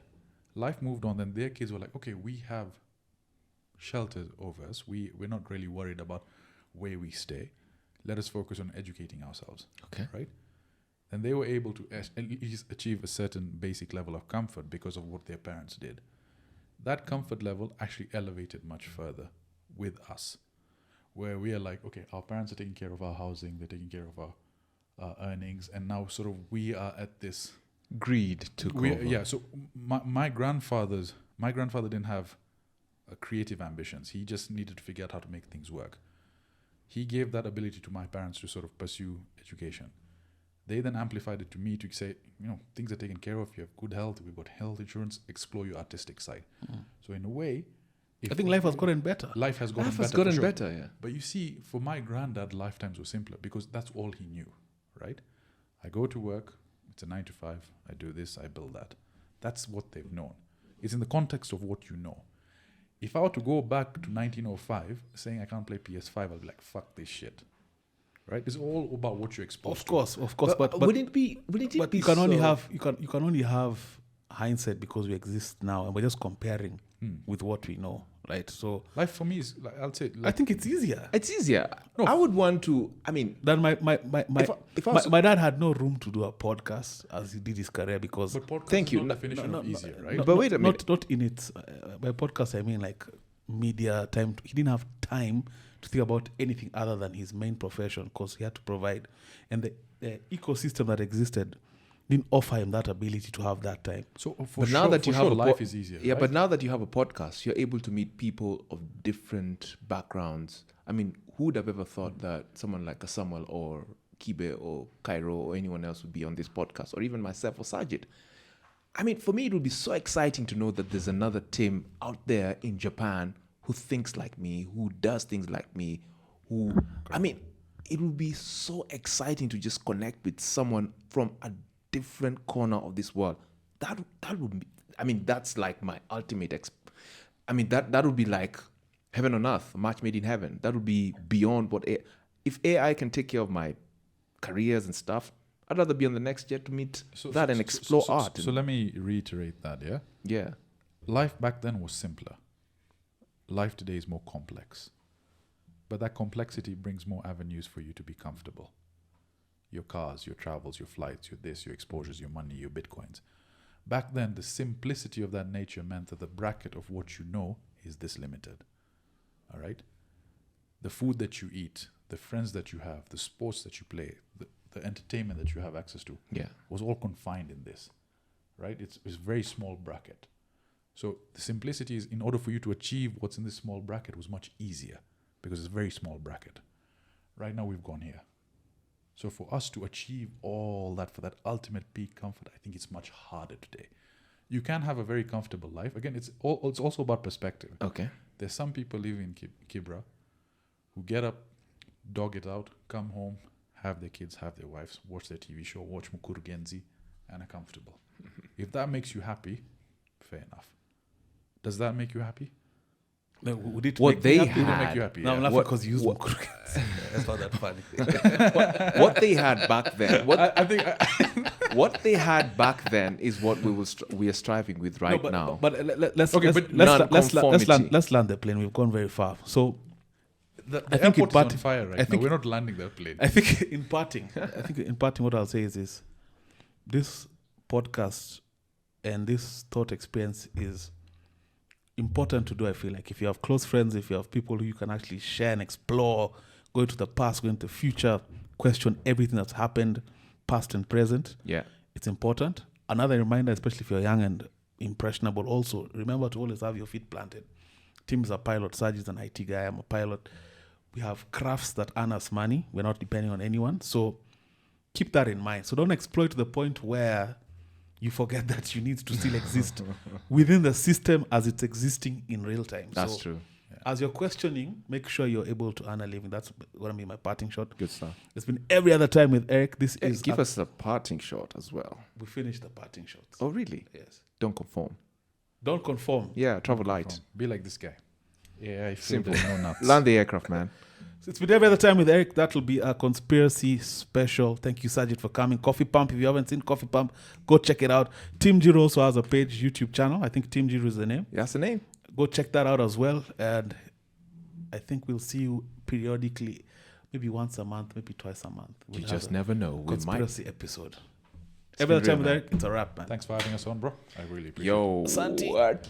Life moved on. Then their kids were like, okay, we have shelter over us. We're not really worried about where we stay. Let us focus on educating ourselves. Okay. Right? And they were able to at least achieve a certain basic level of comfort because of what their parents did. That comfort level actually elevated much further with us, where we are like, okay, our parents are taking care of our housing, they're taking care of our earnings, and now sort of we are at this Greed took over. yeah. So my grandfather didn't have creative ambitions. He just needed to figure out how to make things work. He gave that ability to my parents to sort of pursue education. They then amplified it to me to say, things are taken care of. You have good health. We've got health insurance. Explore your artistic side. So in a way, I think life has gotten better. Life has gotten Life better. has gotten for sure. better, yeah. But you see, for my granddad, lifetimes were simpler because that's all he knew, right? I go to work. It's a 9 to 5. I do this. I build that. That's what they've known. It's in the context of what you know. If I were to go back to 1905 saying I can't play PS5, I'll be like, fuck this shit. Right? It's all about what you're exposed to. Of course, but wouldn't it be you can only have you can only have hindsight because we exist now and we're just comparing with what we know, right? So Life for me is, like, I'll say, I think it's easier. It's easier. No. I would want to. I mean, Then my if I was- my dad had no room to do a podcast as he did his career because but podcast Thank is you. not No, definition of easier, right? But wait a minute. not in its by podcast I mean like media time. He didn't have time to think about anything other than his main profession because he had to provide, and the ecosystem that existed didn't offer him that ability to have that time. So for But sure, now that you for have sure, a life is easier. Yeah, right? but now that you have a podcast, you're able to meet people of different backgrounds. I mean, who would have ever thought that someone like a Samuel or Kibe or Cairo or anyone else would be on this podcast, or even myself or Sajid? I mean, for me, it would be so exciting to know that there's another Tim out there in Japan who thinks like me, who does things like me, I mean, it would be so exciting to just connect with someone from a different corner of this world. That would be, I mean, that's like my ultimate that would be like heaven on earth, a match made in heaven. That would be beyond what if AI can take care of my careers and stuff, I'd rather be on the next jet to meet and explore art. So let me reiterate that, yeah? Yeah. Life back then was simpler. Life today is more complex. But that complexity brings more avenues for you to be comfortable. Your cars, your travels, your flights, your this, your exposures, your money, your bitcoins. Back then, the simplicity of that nature meant that the bracket of what you know is this limited. All right? The food that you eat, the friends that you have, the sports that you play, the entertainment that you have access to, was all confined in this. Right? It's a very small bracket. So the simplicity is, in order for you to achieve what's in this small bracket, was much easier because it's a very small bracket. Right now we've gone here. So for us to achieve all that, for that ultimate peak comfort, I think it's much harder today. You can have a very comfortable life. Again, it's also about perspective. Okay. There's some people living in Kibra who get up, dog it out, come home, have their kids, have their wives, watch their TV show, watch Mukurugenzi, and are comfortable. If that makes you happy, fair enough. Does that make you happy? No, would it What make they me happy? It would had- make you happy. No, I'm yeah. laughing What- because you used what- Mukurugenzi. That's not that funny. What they had back then. What I think what they had back then is what we are striving with right but, now. But let's Okay, let's but non-conformity. let's land the plane. We've gone very far. So The I think airport is in on fire right I now. think- We're not landing that plane. I think in parting, what I'll say is this podcast and this thought experience is important to do. I feel like if you have close friends, if you have people who you can actually share and explore, go into the past, go into the future, question everything that's happened, past and present. Yeah. It's important. Another reminder, especially if you're young and impressionable, also remember to always have your feet planted. Tim's a pilot, Sajid is an IT guy, I'm a pilot. We have crafts that earn us money. We're not depending on anyone. So keep that in mind. So don't exploit to the point where you forget that you need to still exist within the system as it's existing in real time. That's So true. as you're questioning, make sure you're able to earn a living. That's going to be my parting shot. Good stuff. It's been every other time with Eric. This is Give us a parting shot as well. we finished the parting shots. Oh, really? Yes. Don't conform. Don't conform. Yeah, travel light. Be like this guy. Yeah, I feel Simple. there's no nuts. Land the aircraft, man. So it's been every other time with Eric. That will be a conspiracy special. Thank you, Sajid, for coming. Coffee Pump. If you haven't seen Coffee Pump, go check it out. Team Njiru also has a page, YouTube channel. I think Team Njiru is the name. That's the name. Go check that out as well. And I think we'll see you periodically, maybe once a month, maybe twice a month. You We'll just have never know. a We might. conspiracy episode. It's Every other been time with real, Eric, it's a wrap, man. Thanks for having us on, bro. I really appreciate it. Yo. Santi. What?